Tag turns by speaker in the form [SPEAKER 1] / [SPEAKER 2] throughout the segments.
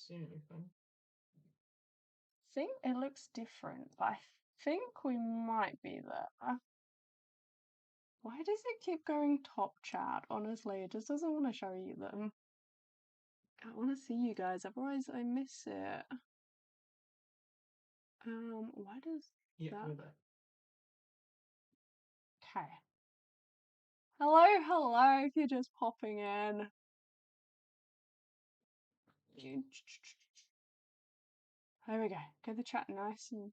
[SPEAKER 1] soon, I think.
[SPEAKER 2] I think it looks different, but I think we might be there. Why does it keep going top chat? Honestly, it just doesn't want to show you them. I want to see you guys, otherwise I miss it. Why does that?
[SPEAKER 1] We're there.
[SPEAKER 2] Okay. Hello, hello, if you're just popping in. There we go. Get the chat nice and...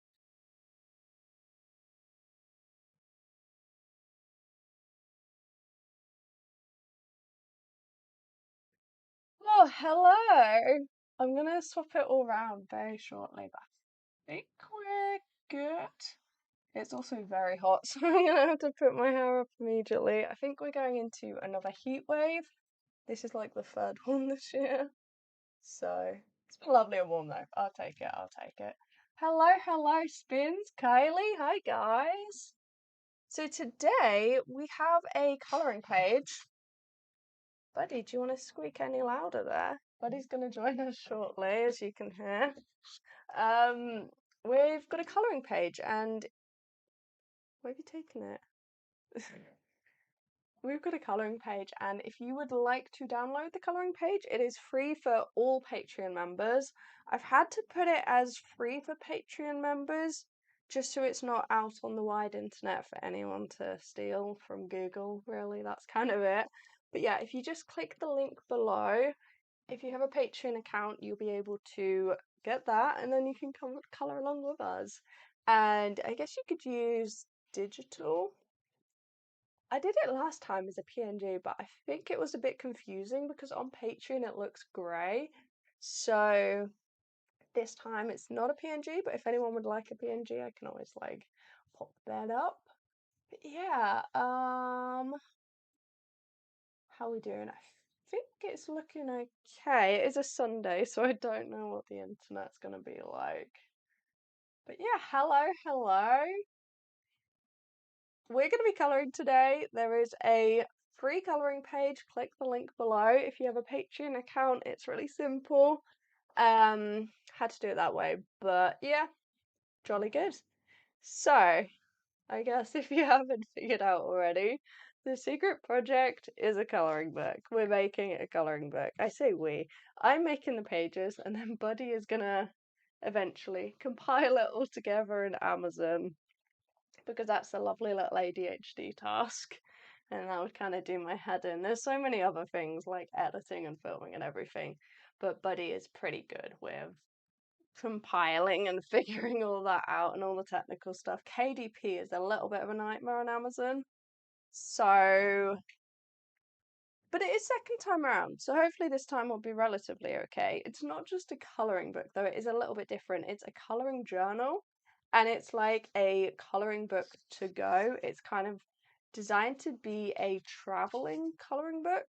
[SPEAKER 2] Oh, hello! I'm gonna swap it all around very shortly, but I think we're good. It's also very hot, so I'm gonna have to put my hair up immediately. I think we're going into another heat wave. This is like the third one this year. So, it's been lovely and warm though. I'll take it, I'll take it. Hello, hello, Spins. Kylie, hi guys. So today we have a colouring page. Buddy, do you want to squeak any louder there? Buddy's going to join us shortly, as you can hear. We've got a colouring page, and where have you taken it? We've got a colouring page, and if you would like to download the colouring page, it is free for all Patreon members. I've had to put it as free for Patreon members, just so it's not out on the wide internet for anyone to steal from Google, really, that's kind of it. But yeah, if you just click the link below, if you have a Patreon account, you'll be able to get that, and then you can come colour along with us. And I guess you could use digital. I did it last time as a PNG, but I think it was a bit confusing because on Patreon it looks grey. So this time it's not a PNG, but if anyone would like a PNG, I can always like pop that up. But yeah, how are we doing? I think it's looking okay. It is a Sunday, so I don't know what the internet's gonna be like. But yeah, hello, hello. We're going to be colouring today. There is a free colouring page. Click the link below. If you have a Patreon account, it's really simple. Had to do it that way, but yeah, jolly good. So, I guess if you haven't figured out already, the secret project is a colouring book. We're making a colouring book. I say we. I'm making the pages, and then Buddy is gonna eventually compile it all together in Amazon, because that's a lovely little ADHD task, and that would kind of do my head in. There's so many other things like editing and filming and everything, but Buddy is pretty good with compiling and figuring all that out and all the technical stuff. KDP is a little bit of a nightmare on Amazon, so... But it is second time around, so hopefully this time will be relatively okay. It's not just a colouring book, though. It is a little bit different. It's a colouring journal, and it's like a colouring book to go. It's kind of designed to be a traveling colouring book,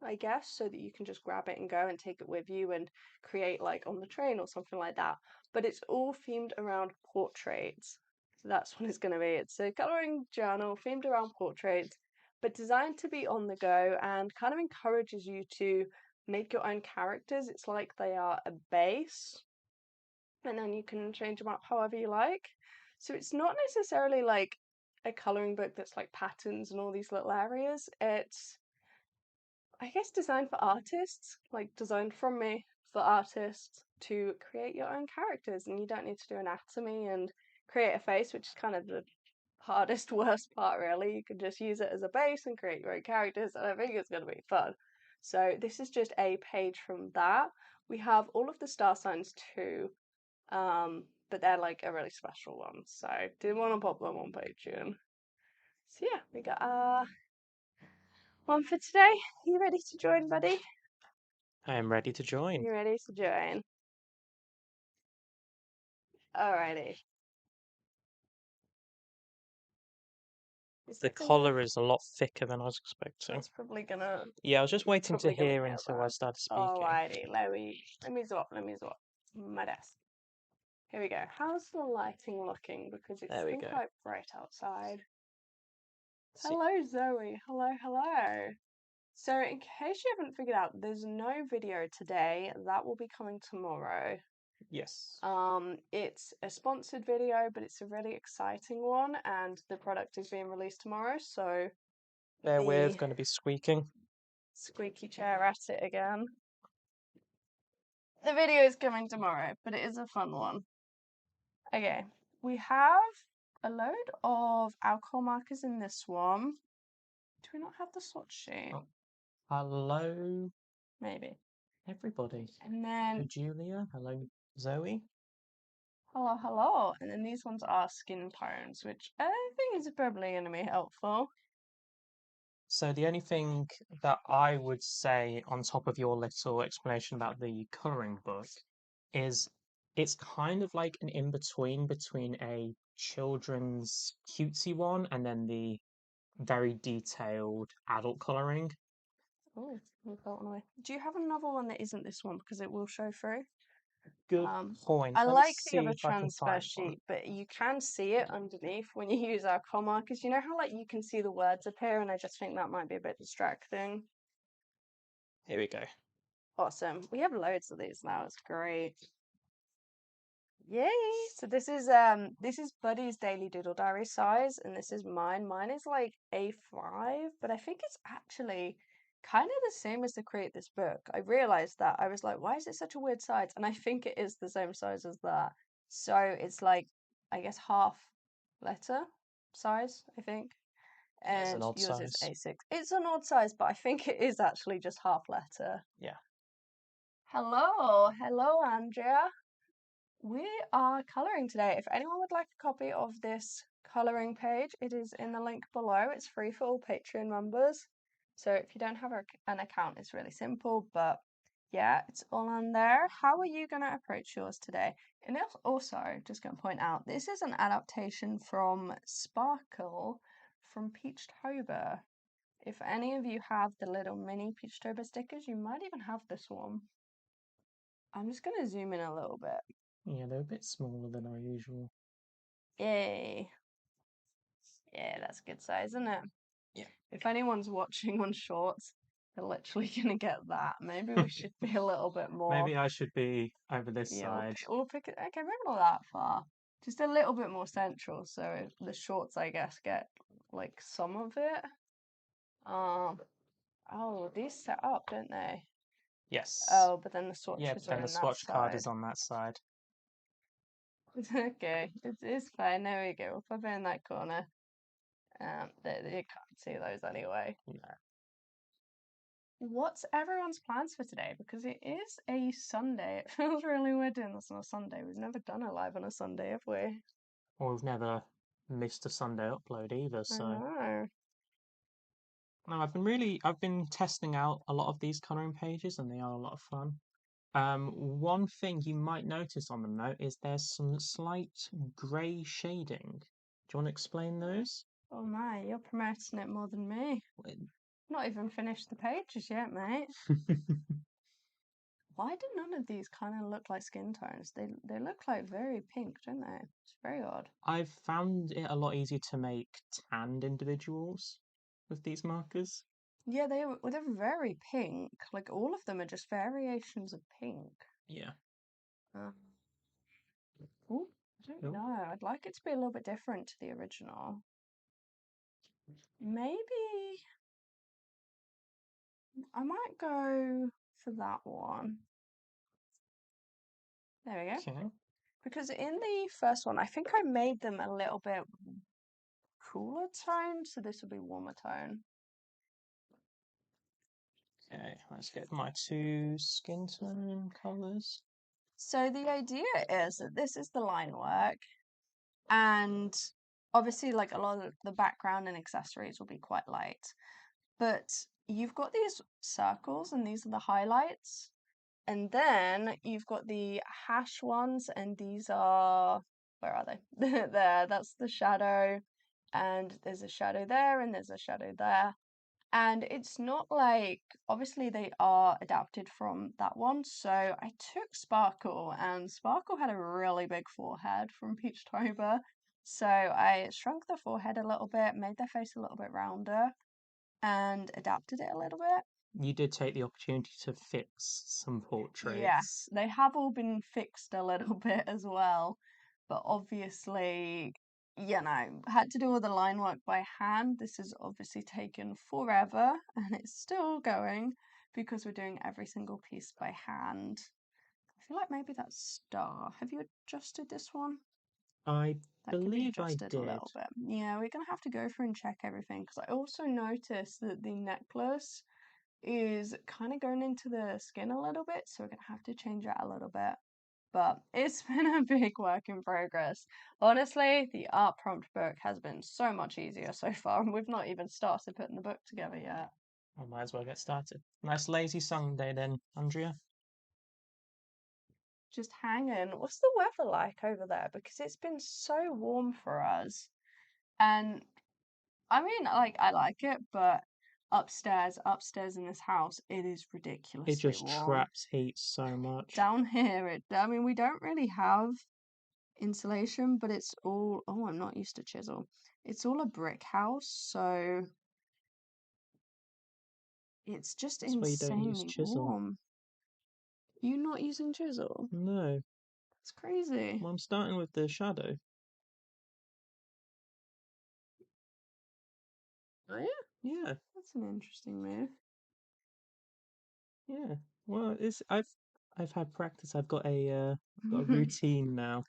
[SPEAKER 2] I guess, so that you can just grab it and go and take it with you and create like on the train or something like that. But it's all themed around portraits. So that's what it's going to be. It's a colouring journal themed around portraits, but designed to be on the go and kind of encourages you to make your own characters. It's like they are a base, and then you can change them up however you like. So it's not necessarily like a colouring book that's like patterns and all these little areas. It's, I guess, designed for artists, like designed from me for artists to create your own characters, and you don't need to do anatomy and create a face, which is kind of the hardest, worst part, really. You can just use it as a base and create your own characters, and I think it's going to be fun. So this is just a page from that. We have all of the star signs too, but they're like a really special one, so didn't want to pop them on Patreon. So yeah, we got one for today. You ready to join, buddy?
[SPEAKER 1] I am ready to join.
[SPEAKER 2] You ready to join? Alrighty.
[SPEAKER 1] The colour is a lot thicker than I was expecting.
[SPEAKER 2] That's probably gonna...
[SPEAKER 1] Yeah, I was just waiting to hear until I started speaking.
[SPEAKER 2] Alrighty, let me swap my desk. Here we go. How's the lighting looking? Because it's still quite bright outside. Hello, Zoe. Hello, hello. So, in case you haven't figured out, there's no video today. That will be coming tomorrow.
[SPEAKER 1] Yes.
[SPEAKER 2] It's a sponsored video, but it's a really exciting one, and the product is being released tomorrow. So,
[SPEAKER 1] Bear with,
[SPEAKER 2] the
[SPEAKER 1] going to be squeaking.
[SPEAKER 2] squeaky chair at it again. The video is coming tomorrow, but it is a fun one. Okay, we have a load of alcohol markers in this one. Do we not have the swatch sheet?
[SPEAKER 1] Oh. Hello,
[SPEAKER 2] Maybe.
[SPEAKER 1] everybody.
[SPEAKER 2] And
[SPEAKER 1] Hello,
[SPEAKER 2] then,
[SPEAKER 1] Julia. Hello, Zoe.
[SPEAKER 2] hello, hello. And then these ones are skin tones, which I think is probably going to be helpful.
[SPEAKER 1] So the only thing that I would say on top of your little explanation about the colouring book is it's kind of like an in-between between a children's cutesy one and then the very detailed adult colouring.
[SPEAKER 2] Oh, move that one away. Do you have another one that isn't this one? Because it will show through.
[SPEAKER 1] Good point.
[SPEAKER 2] I
[SPEAKER 1] Let me
[SPEAKER 2] like the
[SPEAKER 1] see
[SPEAKER 2] other
[SPEAKER 1] if I can
[SPEAKER 2] transfer
[SPEAKER 1] find one.
[SPEAKER 2] sheet, but you can see it underneath when you use alcohol markers. You know how like you can see the words appear, and I just think that might be a bit distracting.
[SPEAKER 1] Here we go.
[SPEAKER 2] Awesome. We have loads of these now. It's great. Yay! So this is Buddy's daily doodle diary size, and this is mine. Mine is like A5, but I think it's actually kind of the same as to create this book. I realized that I was like, why is it such a weird size? And I think it is the same size as that. So it's like, I guess half letter size, I think.
[SPEAKER 1] Yeah, it's an
[SPEAKER 2] And
[SPEAKER 1] odd
[SPEAKER 2] yours is
[SPEAKER 1] size.
[SPEAKER 2] A6. It's an odd size, but I think it is actually just half letter.
[SPEAKER 1] Yeah.
[SPEAKER 2] Hello, Andrea. We are colouring today. If anyone would like a copy of this colouring page, it is in the link below. It's free for all Patreon members. So if you don't have an account, it's really simple, but yeah, it's all on there. How are you going to approach yours today? And also, just going to point out, this is an adaptation from Sparkle from Peachtober. If any of you have the little mini Peachtober stickers, you might even have this one. I'm just going to zoom in a little bit.
[SPEAKER 1] Yeah, they're a bit smaller than our usual.
[SPEAKER 2] Yay. Yeah, that's a good size, isn't it?
[SPEAKER 1] Yeah.
[SPEAKER 2] If anyone's watching on shorts, they're literally gonna get that. Maybe we should be a little bit more.
[SPEAKER 1] Maybe I should be over this
[SPEAKER 2] Yeah,
[SPEAKER 1] side.
[SPEAKER 2] we'll pick it. Okay, maybe not that far. Just a little bit more central, so the shorts, I guess, get like some of it. Oh, these set up, don't they?
[SPEAKER 1] Yes.
[SPEAKER 2] Oh, but then the
[SPEAKER 1] Yeah, but
[SPEAKER 2] swatches are
[SPEAKER 1] then the
[SPEAKER 2] in that
[SPEAKER 1] swatch card is
[SPEAKER 2] side.
[SPEAKER 1] on that side.
[SPEAKER 2] Okay, it's fine. There we go. We'll pop it in that corner. You can't see those anyway.
[SPEAKER 1] No.
[SPEAKER 2] What's everyone's plans for today? Because it is a Sunday. It feels really weird doing this on a Sunday. We've never done a live on a Sunday, have we?
[SPEAKER 1] Or we've never missed a Sunday upload either,
[SPEAKER 2] I
[SPEAKER 1] so.
[SPEAKER 2] know.
[SPEAKER 1] No, I've been testing out a lot of these colouring pages and they are a lot of fun. One thing you might notice on them though is there's some slight grey shading. Do you want to explain those?
[SPEAKER 2] Oh my, you're promoting it more than me. Not even finished the pages yet, mate. Why do none of these kind of look like skin tones? They look like very pink, don't they? It's very odd.
[SPEAKER 1] I've found it a lot easier to make tanned individuals with these markers.
[SPEAKER 2] Yeah, they're very pink. Like all of them are just variations of pink.
[SPEAKER 1] Yeah.
[SPEAKER 2] Um, ooh, I don't
[SPEAKER 1] Oh,
[SPEAKER 2] know. I'd like it to be a little bit different to the original. Maybe I might go for that one. There we go.
[SPEAKER 1] okay.
[SPEAKER 2] Because in the first one, I think I made them a little bit cooler tone, so this will be warmer tone.
[SPEAKER 1] Okay, let's get my two skin tone colours.
[SPEAKER 2] So the idea is that this is the line work, and obviously, like a lot of the background and accessories will be quite light, but you've got these circles, and these are the highlights. And then you've got the hash ones, and these are, where are they? There, that's the shadow, and there's a shadow there, and there's a shadow there. And it's not like, obviously, they are adapted from that one. So I took Sparkle, and Sparkle had a really big forehead from Peachtober. So I shrunk the forehead a little bit, made their face a little bit rounder, and adapted it a little bit.
[SPEAKER 1] you did take the opportunity to fix some portraits.
[SPEAKER 2] Yes, they have all been fixed a little bit as well, but obviously, had to do all the line work by hand. This has obviously taken forever and it's still going because we're doing every single piece by hand. I feel like maybe that star. Have you adjusted this one?
[SPEAKER 1] I
[SPEAKER 2] That could be
[SPEAKER 1] believe I
[SPEAKER 2] adjusted a
[SPEAKER 1] did.
[SPEAKER 2] little bit. Yeah, we're gonna have to go through and check everything because I also noticed that the necklace is kind of going into the skin a little bit, so we're gonna have to change that a little bit. But it's been a big work in progress. Honestly, the art prompt book has been so much easier so far, and we've not even started putting the book together yet.
[SPEAKER 1] I might as well get started. Nice lazy Sunday then, Andrea.
[SPEAKER 2] Just hanging. What's the weather like over there? Because it's been so warm for us. And I mean, like, I like it, but upstairs in this house, it is
[SPEAKER 1] It
[SPEAKER 2] ridiculously
[SPEAKER 1] just
[SPEAKER 2] warm.
[SPEAKER 1] traps heat so much.
[SPEAKER 2] Down here, I mean, we don't really have insulation, but it's all, oh, I'm not used to chisel. It's all a brick house, so it's just
[SPEAKER 1] That's why you don't use
[SPEAKER 2] insanely
[SPEAKER 1] chisel.
[SPEAKER 2] warm. You not using chisel?
[SPEAKER 1] No.
[SPEAKER 2] It's crazy.
[SPEAKER 1] Well, I'm starting with the shadow.
[SPEAKER 2] Oh yeah,
[SPEAKER 1] Yeah,
[SPEAKER 2] that's an interesting move.
[SPEAKER 1] yeah. Well, it's I've had practice. I've got a routine now.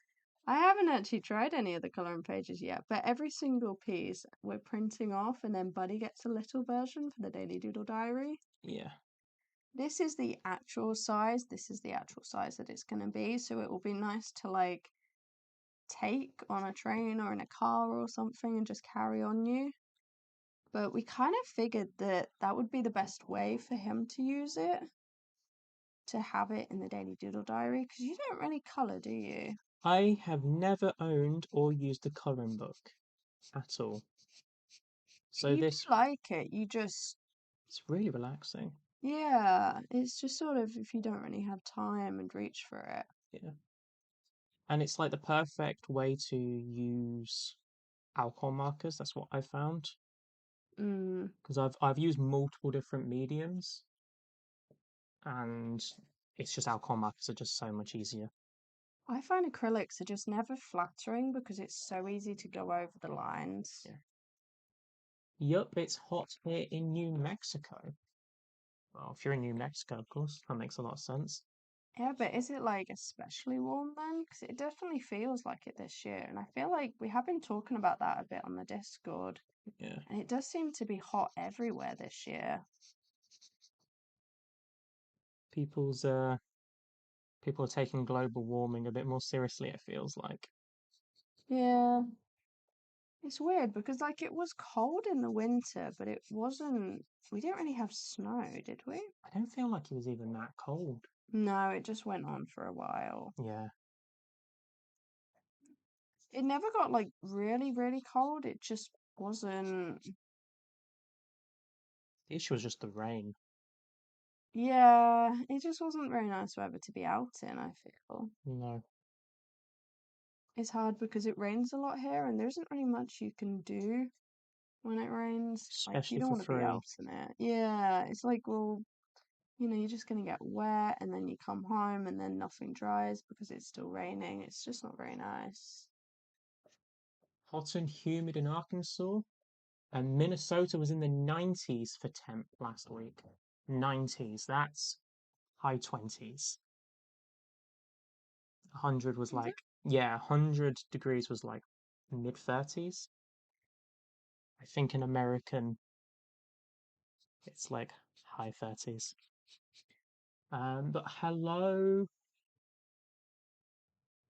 [SPEAKER 2] I haven't actually tried any of the colouring pages yet, but every single piece we're printing off, and then Buddy gets a little version for the Daily Doodle Diary.
[SPEAKER 1] Yeah.
[SPEAKER 2] This is the actual size. This is the actual size that it's going to be, so it will be nice to like take on a train or in a car or something and just carry on you. But we kind of figured that that would be the best way for him to use it, to have it in the Daily Doodle Diary, because you don't really colour, do you?
[SPEAKER 1] I have never owned or used a coloring book at all. So
[SPEAKER 2] You do
[SPEAKER 1] this
[SPEAKER 2] like it, you just,
[SPEAKER 1] it's really relaxing.
[SPEAKER 2] yeah, it's just sort of if you don't really have time and reach for it.
[SPEAKER 1] Yeah. And it's like the perfect way to use alcohol markers. That's what I found.
[SPEAKER 2] Mm.
[SPEAKER 1] Because I've used multiple different mediums and it's just alcohol markers are just so much easier.
[SPEAKER 2] I find acrylics are just never flattering because it's so easy to go over the lines.
[SPEAKER 1] Yeah. Yup, it's hot here in New Mexico. Well, if you're in New Mexico, of course, that makes a lot of sense.
[SPEAKER 2] Yeah, but is it like especially warm then? Because it definitely feels like it this year. And I feel like we have been talking about that a bit on the Discord.
[SPEAKER 1] Yeah.
[SPEAKER 2] And it does seem to be hot everywhere this year.
[SPEAKER 1] People's people are taking global warming a bit more seriously, it feels like.
[SPEAKER 2] Yeah, it's weird because like it was cold in the winter, but it wasn't, we didn't really have snow, did we?
[SPEAKER 1] I don't feel like it was even that cold.
[SPEAKER 2] No, it just went on for a while.
[SPEAKER 1] Yeah.
[SPEAKER 2] It never got like really, really cold. It just wasn't.
[SPEAKER 1] The issue was just the rain.
[SPEAKER 2] Yeah, it just wasn't very nice weather to be out in, I feel.
[SPEAKER 1] No.
[SPEAKER 2] It's hard because it rains a lot here and there isn't really much you can do when it rains. Like, you
[SPEAKER 1] Especially
[SPEAKER 2] don't
[SPEAKER 1] for
[SPEAKER 2] want to be
[SPEAKER 1] free.
[SPEAKER 2] out in it. Yeah, it's like, well, you're just gonna get wet and then you come home and then nothing dries because it's still raining. It's just not very nice.
[SPEAKER 1] Hot and humid in Arkansas. And Minnesota was in the 90s for temp last week. 90s. That's high 20s. 100 was
[SPEAKER 2] Is it?
[SPEAKER 1] like, yeah, 100 degrees was like mid 30s. I think in American, it's like high 30s. But hello.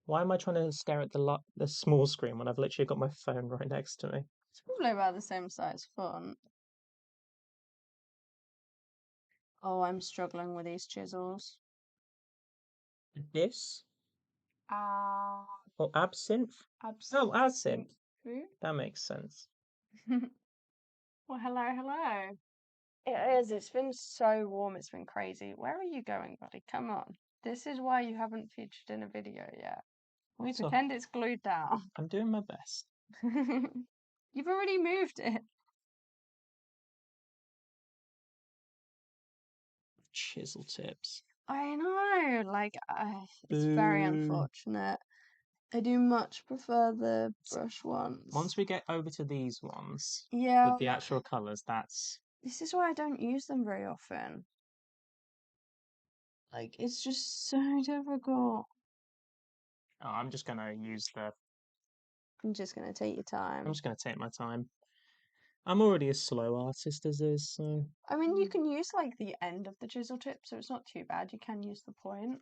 [SPEAKER 1] Why am I trying to stare at the small screen when I've literally got my phone right next to me?
[SPEAKER 2] It's probably about the same size font. Oh, I'm struggling with these chisels.
[SPEAKER 1] This
[SPEAKER 2] Ah,
[SPEAKER 1] or absinthe? Oh,
[SPEAKER 2] absinthe.
[SPEAKER 1] absinthe. That makes sense.
[SPEAKER 2] Well, hello, hello. It is. It's been so warm. It's been crazy. Where are you going, buddy? Come on. This is why you haven't featured in a video yet. We
[SPEAKER 1] What's up?
[SPEAKER 2] pretend it's glued down.
[SPEAKER 1] I'm doing my best.
[SPEAKER 2] You've already moved it.
[SPEAKER 1] chisel tips.
[SPEAKER 2] I know, like, it's very
[SPEAKER 1] Boo.
[SPEAKER 2] unfortunate. I do much prefer the brush ones.
[SPEAKER 1] Once we get over to these ones
[SPEAKER 2] Yeah,
[SPEAKER 1] with the actual colours, that's...
[SPEAKER 2] this is why I don't use them very often. Like, it's just so difficult.
[SPEAKER 1] Oh, I'm just going to use the...
[SPEAKER 2] I'm just gonna take your
[SPEAKER 1] I'm
[SPEAKER 2] time.
[SPEAKER 1] just going to take my time. I'm already a slow artist as is, so...
[SPEAKER 2] I mean, you can use, like, the end of the chisel tip, so it's not too bad. You can use the point.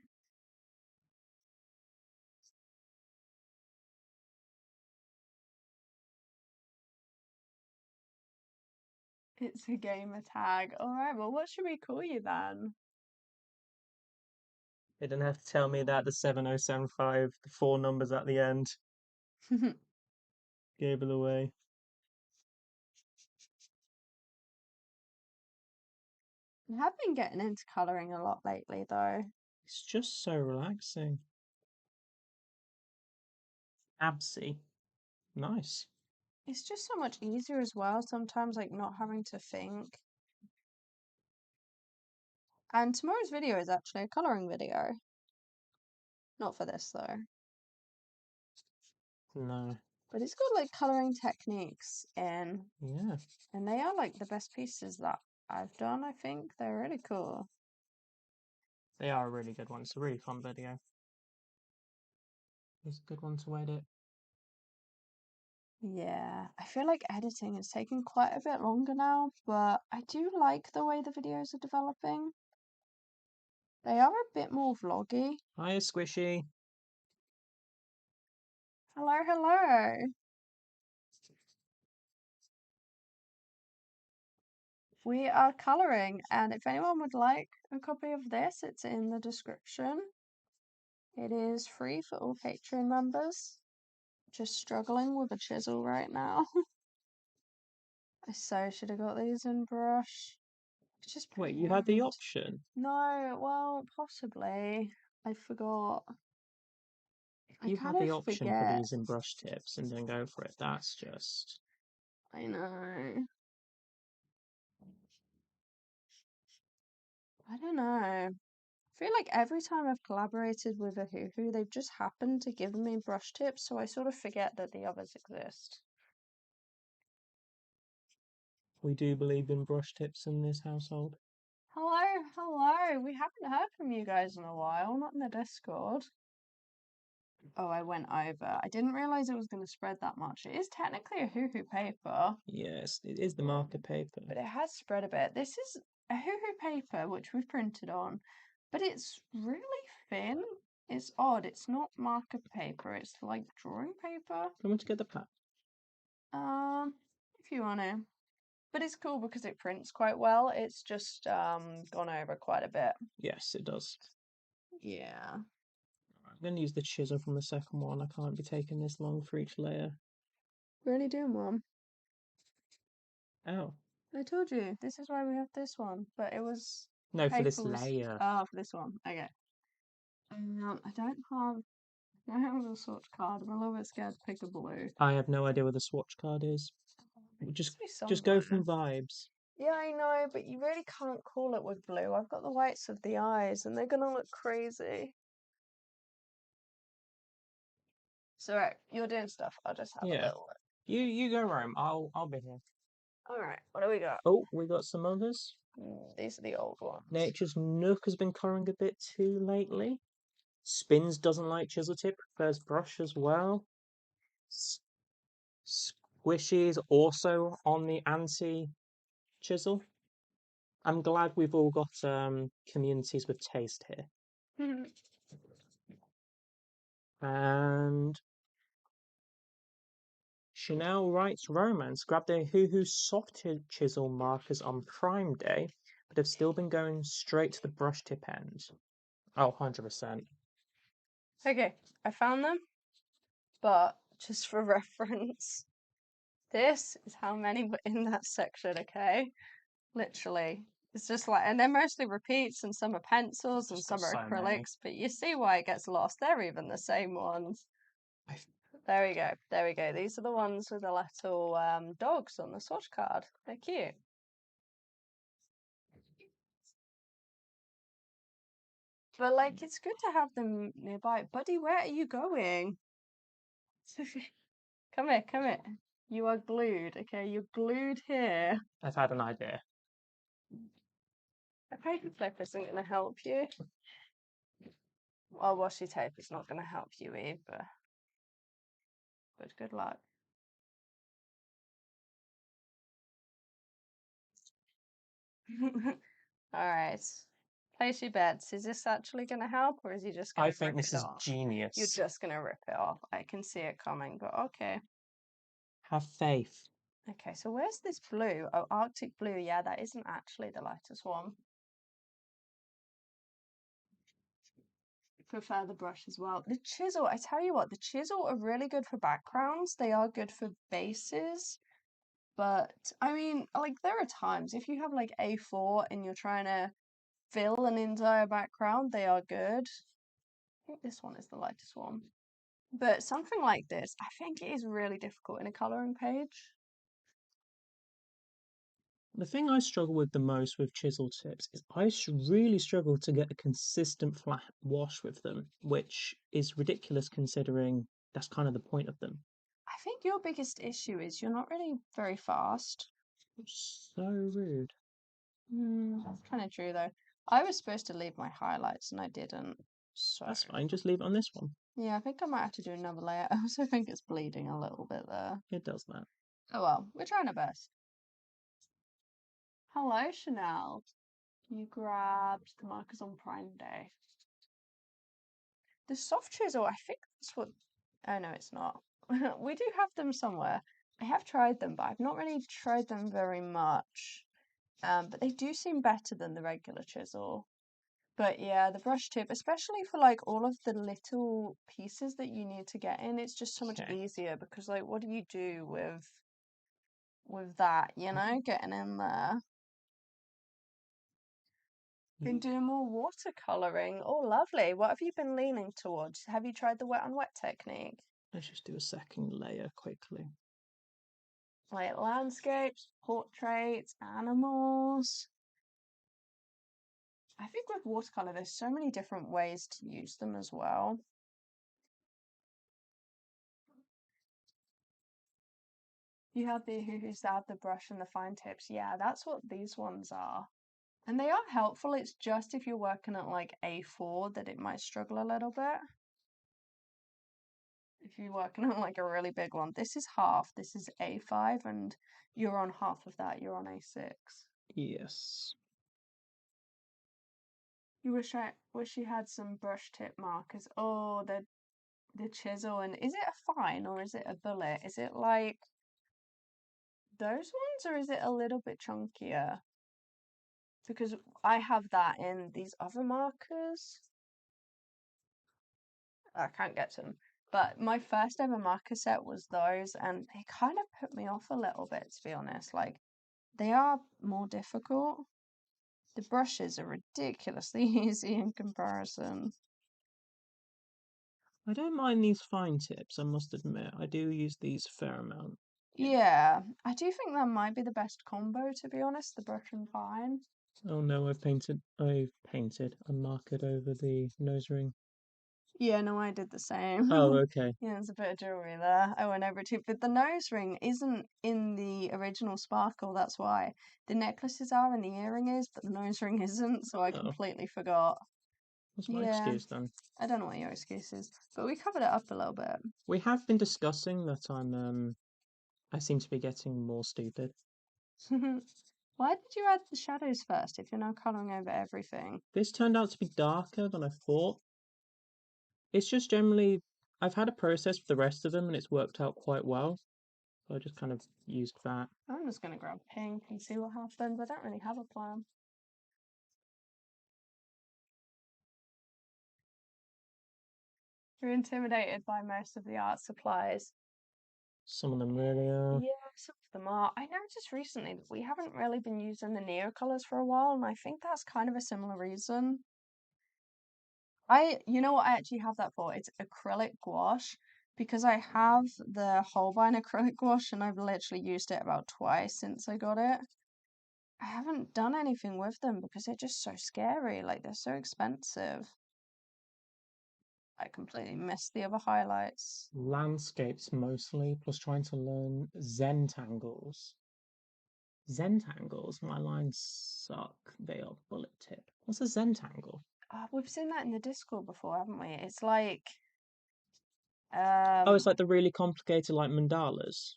[SPEAKER 2] It's a gamer tag. Alright, well, what should we call you then?
[SPEAKER 1] They didn't have to tell me that the 7075, the 4 numbers at the end, gave it away.
[SPEAKER 2] I have been getting into colouring a lot lately, though.
[SPEAKER 1] It's just so relaxing. Absy. Nice.
[SPEAKER 2] It's just so much easier as well, sometimes, like, not having to think. And tomorrow's video is actually a colouring video. Not for this, though.
[SPEAKER 1] No.
[SPEAKER 2] But it's got, like, colouring techniques in.
[SPEAKER 1] Yeah.
[SPEAKER 2] And they are, like, the best pieces that I've done, I think. They're really cool.
[SPEAKER 1] They are a really good one. It's a really fun video. It's a good one to edit.
[SPEAKER 2] Yeah, I feel like editing is taking quite a bit longer now, but I do like the way the videos are developing. They are a bit more vloggy.
[SPEAKER 1] Hiya, Squishy.
[SPEAKER 2] Hello, hello. We are colouring, and if anyone would like a copy of this, it's in the description. It is free for all Patreon members. Just struggling with a chisel right now. I so should have got these in brush. It's just
[SPEAKER 1] Wait, you had the
[SPEAKER 2] pretend.
[SPEAKER 1] option?
[SPEAKER 2] No, well, possibly. I forgot.
[SPEAKER 1] If
[SPEAKER 2] I
[SPEAKER 1] you
[SPEAKER 2] kind
[SPEAKER 1] had the
[SPEAKER 2] of
[SPEAKER 1] option for
[SPEAKER 2] forget.
[SPEAKER 1] these in brush tips and then go for it, that's just...
[SPEAKER 2] I know. I don't know. I feel like every time I've collaborated with a hoo-hoo, they've just happened to give me brush tips, so I sort of forget that the others exist.
[SPEAKER 1] We do believe in brush tips in this household.
[SPEAKER 2] Hello, hello. We haven't heard from you guys in a while, not in the Discord. Oh, I went over. I didn't realize it was going to spread that much. It is technically a hoo-hoo paper,
[SPEAKER 1] Yes, it is the marker paper.
[SPEAKER 2] but it has spread a bit. This is a hoo-hoo paper, which we've printed on, but it's really thin. It's odd. It's not marker paper. It's like drawing paper.
[SPEAKER 1] Come on to get the pack.
[SPEAKER 2] If you want to. But it's cool because it prints quite well. It's just gone over quite a bit.
[SPEAKER 1] Yes, it does.
[SPEAKER 2] Yeah.
[SPEAKER 1] I'm going to use the chisel from the second one. I can't be taking this long for each layer.
[SPEAKER 2] We're only doing one.
[SPEAKER 1] Oh.
[SPEAKER 2] I told you, this is why we have this one. But it was
[SPEAKER 1] No, for this
[SPEAKER 2] paper was
[SPEAKER 1] layer.
[SPEAKER 2] for this one. Okay. I have a swatch card. I'm a little bit scared to pick a blue.
[SPEAKER 1] I have no idea what the swatch card is.
[SPEAKER 2] Just
[SPEAKER 1] Just go from vibes.
[SPEAKER 2] Yeah, I know, but you really can't call it with blue. I've got the whites of the eyes, and they're gonna look crazy. So right, you're doing stuff. I'll just have a
[SPEAKER 1] Yeah.
[SPEAKER 2] little look.
[SPEAKER 1] You go roam. I'll be here.
[SPEAKER 2] All right, what do we got?
[SPEAKER 1] Oh, we got some others.
[SPEAKER 2] These are the old ones.
[SPEAKER 1] Nature's Nook has been colouring a bit too lately. Spins doesn't like chisel tip, prefers brush as well. Squishy is also on the anti chisel. I'm glad we've all got communities with taste here. And Chanel writes romance. Grabbed a hoo-hoo soft chisel markers on Prime Day, but have still been going straight to the brush tip end. Oh, 100%.
[SPEAKER 2] Okay, I found them, but just for reference, this is how many were in that section, okay? Literally. It's just like, and they're mostly repeats, and some are pencils, and
[SPEAKER 1] Just got
[SPEAKER 2] some are
[SPEAKER 1] so many.
[SPEAKER 2] acrylics, but you see why it gets lost. They're even the same ones. There we go. There we go. These are the ones with the little dogs on the swatch card. They're cute. But like, it's good to have them nearby. Buddy, where are you going? Come here, come here. You are glued, okay? You're glued here.
[SPEAKER 1] I've had an idea.
[SPEAKER 2] A paper clip isn't going to help you. Well, washi tape is not going to help you either. But good luck. All right. Place your bets. Is this actually going to help, or is he just going
[SPEAKER 1] I
[SPEAKER 2] to
[SPEAKER 1] think
[SPEAKER 2] rip
[SPEAKER 1] this
[SPEAKER 2] it
[SPEAKER 1] is
[SPEAKER 2] off? You're
[SPEAKER 1] genius.
[SPEAKER 2] just going to rip it off. I can see it coming, but okay.
[SPEAKER 1] Have faith.
[SPEAKER 2] Okay, so where's this blue? Oh, Arctic blue. Yeah, that isn't actually the lightest one. Prefer the brush as well. The chisel, I tell you what, the chisel are really good for backgrounds. They are good for bases. But I mean, like there are times if you have like A4 and you're trying to fill an entire background, they are good. I think this one is the lightest one. But something like this, I think it is really difficult in a colouring page.
[SPEAKER 1] The thing I struggle with the most with chisel tips is I really struggle to get a consistent flat wash with them, which is ridiculous considering that's kind of the point of them.
[SPEAKER 2] I think your biggest issue is you're not really very fast.
[SPEAKER 1] So rude.
[SPEAKER 2] That's kind of true though. I was supposed to leave my highlights and I didn't. So
[SPEAKER 1] That's fine, just leave it on this one.
[SPEAKER 2] yeah, I think I might have to do another layer. I also think it's bleeding a little bit there.
[SPEAKER 1] It does that.
[SPEAKER 2] Oh well, we're trying our best. Hello, Chanel. You grabbed the markers on Prime Day. The soft chisel, I think that's what. Oh no, it's not. We do have them somewhere. I have tried them, but I've not really tried them very much. But they do seem better than the regular chisel. But yeah, the brush tip, especially for like all of the little pieces that you need to get in, it's just so much
[SPEAKER 1] Okay.
[SPEAKER 2] easier because like what do you do with that, you know, getting in there? Been doing more watercoloring. Oh, lovely. What have you been leaning towards? Have you tried the wet on wet technique?
[SPEAKER 1] Let's just do a second layer quickly.
[SPEAKER 2] Like landscapes, portraits, animals. I think with watercolor, there's so many different ways to use them as well. You have the who's have the brush and the fine tips. Yeah, that's what these ones are. And they are helpful. It's just if you're working at like A4 that it might struggle a little bit. If you're working on like a really big one. This is half. This is A5 and you're on half of that. You're on A6.
[SPEAKER 1] Yes.
[SPEAKER 2] You wish you had some brush tip markers. Oh, the chisel, and is it a fine or is it a billet? Is it like those ones or is it a little bit chunkier? Because I have that in these other markers. I can't get to them. But my first ever marker set was those, and they kind of put me off a little bit, to be honest. Like, they are more difficult. The brushes are ridiculously easy in comparison.
[SPEAKER 1] I don't mind these fine tips, I must admit. I do use these a fair amount.
[SPEAKER 2] Yeah, I do think that might be the best combo, to be honest, the brush and fine.
[SPEAKER 1] Oh no, I marked over the nose ring.
[SPEAKER 2] Yeah, no, I did the same.
[SPEAKER 1] Oh, okay.
[SPEAKER 2] Yeah, there's a bit of jewelry there. I went over to, but the nose ring isn't in the original sparkle, that's why. The necklaces are and the earring is, but the nose ring isn't, so I
[SPEAKER 1] Oh,
[SPEAKER 2] completely forgot.
[SPEAKER 1] what's my
[SPEAKER 2] Yeah,
[SPEAKER 1] excuse then?
[SPEAKER 2] I don't know what your excuse is, but we covered it up a little bit.
[SPEAKER 1] We have been discussing that I seem to be getting more stupid.
[SPEAKER 2] Why did you add the shadows first if you're now colouring over everything?
[SPEAKER 1] This turned out to be darker than I thought. It's just generally, I've had a process for the rest of them and it's worked out quite well. So I just kind of used that.
[SPEAKER 2] I'm just gonna grab pink and see what happens. I don't really have a plan. You're intimidated by most of the art supplies.
[SPEAKER 1] Some of them really are.
[SPEAKER 2] Yeah, some of them are. I noticed recently that we haven't really been using the neocolors for a while, and I think that's kind of a similar reason. You know what I actually have that for? It's acrylic gouache because I have the Holbein acrylic gouache and I've literally used it about twice since I got it. I haven't done anything with them because they're just so scary, like they're so expensive. I completely missed the other highlights.
[SPEAKER 1] Landscapes mostly, plus trying to learn Zentangles. Zentangles? My lines suck. They are bullet tip. What's a Zentangle?
[SPEAKER 2] We've seen that in the Discord before, haven't we? It's like,
[SPEAKER 1] Oh, it's
[SPEAKER 2] um,
[SPEAKER 1] like the really complicated like mandalas,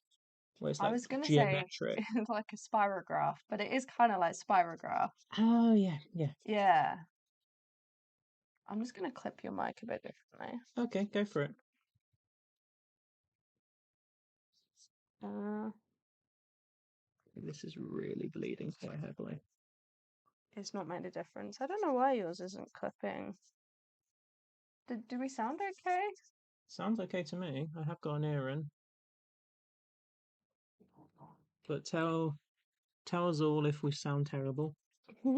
[SPEAKER 1] where it's
[SPEAKER 2] I
[SPEAKER 1] like
[SPEAKER 2] was gonna say
[SPEAKER 1] geometric.
[SPEAKER 2] like a spirograph, but it is kind of like spirograph.
[SPEAKER 1] Oh yeah, yeah.
[SPEAKER 2] Yeah. I'm just gonna clip your mic a bit differently.
[SPEAKER 1] Okay, go for it.
[SPEAKER 2] Uh,
[SPEAKER 1] This is really bleeding quite heavily.
[SPEAKER 2] it's not made a difference. I don't know why yours isn't clipping. Do we sound okay?
[SPEAKER 1] Sounds okay to me. I have got an ear in. But tell us all if we sound terrible.
[SPEAKER 2] I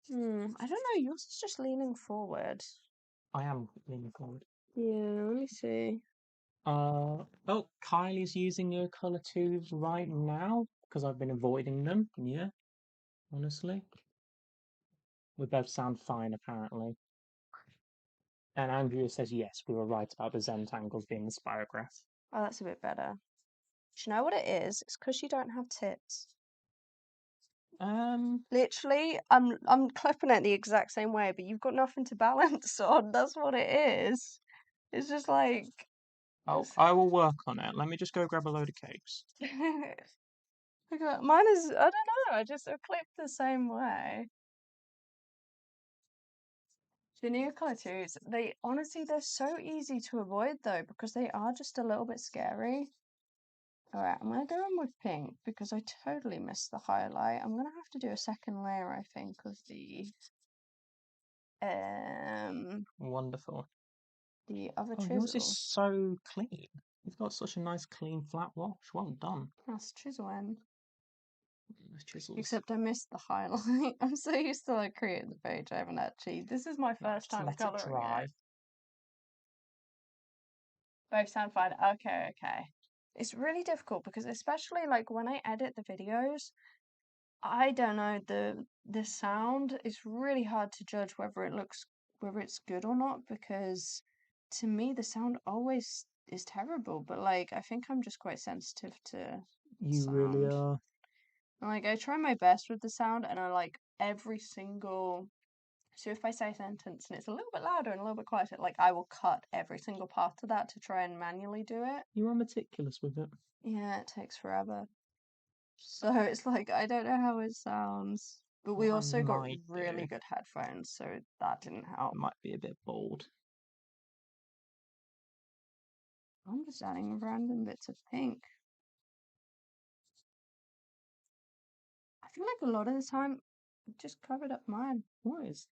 [SPEAKER 2] don't know. Yours is just leaning forward.
[SPEAKER 1] I am leaning forward.
[SPEAKER 2] Yeah, let me see.
[SPEAKER 1] Oh, Kylie's using neocolor tubes right now because I've been avoiding them. Yeah, honestly. We both sound fine apparently. And Andrea says yes, we were right about the Zentangles being the spirograph.
[SPEAKER 2] Oh, that's a bit better. Do you know what it is? It's because you don't have tits.
[SPEAKER 1] Um,
[SPEAKER 2] Literally, I'm clipping it the exact same way, but you've got nothing to balance on. That's what it is. It's just like
[SPEAKER 1] oh,
[SPEAKER 2] it's
[SPEAKER 1] I will work on it. Let me just go grab a load of cakes.
[SPEAKER 2] mine is I don't know, I clip the same way. The neocolor twos, they honestly they're so easy to avoid though, because they are just a little bit scary. Alright, I'm gonna go in with pink because I totally missed the highlight. I'm gonna have to do a second layer, I think, um
[SPEAKER 1] Wonderful.
[SPEAKER 2] the other
[SPEAKER 1] Oh, yours is
[SPEAKER 2] chisel.
[SPEAKER 1] so clean. You've got such a nice, clean, flat wash. Well done.
[SPEAKER 2] That's chisel end.
[SPEAKER 1] Those chisels.
[SPEAKER 2] Except I missed the highlight. I'm so used to like creating the page. I haven't actually. This is my first
[SPEAKER 1] Just
[SPEAKER 2] time
[SPEAKER 1] let it
[SPEAKER 2] coloring it.
[SPEAKER 1] dry.
[SPEAKER 2] Both sound fine. Okay, okay. It's really difficult because especially like when I edit the videos, I don't know the sound is really hard to judge whether it's good or not because to me the sound always is terrible. But like I think I'm just quite sensitive to
[SPEAKER 1] You really
[SPEAKER 2] sound.
[SPEAKER 1] are.
[SPEAKER 2] Like I try my best with the sound and I like every single so if I say a sentence and it's a little bit louder and a little bit quieter, like I will cut every single part of that to try and manually do it.
[SPEAKER 1] You are meticulous with it.
[SPEAKER 2] Yeah, it takes forever. So it's like I don't know how it sounds. But we
[SPEAKER 1] What I
[SPEAKER 2] also got
[SPEAKER 1] might
[SPEAKER 2] really
[SPEAKER 1] do,
[SPEAKER 2] good headphones, so that didn't help.
[SPEAKER 1] might be a bit bold.
[SPEAKER 2] I'm just adding random bits of pink. I feel like a lot of the time I've just covered up mine.
[SPEAKER 1] What is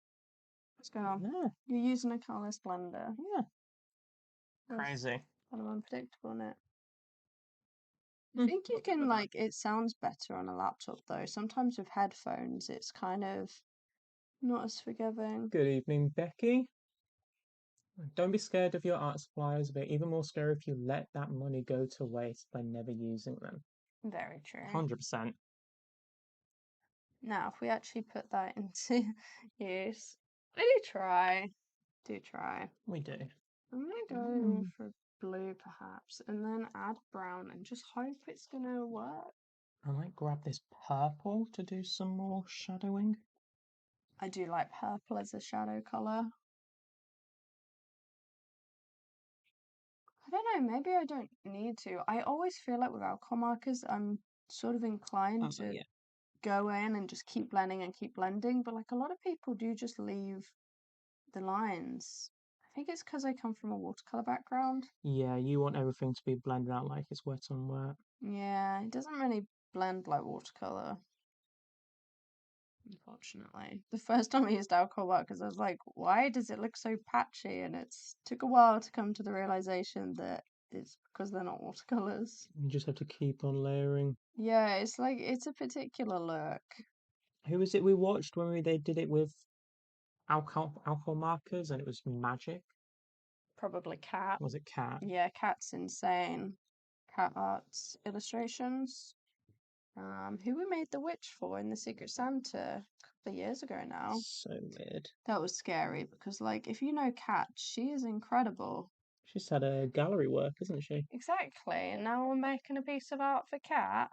[SPEAKER 2] What's going on?
[SPEAKER 1] there?
[SPEAKER 2] You're using a colourless blender.
[SPEAKER 1] Yeah.
[SPEAKER 2] That's
[SPEAKER 1] Crazy.
[SPEAKER 2] kind of unpredictable, isn't it? I
[SPEAKER 1] Hmm.
[SPEAKER 2] think you can like it sounds better on a laptop though. Sometimes with headphones it's kind of not as forgiving.
[SPEAKER 1] Good evening, Becky. Don't be scared of your art supplies, but even more scary if you let that money go to waste by never using them.
[SPEAKER 2] Very true.
[SPEAKER 1] 100%.
[SPEAKER 2] Now if we actually put that into use, really try. Do try.
[SPEAKER 1] We do.
[SPEAKER 2] I'm gonna go
[SPEAKER 1] Mm.
[SPEAKER 2] for blue perhaps and then add brown and just hope it's gonna work.
[SPEAKER 1] I might grab this purple to do some more shadowing.
[SPEAKER 2] I do like purple as a shadow colour. I don't know, maybe I don't need to. I always feel like with alcohol markers, I'm sort of inclined
[SPEAKER 1] Oh,
[SPEAKER 2] to
[SPEAKER 1] yeah.
[SPEAKER 2] go in and just keep blending and keep blending, but like a lot of people do just leave the lines. I think it's because I come from a watercolor background.
[SPEAKER 1] Yeah, you want everything to be blended out like it's wet on wet.
[SPEAKER 2] Yeah, it doesn't really blend like watercolor, unfortunately. The first time I used alcohol markers, I was like, why does it look so patchy? And it's took a while to come to the realization that it's because they're not watercolors.
[SPEAKER 1] You just have to keep on layering.
[SPEAKER 2] Yeah, it's like it's a particular look.
[SPEAKER 1] Who was it we watched when they did it with alcohol markers and it was magic?
[SPEAKER 2] Probably cat.
[SPEAKER 1] Was it Cat?
[SPEAKER 2] Yeah, cat's insane. Cat arts illustrations. Who we made the witch for in the Secret Santa a couple of years ago now.
[SPEAKER 1] So weird.
[SPEAKER 2] That was scary because, like, if you know Kat, she is incredible.
[SPEAKER 1] She's had a gallery work, hasn't she?
[SPEAKER 2] Exactly, and now we're making a piece of art for Kat.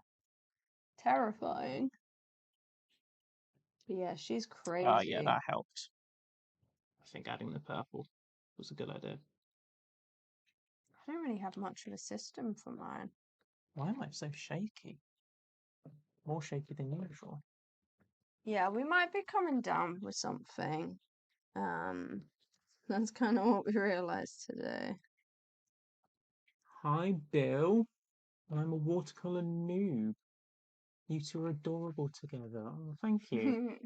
[SPEAKER 2] Terrifying. But yeah, she's
[SPEAKER 1] Oh, yeah,
[SPEAKER 2] crazy.
[SPEAKER 1] that helped. I think adding the purple was a good idea.
[SPEAKER 2] I don't really have much of a system for mine.
[SPEAKER 1] Why am I so shaky? More shaky than usual.
[SPEAKER 2] Yeah, we might be coming down with something. Um, that's kind of what we realized today.
[SPEAKER 1] Hi, Bill. I'm a watercolor noob. You two are adorable together. Oh, thank you.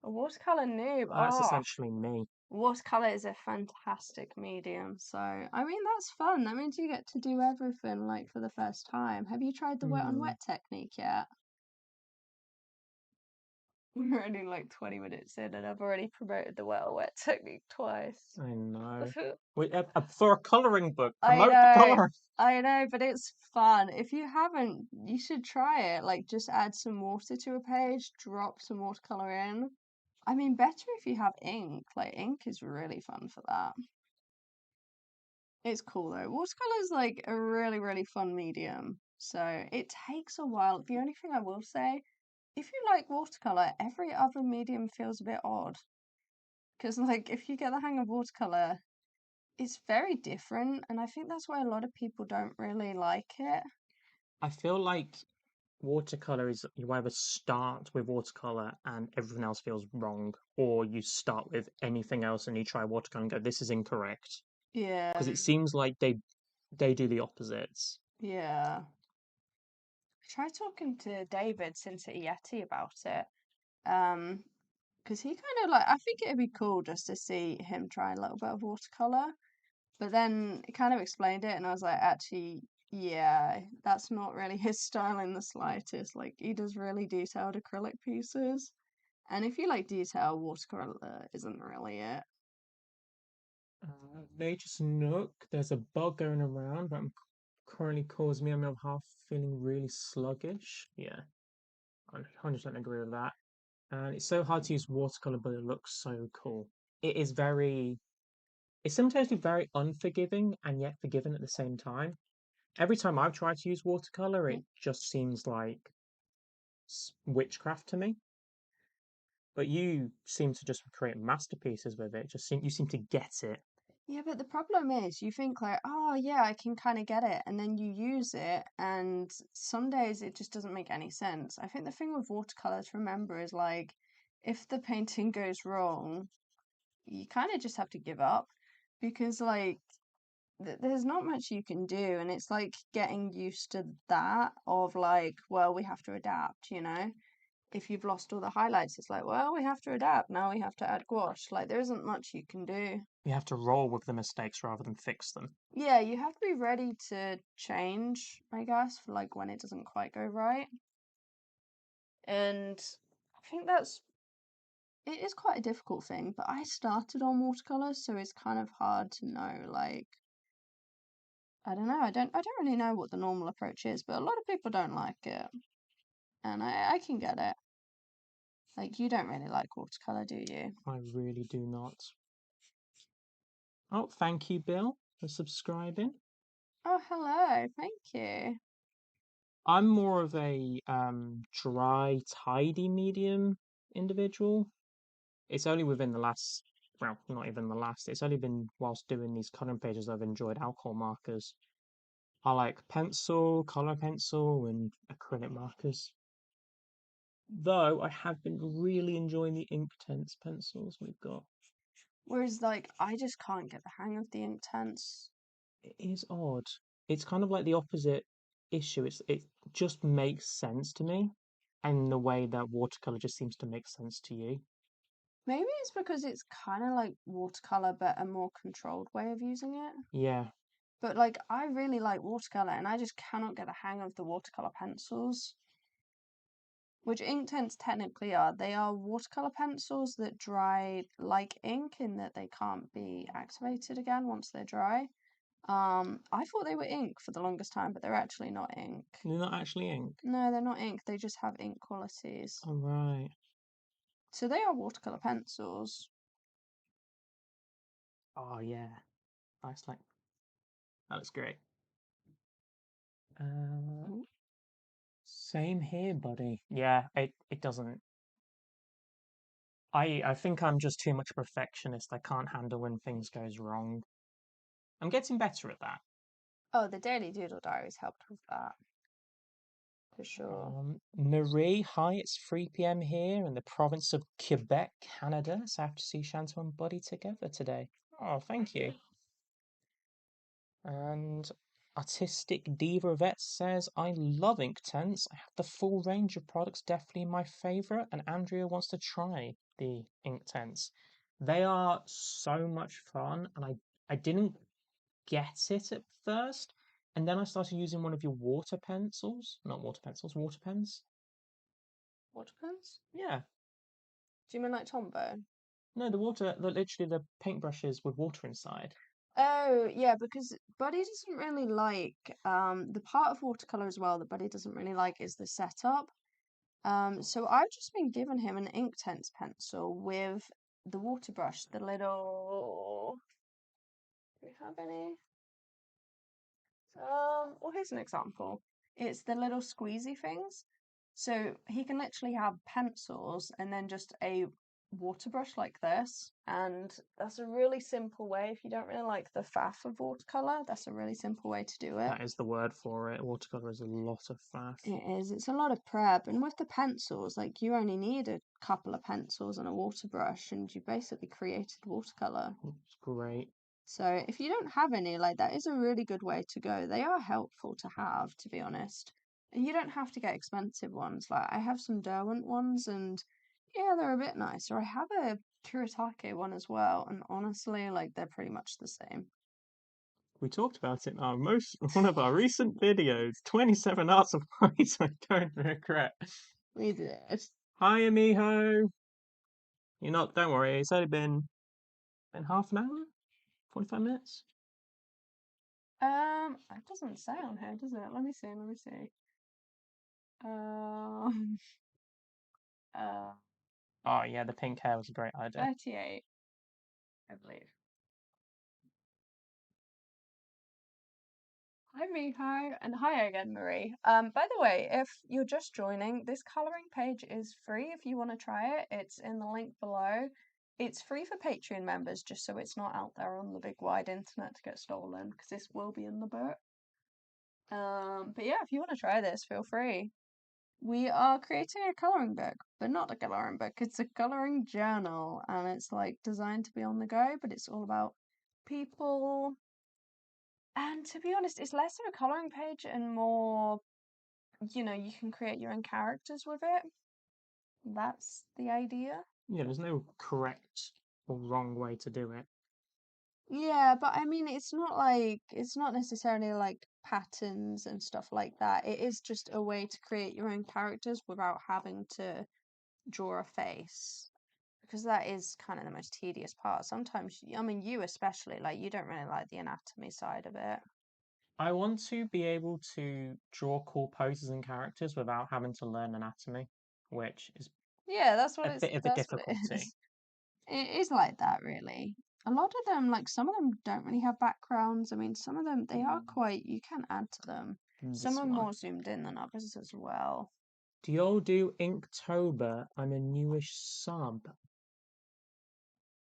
[SPEAKER 2] A watercolor noob.
[SPEAKER 1] That's
[SPEAKER 2] Oh,
[SPEAKER 1] essentially me.
[SPEAKER 2] watercolor is a fantastic medium. So, I mean, that's fun. That means you get to do everything like for the first time. Have you tried the wet on
[SPEAKER 1] Hmm.
[SPEAKER 2] wet technique yet? We're only like 20 minutes in, and I've already promoted the wet on wet technique twice.
[SPEAKER 1] I know. For a colouring book,
[SPEAKER 2] I
[SPEAKER 1] promote the
[SPEAKER 2] know,
[SPEAKER 1] colouring.
[SPEAKER 2] I know, but it's fun. If you haven't, you should try it. Like, just add some water to a page, drop some watercolor in. I mean, better if you have ink. Like, ink is really fun for that. It's cool though. Watercolor is like a really, really fun medium. So it takes a while. The only thing I will say, if you like watercolor, every other medium feels a bit odd. Because, like, if you get the hang of watercolor, it's very different, and I think that's why a lot of people don't really like it.
[SPEAKER 1] I feel like watercolor is you either start with watercolor and everything else feels wrong, or you start with anything else and you try watercolor and go, this is incorrect.
[SPEAKER 2] Yeah,
[SPEAKER 1] Because it seems like they do the opposites.
[SPEAKER 2] yeah. I tried talking to David since at Yeti about it. Um, because he kind of like, I think it'd be cool just to see him try a little bit of watercolor. But then he kind of explained it, and I was like, actually, yeah, that's not really his style in the slightest. Like, he does really detailed acrylic pieces. And if you like detail, watercolor isn't really it.
[SPEAKER 1] Nature's Nook, there's a bug going around that currently causing me. I'm half feeling really sluggish. Yeah, I 100% agree with that. And it's so hard to use watercolor, but it looks so cool. It is very, it's sometimes very unforgiving and yet forgiving at the same time. Every time I've tried to use watercolor, it just seems like witchcraft to me. But you seem to just create masterpieces with it. You seem to get it.
[SPEAKER 2] Yeah, but the problem is you think like, oh yeah, I can kind of get it, and then you use it, and some days it just doesn't make any sense. I think the thing with watercolor to remember is like, if the painting goes wrong, you kind of just have to give up because like there's not much you can do, and it's like getting used to that of like, well, we have to adapt, you know? If you've lost all the highlights, it's like, well, we have to adapt. Now we have to add gouache. Like, there isn't much you can do.
[SPEAKER 1] You have to roll with the mistakes rather than fix them.
[SPEAKER 2] Yeah, you have to be ready to change, I guess, for like when it doesn't quite go right. And I think it is quite a difficult thing, but I started on watercolor, so it's kind of hard to know, like, I don't know, I don't really know what the normal approach is, but a lot of people don't like it. And I can get it. Like, you don't really like watercolor, do you?
[SPEAKER 1] I really do not. Oh, thank you, Bill, for subscribing.
[SPEAKER 2] Oh, hello, thank you.
[SPEAKER 1] I'm more of a dry, tidy medium individual. It's only within the last, well, not even the last, it's only been whilst doing these coloring pages I've enjoyed alcohol markers. I like pencil, color pencil, and acrylic markers. Though I have been really enjoying the Inktense pencils we've got.
[SPEAKER 2] Whereas, like, I just can't get the hang of the intense.
[SPEAKER 1] It is odd. It's kind of like the opposite issue. It just makes sense to me, and the way that watercolor just seems to make sense to you.
[SPEAKER 2] Maybe it's because it's kind of like watercolor, but a more controlled way of using it.
[SPEAKER 1] Yeah,
[SPEAKER 2] But like, I really like watercolor, and I just cannot get the hang of the watercolor pencils, which Inktense technically are. They are watercolor pencils that dry like ink in that they can't be activated again once they're dry. I thought they were ink for the longest time, but they're actually not ink.
[SPEAKER 1] They're not actually ink.
[SPEAKER 2] No, they're not ink. They just have ink qualities.
[SPEAKER 1] Oh, right.
[SPEAKER 2] So they are watercolor pencils.
[SPEAKER 1] Oh, yeah. Nice, like, that looks great. Same here, buddy. Yeah, it doesn't. I think I'm just too much a perfectionist. I can't handle when things goes wrong. I'm getting better at that.
[SPEAKER 2] Oh, the daily doodle diaries helped with that, for sure.
[SPEAKER 1] Marie, hi, it's 3 p.m. here in the province of Quebec, Canada. So I have to see Chantal and Buddy together today. Oh, thank you. And Artistic Diva Vet says, I love Inktense. I have the full range of products, definitely my favorite. And Andrea wants to try the Inktense. They are so much fun, and I didn't get it at first. And then I started using one of your water pencils. Not water pencils, water pens.
[SPEAKER 2] Water pens?
[SPEAKER 1] Yeah.
[SPEAKER 2] Do you mean like Tombow?
[SPEAKER 1] No, literally the paintbrushes with water inside.
[SPEAKER 2] Oh, yeah, because Buddy doesn't really like the part of watercolor as well that Buddy doesn't really like is the setup. So I've just been given him an Inktense pencil with the water brush, the little. Do we have any? Well, here's an example. It's the little squeezy things. So he can literally have pencils and then just a water brush like this. And that's a really simple way. If you don't really like the faff of watercolor, that's a really simple way to do it.
[SPEAKER 1] That is the word for it. Watercolor is a lot of faff.
[SPEAKER 2] It is. It's a lot of prep. And with the pencils, like you only need a couple of pencils and a water brush, and you basically created watercolor.
[SPEAKER 1] It's great.
[SPEAKER 2] So if you don't have any, like that is a really good way to go. They are helpful to have, to be honest. And you don't have to get expensive ones. Like I have some Derwent ones and yeah, they're a bit nicer. I have a Kuretake one as well, and honestly, like they're pretty much the same.
[SPEAKER 1] We talked about it in our one of our recent videos. 27 art supplies I don't regret.
[SPEAKER 2] We did.
[SPEAKER 1] Hi, Amiho. You're not. Don't worry. It's only been half an hour, 45 minutes.
[SPEAKER 2] It doesn't say on here, does it? Let me see. Let me see. Um, uh,
[SPEAKER 1] Oh yeah, the pink hair was a great idea.
[SPEAKER 2] 38, I believe. Hi, Miho, and hi again, Marie. By the way, if you're just joining, this coloring page is free if you want to try it. It's in the link below. It's free for Patreon members, just so it's not out there on the big wide internet to get stolen, because this will be in the book. But yeah, if you want to try this, feel free. We are creating a coloring book, but not a coloring book. It's a coloring journal, and it's like designed to be on the go, but it's all about people. And to be honest, it's less of a coloring page and more, you can create your own characters with it. That's the idea.
[SPEAKER 1] Yeah, there's no correct or wrong way to do it.
[SPEAKER 2] Yeah, but I mean, it's not necessarily like patterns and stuff like that. It is just a way to create your own characters without having to draw a face. Because that is kind of the most tedious part. Sometimes, I mean, you especially, like, you don't really like the anatomy side of it.
[SPEAKER 1] I want to be able to draw cool poses and characters without having to learn anatomy, which is
[SPEAKER 2] Yeah,
[SPEAKER 1] a bit of a
[SPEAKER 2] that's what it
[SPEAKER 1] difficulty.
[SPEAKER 2] is. It is like that, really. A lot of them, like some of them don't really have backgrounds. I mean, some of them, they are quite, you can add to them. Some
[SPEAKER 1] This
[SPEAKER 2] are
[SPEAKER 1] one.
[SPEAKER 2] more zoomed in than others as well.
[SPEAKER 1] Do y'all do Inktober? I'm a newish sub.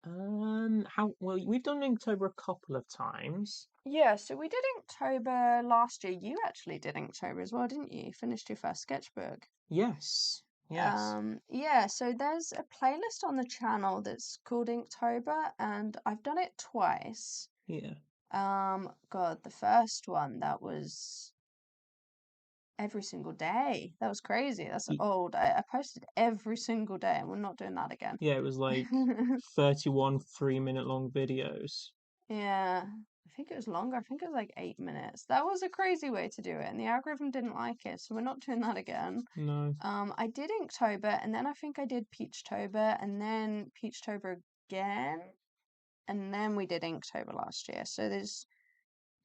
[SPEAKER 1] How well we've done Inktober a couple of times.
[SPEAKER 2] Yeah, so we did Inktober last year. You actually did Inktober as well, didn't you? You finished your first sketchbook.
[SPEAKER 1] Yes, yes,
[SPEAKER 2] Yeah, so there's a playlist on the channel that's called Inktober, and I've done it twice.
[SPEAKER 1] yeah.
[SPEAKER 2] God, the first one, that was every single day. That was crazy. That's old. I posted every single day, and we're not doing that again.
[SPEAKER 1] Yeah, it was like 31 3-minute long videos.
[SPEAKER 2] Yeah, I think it was longer. I think it was like 8 minutes. That was a crazy way to do it, and the algorithm didn't like it, so we're not doing that again.
[SPEAKER 1] No.
[SPEAKER 2] I did Inktober, and then I think I did Peachtober, and then Peachtober again, and then we did Inktober last year. So there's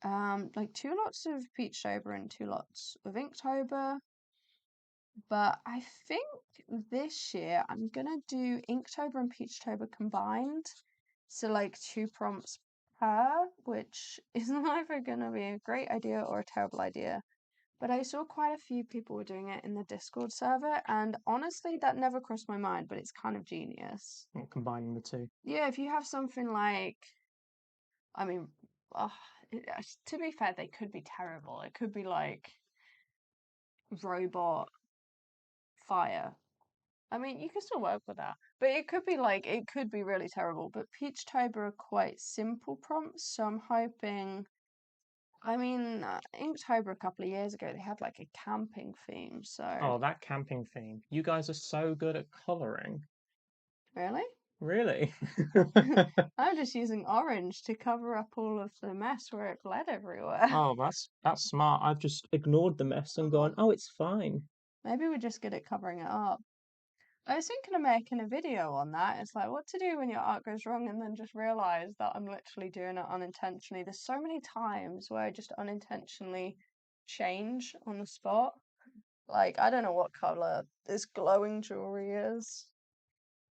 [SPEAKER 2] like 2 lots of peachtober and 2 lots of inktober. But I think this year I'm gonna do inktober and peachtober combined. So like 2 prompts per, which is either gonna be a great idea or a terrible idea. But I saw quite a few people were doing it in the Discord server, and honestly, that never crossed my mind, but it's kind of genius.
[SPEAKER 1] Not combining the two.
[SPEAKER 2] Yeah, if you have something like, I mean, to be fair, they could be terrible. It could be like robot fire. I mean, you can still work with that, but it could be like, it could be really terrible. But peachtober are quite simple prompts, so I'm hoping. I mean, Inktober a couple of years ago, they had like a camping theme, so
[SPEAKER 1] Oh, that camping theme. You guys are so good at coloring.
[SPEAKER 2] really?
[SPEAKER 1] Really?
[SPEAKER 2] I'm just using orange to cover up all of the mess where it bled everywhere.
[SPEAKER 1] Oh, that's smart. I've just ignored the mess and gone, oh, it's fine.
[SPEAKER 2] Maybe we're just good at covering it up. I was thinking of making a video on that. It's like what to do when your art goes wrong, and then just realize that I'm literally doing it unintentionally. There's so many times where I just unintentionally change on the spot. Like, I don't know what color this glowing jewelry is,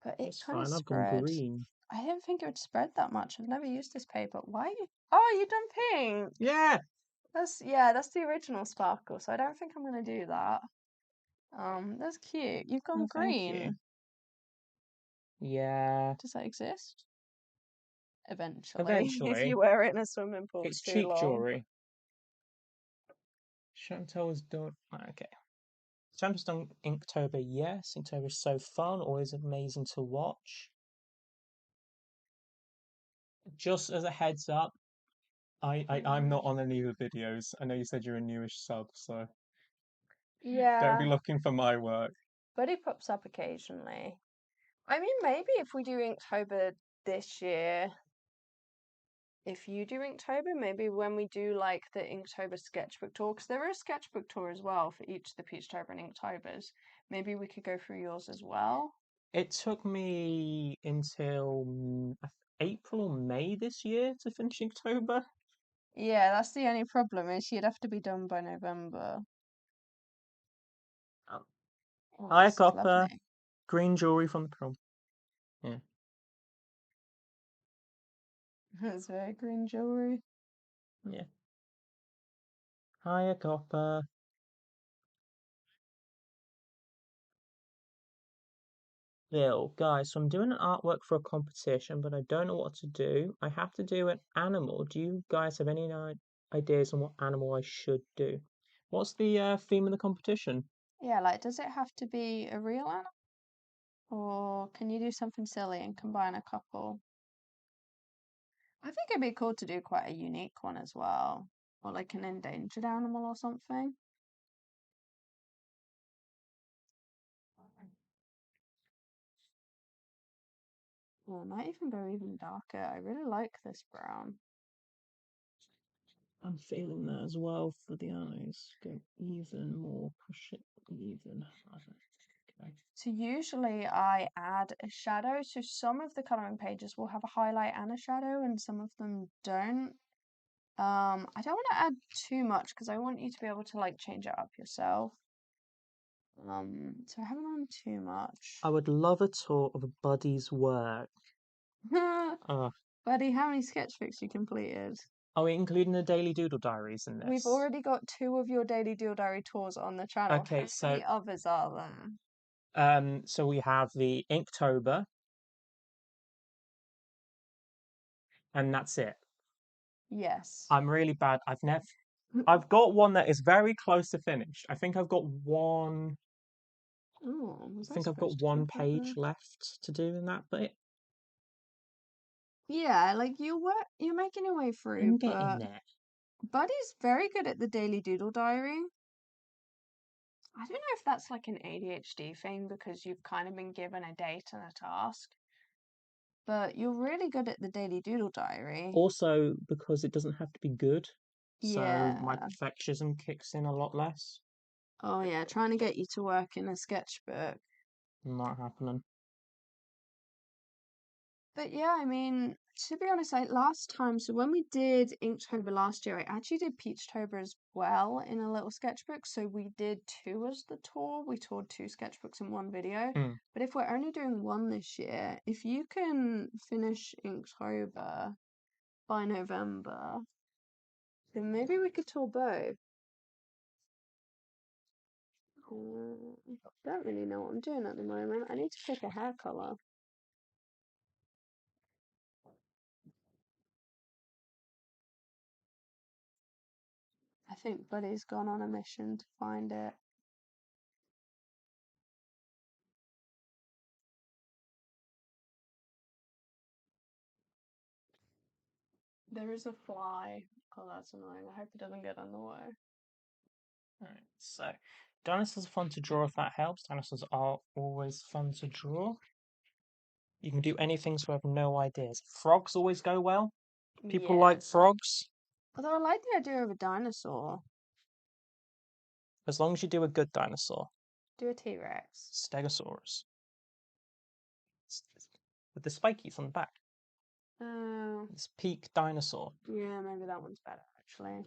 [SPEAKER 2] but it
[SPEAKER 1] It's
[SPEAKER 2] kind of
[SPEAKER 1] fine. I've gone
[SPEAKER 2] spread.
[SPEAKER 1] green.
[SPEAKER 2] I didn't think it would spread that much. I've never used this paper. Why? Oh, you done pink.
[SPEAKER 1] Yeah.
[SPEAKER 2] That's the original sparkle, so I don't think I'm gonna do that. That's cute. You've gone
[SPEAKER 1] Oh, thank you.
[SPEAKER 2] green.
[SPEAKER 1] Yeah.
[SPEAKER 2] Does that exist? Eventually, if
[SPEAKER 1] Eventually.
[SPEAKER 2] you wear it in a swimming pool
[SPEAKER 1] It's
[SPEAKER 2] for too
[SPEAKER 1] cheap
[SPEAKER 2] long.
[SPEAKER 1] jewelry. Chantelle's done. Okay. Chantelle's done Inktober. Yes, Inktober is so fun. Always amazing to watch. Just as a heads up, I'm not on any of the videos. I know you said you're a newish sub, so don't be
[SPEAKER 2] Yeah,
[SPEAKER 1] looking for my work.
[SPEAKER 2] but it pops up occasionally. I mean, maybe if we do Inktober this year, if you do Inktober, maybe when we do like the Inktober sketchbook tour, because there is a sketchbook tour as well for each of the Peachtober and Inktobers. Maybe we could go through yours as well.
[SPEAKER 1] It took me until April or May this year to finish Inktober.
[SPEAKER 2] Yeah, that's the only problem is you'd have to be done by November.
[SPEAKER 1] Oh.
[SPEAKER 2] Oh,
[SPEAKER 1] Hi,
[SPEAKER 2] this is
[SPEAKER 1] Copper.
[SPEAKER 2] lovely.
[SPEAKER 1] Green jewelry from the prom. Yeah.
[SPEAKER 2] It's very green jewelry.
[SPEAKER 1] Yeah. Hiya, Copper. Bill, guys, so I'm doing an artwork for a competition, but I don't know what to do. I have to do an animal. Do you guys have any ideas on what animal I should do? What's the theme of the competition?
[SPEAKER 2] Yeah, like, does it have to be a real animal? Or can you do something silly and combine a couple? I think it'd be cool to do quite a unique one as well. Or like an endangered animal or something. Or I might even go even darker. I really like this brown.
[SPEAKER 1] I'm feeling that as well for the eyes. Go even more, push it even harder. Okay.
[SPEAKER 2] So usually I add a shadow. So some of the coloring pages will have a highlight and a shadow, and some of them don't. I don't want to add too much because I want you to be able to like change it up yourself. So I haven't done too much.
[SPEAKER 1] I would love a tour of a buddy's work. Uh,
[SPEAKER 2] Buddy, how many sketchbooks you completed?
[SPEAKER 1] are we including the daily doodle diaries in
[SPEAKER 2] We've
[SPEAKER 1] this?
[SPEAKER 2] already got 2 of your daily deal diary tours on the channel.
[SPEAKER 1] Okay,
[SPEAKER 2] How many others are there?
[SPEAKER 1] so we have the Inktober, and that's it.
[SPEAKER 2] Yes.
[SPEAKER 1] I'm really bad. I've got one that is very close to finish.
[SPEAKER 2] Oh, was
[SPEAKER 1] I
[SPEAKER 2] I
[SPEAKER 1] think I've got
[SPEAKER 2] supposed to
[SPEAKER 1] one
[SPEAKER 2] put that
[SPEAKER 1] page
[SPEAKER 2] there?
[SPEAKER 1] left to do in that bit.
[SPEAKER 2] Yeah, like you're making your way
[SPEAKER 1] I'm
[SPEAKER 2] through,
[SPEAKER 1] getting
[SPEAKER 2] but
[SPEAKER 1] there.
[SPEAKER 2] Buddy's very good at the daily doodle diary. I don't know if that's like an ADHD thing because you've kind of been given a date and a task, but you're really good at the daily doodle diary.
[SPEAKER 1] Also, because it doesn't have to be good, so my
[SPEAKER 2] Yeah.
[SPEAKER 1] perfectionism kicks in a lot less.
[SPEAKER 2] Oh yeah, trying to get you to work in a sketchbook.
[SPEAKER 1] Not happening.
[SPEAKER 2] But yeah, I mean, To be honest, last time, so when we did Inktober last year, I actually did Peachtober as well in a little sketchbook. So we did two as the tour. We toured two sketchbooks in one video.
[SPEAKER 1] Mm.
[SPEAKER 2] But if we're only doing one this year, if you can finish Inktober by November, then maybe we could tour both. Don't really know what I'm doing at the moment. I need to pick a hair colour. I think Buddy's gone on a mission to find it. There is a fly. Oh, that's annoying. I hope it doesn't get in the way.
[SPEAKER 1] Alright, so dinosaurs are fun to draw if that helps. Dinosaurs are always fun to draw. You can do anything so I have no ideas. Frogs always go well. People like
[SPEAKER 2] Yes.
[SPEAKER 1] frogs.
[SPEAKER 2] Although I like the idea of a dinosaur.
[SPEAKER 1] As long as you do a good dinosaur.
[SPEAKER 2] Do a T-Rex.
[SPEAKER 1] Stegosaurus. With the spikies on the back.
[SPEAKER 2] Oh,
[SPEAKER 1] It's peak dinosaur.
[SPEAKER 2] yeah, maybe that one's better actually.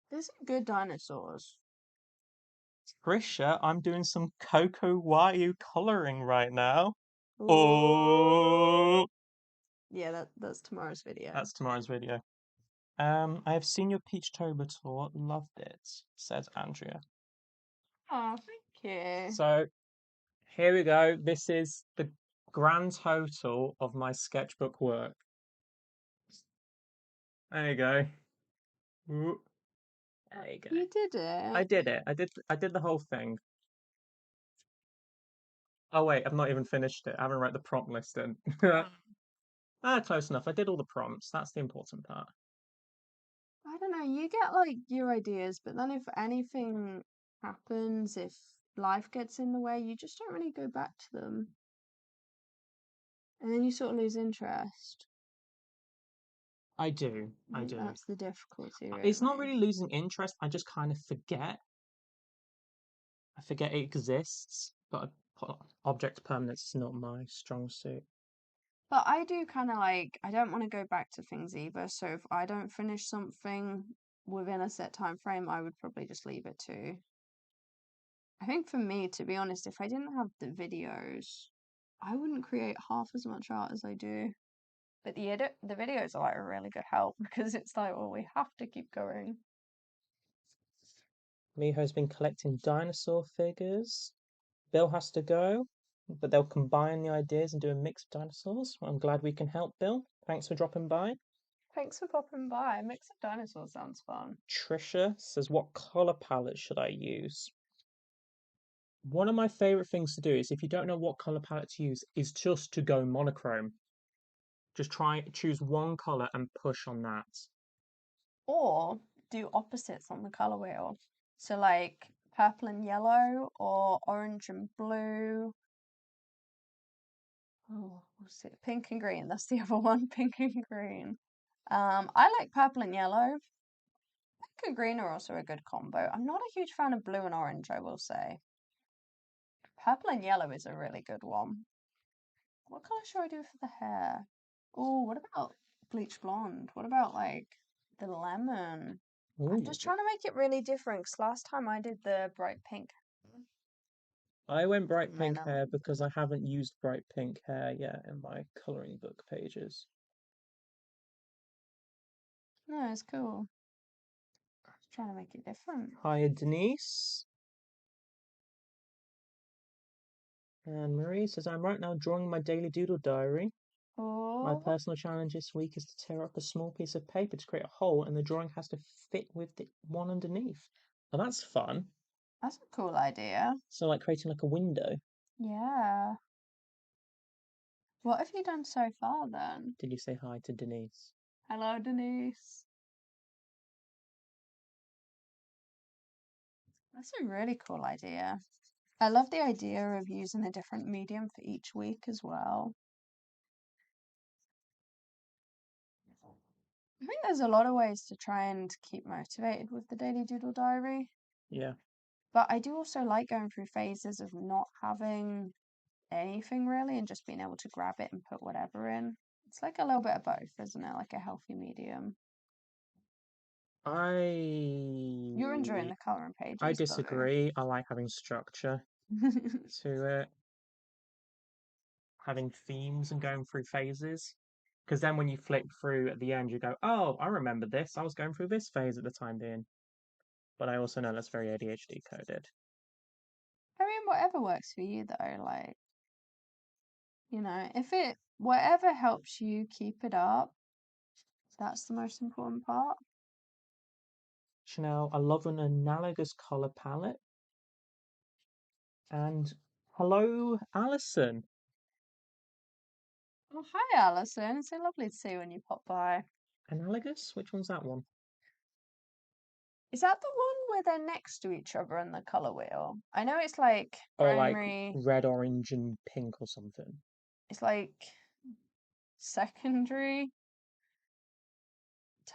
[SPEAKER 2] There's some good dinosaurs.
[SPEAKER 1] Trisha, I'm doing some Coco Wayu colouring right now.
[SPEAKER 2] Ooh.
[SPEAKER 1] Oh,
[SPEAKER 2] Yeah, that's tomorrow's video.
[SPEAKER 1] that's tomorrow's video. I have seen your Peachtober tour. Loved it, says Andrea.
[SPEAKER 2] Oh, thank you.
[SPEAKER 1] So here we go. This is the grand total of my sketchbook work. There you go. Ooh, there you go.
[SPEAKER 2] You did it.
[SPEAKER 1] I did it. I did the whole thing. Oh wait, I've not even finished it. I haven't read the prompt list in. Close enough. I did all the prompts. That's the important part.
[SPEAKER 2] I don't know, you get like your ideas, but then if anything happens, if life gets in the way, you just don't really go back to them. And then you sort of lose interest.
[SPEAKER 1] I do.
[SPEAKER 2] I
[SPEAKER 1] I
[SPEAKER 2] think
[SPEAKER 1] do.
[SPEAKER 2] that's the difficulty,
[SPEAKER 1] It's not
[SPEAKER 2] really.
[SPEAKER 1] really losing interest. I just kind of forget. I forget it exists. But object permanence is not my strong suit.
[SPEAKER 2] But I do kind of like, I don't want to go back to things either. So if I don't finish something within a set time frame, I would probably just leave it too. I think for me, to be honest, if I didn't have the videos, I wouldn't create half as much art as I do. But the videos are like a really good help because it's like, well, we have to keep going.
[SPEAKER 1] Miho's been collecting dinosaur figures. Bill has to go, but they'll combine the ideas and do a mix of dinosaurs. I'm glad we can help, Bill. Thanks for dropping by.
[SPEAKER 2] Thanks for popping by. A mix of dinosaurs sounds fun.
[SPEAKER 1] Trisha says, what colour palette should I use? One of my favourite things to do is if you don't know what colour palette to use, is just to go monochrome. Just choose one colour and push on that.
[SPEAKER 2] Or do opposites on the color wheel. So like purple and yellow or orange and blue. Oh, what's it? Pink and green. That's the other one. Pink and green. I like purple and yellow. Pink and green are also a good combo. I'm not a huge fan of blue and orange, I will say. Purple and yellow is a really good one. What color should I do for the hair? Oh, what about bleach blonde? What about like the lemon? I'm
[SPEAKER 1] Ooh.
[SPEAKER 2] just trying to make it really different because last time I did the bright pink.
[SPEAKER 1] I went bright
[SPEAKER 2] And then,
[SPEAKER 1] pink hair because I haven't used bright pink hair yet in my colouring book pages.
[SPEAKER 2] no, it's cool. Just trying to make it different.
[SPEAKER 1] Hi, Denise. And Marie says, I'm right now drawing my daily doodle diary. My
[SPEAKER 2] Oh,
[SPEAKER 1] personal challenge this week is to tear up a small piece of paper to create a hole, and the drawing has to fit with the one underneath. Well, that's fun.
[SPEAKER 2] that's a cool idea.
[SPEAKER 1] So, like creating like a window.
[SPEAKER 2] Yeah. What have you done so far then?
[SPEAKER 1] Did you say hi to Denise?
[SPEAKER 2] Hello, Denise. That's a really cool idea. I love the idea of using a different medium for each week as well. I think there's a lot of ways to try and keep motivated with the daily doodle diary.
[SPEAKER 1] Yeah.
[SPEAKER 2] But I do also like going through phases of not having anything really and just being able to grab it and put whatever in. It's like a little bit of both, isn't it? Like a healthy medium. You're enjoying the colouring
[SPEAKER 1] I
[SPEAKER 2] pages, though.
[SPEAKER 1] disagree. I like having structure to it, having themes and going through phases. Because then when you flick through at the end, you go, oh, I remember this. I was going through this phase at the time being. But I also know that's very ADHD coded.
[SPEAKER 2] I mean, whatever works for you, though. Like, you know, if it, whatever helps you keep it up, that's the most important part.
[SPEAKER 1] Chanel, I love an analogous color palette. And hello, Alison.
[SPEAKER 2] Oh, hi, Alison. It's so lovely to see you when you pop by.
[SPEAKER 1] Analogous? Which one's that one?
[SPEAKER 2] Is that the one where they're next to each other in the colour wheel? I know it's like
[SPEAKER 1] Or like
[SPEAKER 2] primary,
[SPEAKER 1] red, orange, and pink or something.
[SPEAKER 2] it's like secondary,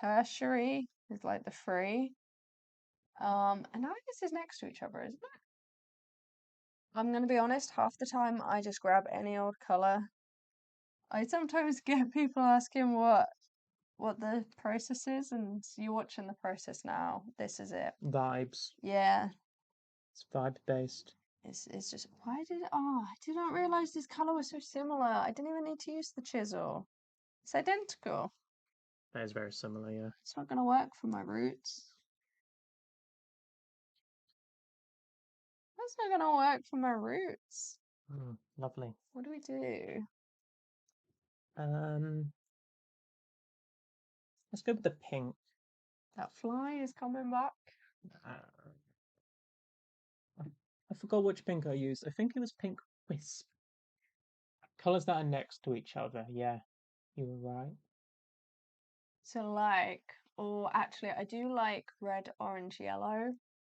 [SPEAKER 2] tertiary is like the three. And I guess is next to each other, isn't it? I'm gonna be honest, half the time I just grab any old colour. I sometimes get people asking what the process is, and you're watching the process now. This is it.
[SPEAKER 1] Vibes.
[SPEAKER 2] Yeah,
[SPEAKER 1] It's vibe based.
[SPEAKER 2] it's just I did not realise this colour was so similar. I didn't even need to use the chisel. It's identical.
[SPEAKER 1] That is very similar, yeah.
[SPEAKER 2] It's not gonna work for my roots. That's not gonna work for my roots.
[SPEAKER 1] Lovely.
[SPEAKER 2] What do we do?
[SPEAKER 1] Um, let's go with the pink.
[SPEAKER 2] That fly is coming back.
[SPEAKER 1] Uh, I forgot which pink I used. I think it was pink wisp. Colors that are next to each other. Yeah, you were right.
[SPEAKER 2] So like, or actually, I do like red, orange, yellow,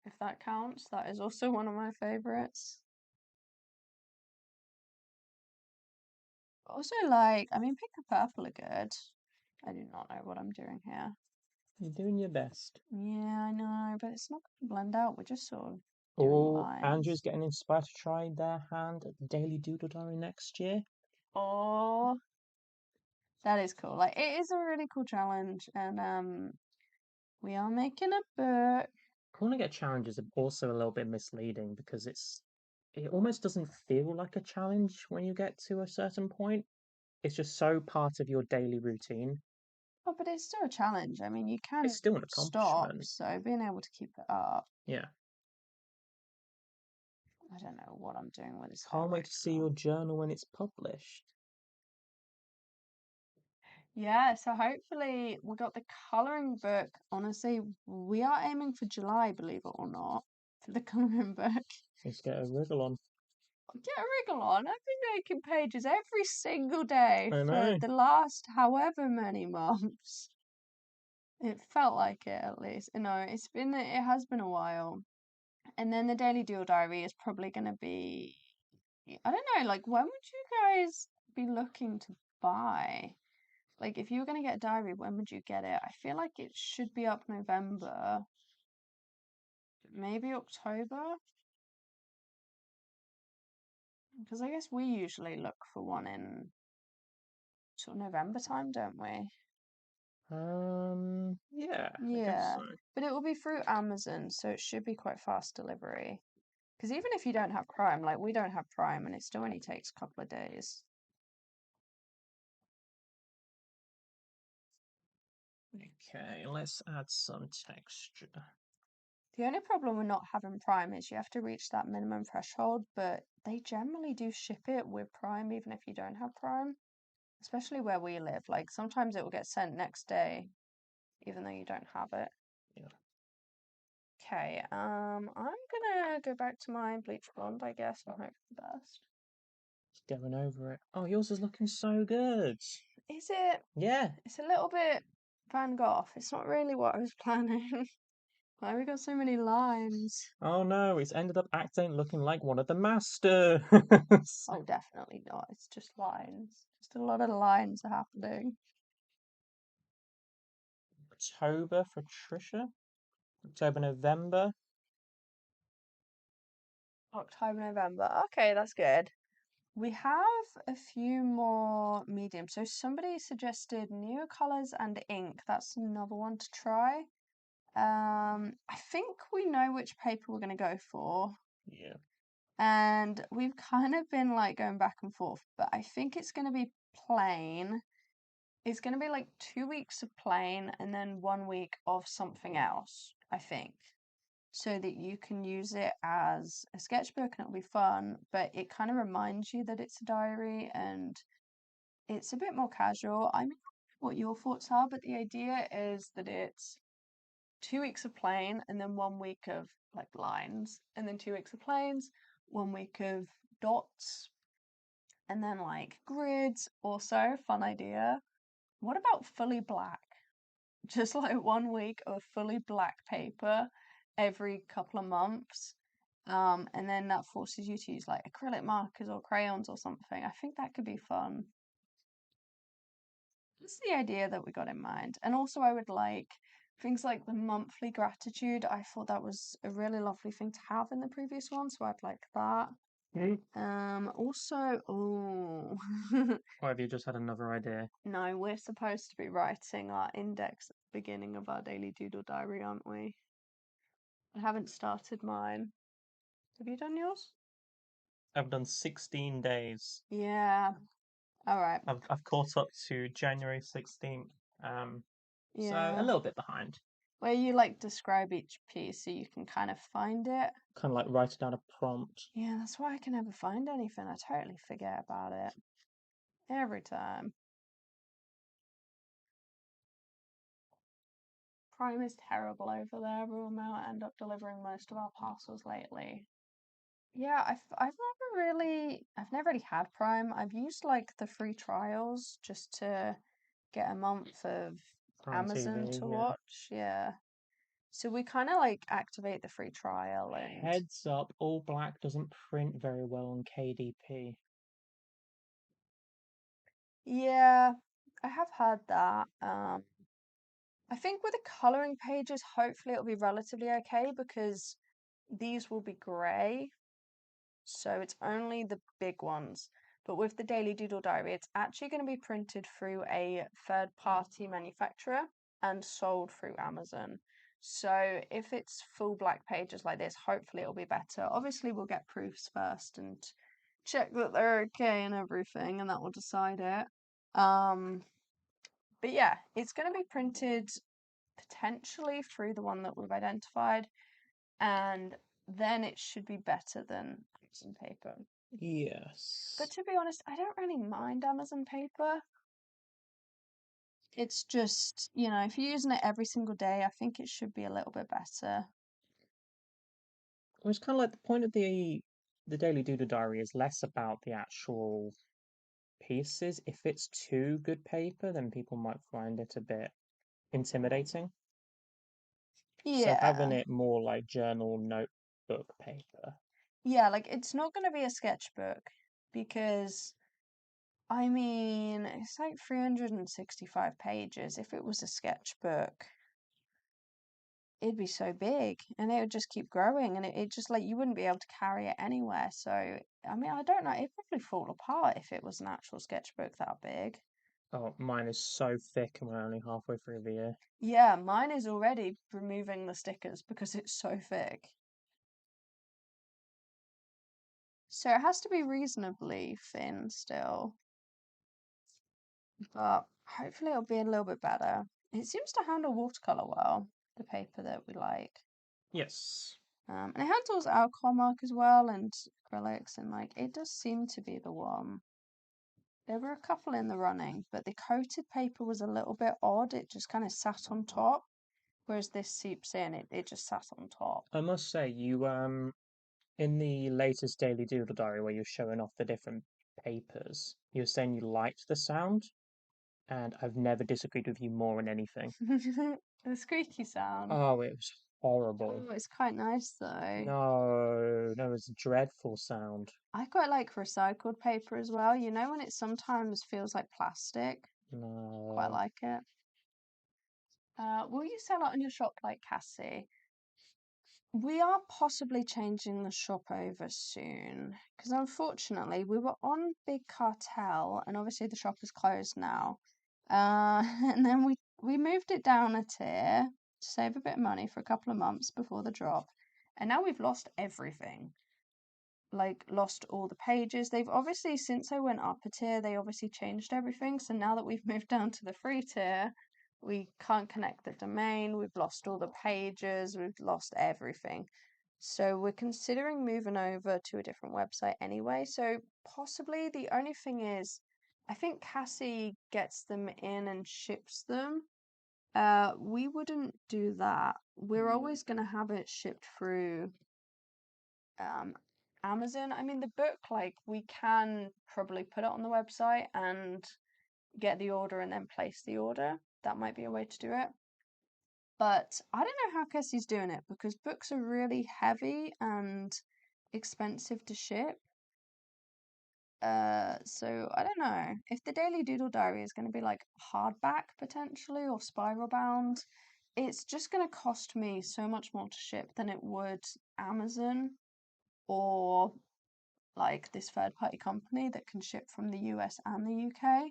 [SPEAKER 2] if that counts. That is also one of my favorites. Also like, I mean, pink and purple are good. I do not know what I'm doing here.
[SPEAKER 1] You're doing your best.
[SPEAKER 2] Yeah, I know, but it's not going to blend out. We're just sort of doing
[SPEAKER 1] Oh, Andrew's
[SPEAKER 2] lines.
[SPEAKER 1] getting inspired to try their hand at the Daily Doodle Diary next year.
[SPEAKER 2] Oh, that is cool. Like, it is a really cool challenge, and we are making a book.
[SPEAKER 1] Calling it a challenge is also a little bit misleading because it almost doesn't feel like a challenge when you get to a certain point. It's just so part of your daily routine.
[SPEAKER 2] Oh, but it's still a challenge. I mean, you
[SPEAKER 1] It's
[SPEAKER 2] can
[SPEAKER 1] still an
[SPEAKER 2] stop,
[SPEAKER 1] accomplishment.
[SPEAKER 2] so being able to keep it up.
[SPEAKER 1] Yeah.
[SPEAKER 2] I don't know what I'm doing with this
[SPEAKER 1] Can't wait to see your
[SPEAKER 2] directional.
[SPEAKER 1] journal when it's published.
[SPEAKER 2] Yeah, so hopefully we got the colouring book. Honestly, we are aiming for July, believe it or not, for the colouring book.
[SPEAKER 1] Let's get a wriggle on.
[SPEAKER 2] Get a wriggle on. I've been making pages every single day
[SPEAKER 1] I
[SPEAKER 2] for
[SPEAKER 1] know.
[SPEAKER 2] the last however many months. It felt like it at least. You know, it has been a while. And then the Daily Dual Diary is probably gonna be, I don't know, like when would you guys be looking to buy? Like, if you were going to get a diary, when would you get it? I feel like it should be up November, maybe October, because I guess we usually look for one in sort of November time, don't we?
[SPEAKER 1] Yeah, I guess
[SPEAKER 2] Yeah,
[SPEAKER 1] so.
[SPEAKER 2] but it will be through Amazon, so it should be quite fast delivery. Because even if you don't have Prime, like we don't have Prime, and it still only takes a couple of days.
[SPEAKER 1] Okay, let's add some texture.
[SPEAKER 2] The only problem with not having Prime is you have to reach that minimum threshold, but they generally do ship it with Prime, even if you don't have Prime. Especially where we live. Like sometimes it will get sent next day, even though you don't have it.
[SPEAKER 1] Yeah.
[SPEAKER 2] Okay, I'm gonna go back to my bleach blonde, I guess, and hope for the best.
[SPEAKER 1] Just going over it. Oh, yours is looking so good.
[SPEAKER 2] Is it?
[SPEAKER 1] Yeah.
[SPEAKER 2] It's a little bit Van Gogh. It's not really what I was planning. Why we got so many lines?
[SPEAKER 1] Oh no, it's ended up acting looking like one of the masters.
[SPEAKER 2] Oh, definitely not. It's just lines. Just a lot of lines are happening.
[SPEAKER 1] October for Trisha. October, November.
[SPEAKER 2] October, November. Okay, that's good. We have a few more mediums. So somebody suggested neocolors and ink. That's another one to try. I think we know which paper we're going to go for.
[SPEAKER 1] Yeah.
[SPEAKER 2] And we've kind of been like going back and forth, but I think it's going to be plain. It's going to be like 2 weeks of plain and then 1 week of something else, I think, so that you can use it as a sketchbook and it'll be fun, but it kind of reminds you that it's a diary and it's a bit more casual. I mean, what your thoughts are, but the idea is that it's 2 weeks of plain and then 1 week of like lines, and then 2 weeks of plains, 1 week of dots, and then like grids. Also, fun idea. What about fully black? Just like 1 week of fully black paper every couple of months. And then that forces you to use like acrylic markers or crayons or something. I think that could be fun. That's the idea that we got in mind. And also, I would like things like the monthly gratitude. I thought that was a really lovely thing to have in the previous one, so I'd like that. Also, oh,
[SPEAKER 1] Or have you just had another idea?
[SPEAKER 2] no, we're supposed to be writing our index at the beginning of our daily doodle diary, aren't we? I haven't started mine. Have you done yours?
[SPEAKER 1] I've done 16 days.
[SPEAKER 2] Yeah. All right.
[SPEAKER 1] I've caught up to January 16th. So a
[SPEAKER 2] Yeah.
[SPEAKER 1] little bit behind.
[SPEAKER 2] Where you like describe each piece so you can kind of find it.
[SPEAKER 1] Kind of like writing down a prompt.
[SPEAKER 2] Yeah, that's why I can never find anything. I totally forget about it. Every time. Prime is terrible over there. We might end up delivering most of our parcels lately. Yeah, I've never really had Prime. I've used like the free trials just to get a month of
[SPEAKER 1] Prime
[SPEAKER 2] Amazon
[SPEAKER 1] TV,
[SPEAKER 2] to
[SPEAKER 1] yeah.
[SPEAKER 2] watch. Yeah. So we kind of like activate the free trial and
[SPEAKER 1] Heads up, all black doesn't print very well on KDP.
[SPEAKER 2] yeah, I have heard that. I think with the coloring pages, hopefully it'll be relatively okay because these will be grey, so it's only the big ones. But with the Daily Doodle Diary, it's actually going to be printed through a third-party manufacturer and sold through Amazon. So if it's full black pages like this, hopefully it'll be better. Obviously, we'll get proofs first and check that they're okay and everything, and that will decide it. But yeah, it's going to be printed potentially through the one that we've identified, and then it should be better than Amazon paper. But
[SPEAKER 1] Yes.
[SPEAKER 2] to be honest, I don't really mind Amazon paper. It's just, if you're using it every single day, I think it should be a little bit better.
[SPEAKER 1] Well, it's kind of like the point of the Daily Doodle Diary is less about the actual pieces. If it's too good paper, then people might find it a bit intimidating. So having
[SPEAKER 2] Yeah.
[SPEAKER 1] it more like journal notebook paper.
[SPEAKER 2] Yeah, like it's not going to be a sketchbook because I mean, it's like 365 pages. If it was a sketchbook, it'd be so big and it would just keep growing and it just like you wouldn't be able to carry it anywhere. So, I mean, I don't know. It'd probably fall apart if it was an actual sketchbook that big.
[SPEAKER 1] Oh, mine is so thick and we're only halfway through the year.
[SPEAKER 2] Yeah, mine is already removing the stickers because it's so thick. So it has to be reasonably thin still, but hopefully it'll be a little bit better. It seems to handle watercolor well, the paper that we like.
[SPEAKER 1] Yes.
[SPEAKER 2] And it handles alcohol mark as well and acrylics, and like it does seem to be the one. There were a couple in the running, but the coated paper was a little bit odd. It just kind of sat on top, whereas this seeps in, it just sat on top.
[SPEAKER 1] I must say, you in the latest Daily Doodle Diary where you're showing off the different papers, you were saying you liked the sound, and I've never disagreed with you more in anything.
[SPEAKER 2] The squeaky sound.
[SPEAKER 1] Oh, it was horrible.
[SPEAKER 2] Oh, it's quite nice though.
[SPEAKER 1] No, no, it was a dreadful sound.
[SPEAKER 2] I quite like recycled paper as well. You know when it sometimes feels like plastic? Quite
[SPEAKER 1] No.
[SPEAKER 2] like it. Will you sell it on your shop like Cassie? We are possibly changing the shop over soon because unfortunately we were on Big Cartel and obviously the shop is closed now. And then we moved it down a tier to save a bit of money for a couple of months before the drop. And now we've lost everything. Like lost all the pages. They've obviously since I went up a tier, they obviously changed everything. So now that we've moved down to the free tier, we can't connect the domain, we've lost all the pages, we've lost everything. So we're considering moving over to a different website anyway. So possibly the only thing is, I think Cassie gets them in and ships them. We wouldn't do that. We're always going to have it shipped through um, Amazon. I mean, the book, like, we can probably put it on the website and get the order and then place the order. That might be a way to do it. But I don't know how Cassie's doing it because books are really heavy and expensive to ship. So I don't know if the Daily Doodle Diary is going to be like hardback potentially or spiral bound. It's just going to cost me so much more to ship than it would Amazon or like this third party company that can ship from the US and the UK.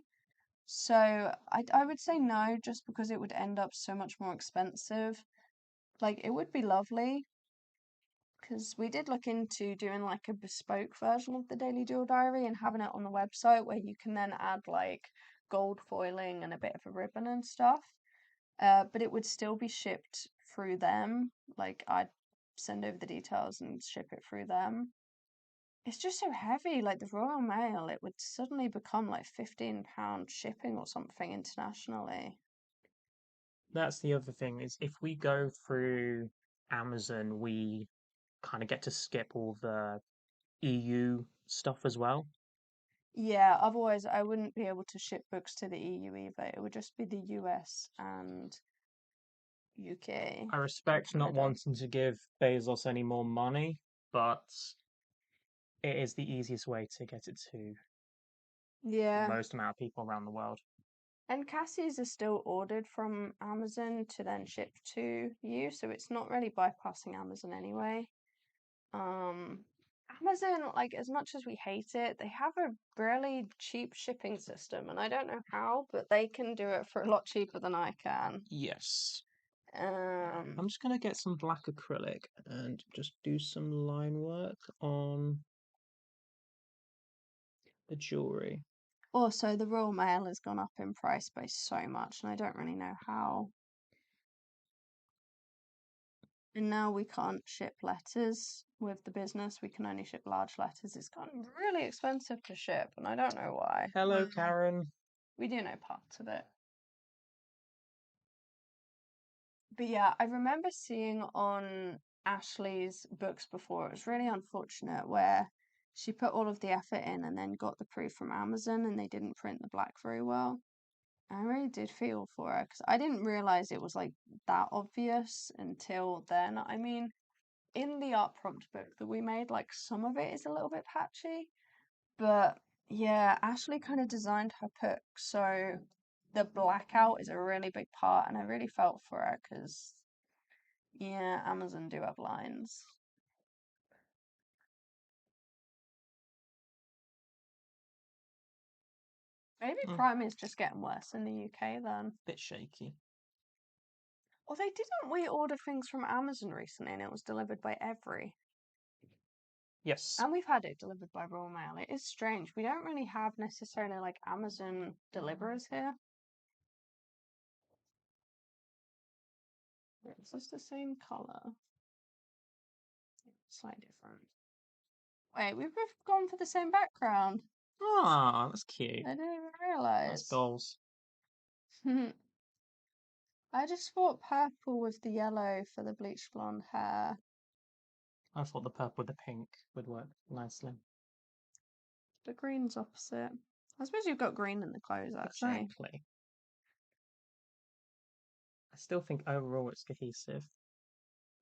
[SPEAKER 2] So I would say no, just because it would end up so much more expensive. Like it would be lovely because we did look into doing like a bespoke version of the Daily Doodle Diary and having it on the website where you can then add like gold foiling and a bit of a ribbon and stuff. But it would still be shipped through them. Like I'd send over the details and ship it through them. It's just so heavy, like the Royal Mail, it would suddenly become like £15 shipping or something internationally.
[SPEAKER 1] That's the other thing is if we go through Amazon, we kind of get to skip all the EU stuff as well.
[SPEAKER 2] Yeah, otherwise I wouldn't be able to ship books to the EU either. It would just be the US and UK
[SPEAKER 1] I
[SPEAKER 2] or
[SPEAKER 1] respect not
[SPEAKER 2] Canada.
[SPEAKER 1] wanting to give Bezos any more money, but it is the easiest way to get it to the
[SPEAKER 2] Yeah,
[SPEAKER 1] most amount of people around the world.
[SPEAKER 2] and Cassie's are still ordered from Amazon to then ship to you, so it's not really bypassing Amazon anyway. Um, Amazon, like as much as we hate it, they have a really cheap shipping system, and I don't know how, but they can do it for a lot cheaper than I can.
[SPEAKER 1] Yes.
[SPEAKER 2] Um,
[SPEAKER 1] I'm just going to get some black acrylic and just do some line work on the jewellery.
[SPEAKER 2] Also, the Royal Mail has gone up in price by so much, and I don't really know how. And now we can't ship letters with the business, we can only ship large letters. It's gotten really expensive to ship, and I don't know why.
[SPEAKER 1] Hello, Karen.
[SPEAKER 2] We do know parts of it. But yeah, I remember seeing on Ashley's books before, it was really unfortunate where she put all of the effort in and then got the proof from Amazon and they didn't print the black very well. I really did feel for her because I didn't realize it was like that obvious until then. I mean, in the art prompt book that we made, like some of it is a little bit patchy, but yeah, Ashley kind of designed her book so the blackout is a really big part, and I really felt for her because yeah, Amazon do have lines. Maybe
[SPEAKER 1] Mm,
[SPEAKER 2] Prime is just getting worse in the UK then.
[SPEAKER 1] bit shaky.
[SPEAKER 2] Although didn't we order things from Amazon recently and it was delivered by Every?
[SPEAKER 1] Yes.
[SPEAKER 2] And we've had it delivered by Royal Mail. It is strange. We don't really have necessarily like Amazon deliverers here. Is this the same colour? Slightly different. Wait, we've both gone for the same background.
[SPEAKER 1] Ah, that's cute.
[SPEAKER 2] I didn't even
[SPEAKER 1] That's
[SPEAKER 2] realise.
[SPEAKER 1] goals.
[SPEAKER 2] I just thought purple with the yellow for the bleached blonde hair.
[SPEAKER 1] I thought the purple with the pink would work nicely.
[SPEAKER 2] The green's opposite. I suppose you've got green in the clothes actually.
[SPEAKER 1] Exactly. I still think overall it's cohesive.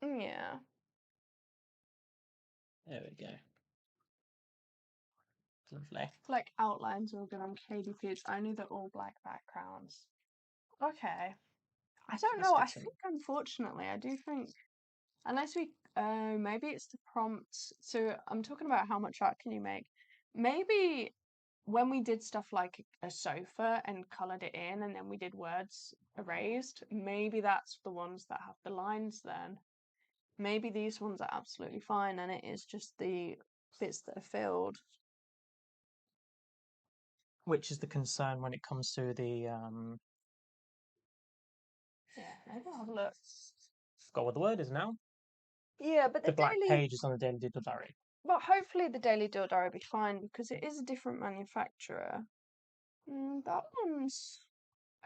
[SPEAKER 2] Yeah.
[SPEAKER 1] There we go. Lovely.
[SPEAKER 2] Like outlines are good on KDP. It's only the all black backgrounds. Okay. I don't
[SPEAKER 1] That's
[SPEAKER 2] know. I
[SPEAKER 1] good to know.
[SPEAKER 2] think unfortunately, I do think unless we Oh, maybe it's the prompt. So I'm talking about how much art can you make. Maybe when we did stuff like a sofa and colored it in, and then we did words erased, maybe that's the ones that have the lines then. Maybe these ones are absolutely fine, and it is just the bits that are filled.
[SPEAKER 1] Which is the concern when it comes to the
[SPEAKER 2] Yeah, maybe I'll have a look.
[SPEAKER 1] forgot what the word is now.
[SPEAKER 2] Yeah, but
[SPEAKER 1] The black pages on the Daily Doodle Diary.
[SPEAKER 2] but hopefully the Daily Doodle will be fine because it is a different manufacturer. That one's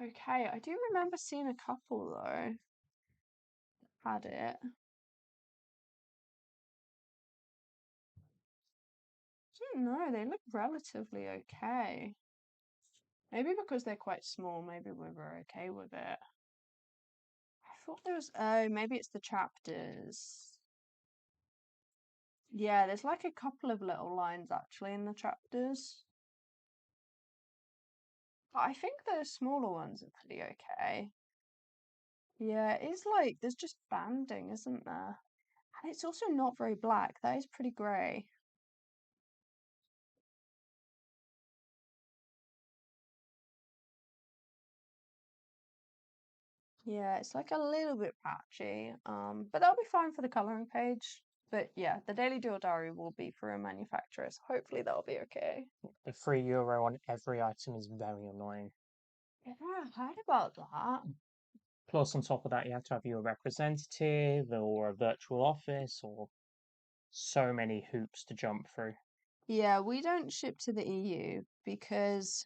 [SPEAKER 2] okay. I do remember seeing a couple though. Had it. I don't know, they look relatively okay. Maybe because they're quite small, maybe we were okay with it. I thought there was, oh, maybe it's the chapters. Yeah, there's like a couple of little lines actually in the chapters. But I think the smaller ones are pretty okay. Yeah, it's like, there's just banding, isn't there? And it's also not very black. That is pretty grey. Yeah, it's like a little bit patchy. But that'll be fine for the colouring page. But yeah, the Daily Doodle Diary will be for a manufacturer, so hopefully that'll be okay.
[SPEAKER 1] The €3 on every item is very annoying.
[SPEAKER 2] Yeah, I heard about that.
[SPEAKER 1] Plus, on top of that, you have to have your representative or a virtual office or so many hoops to jump through.
[SPEAKER 2] Yeah, we don't ship to the EU because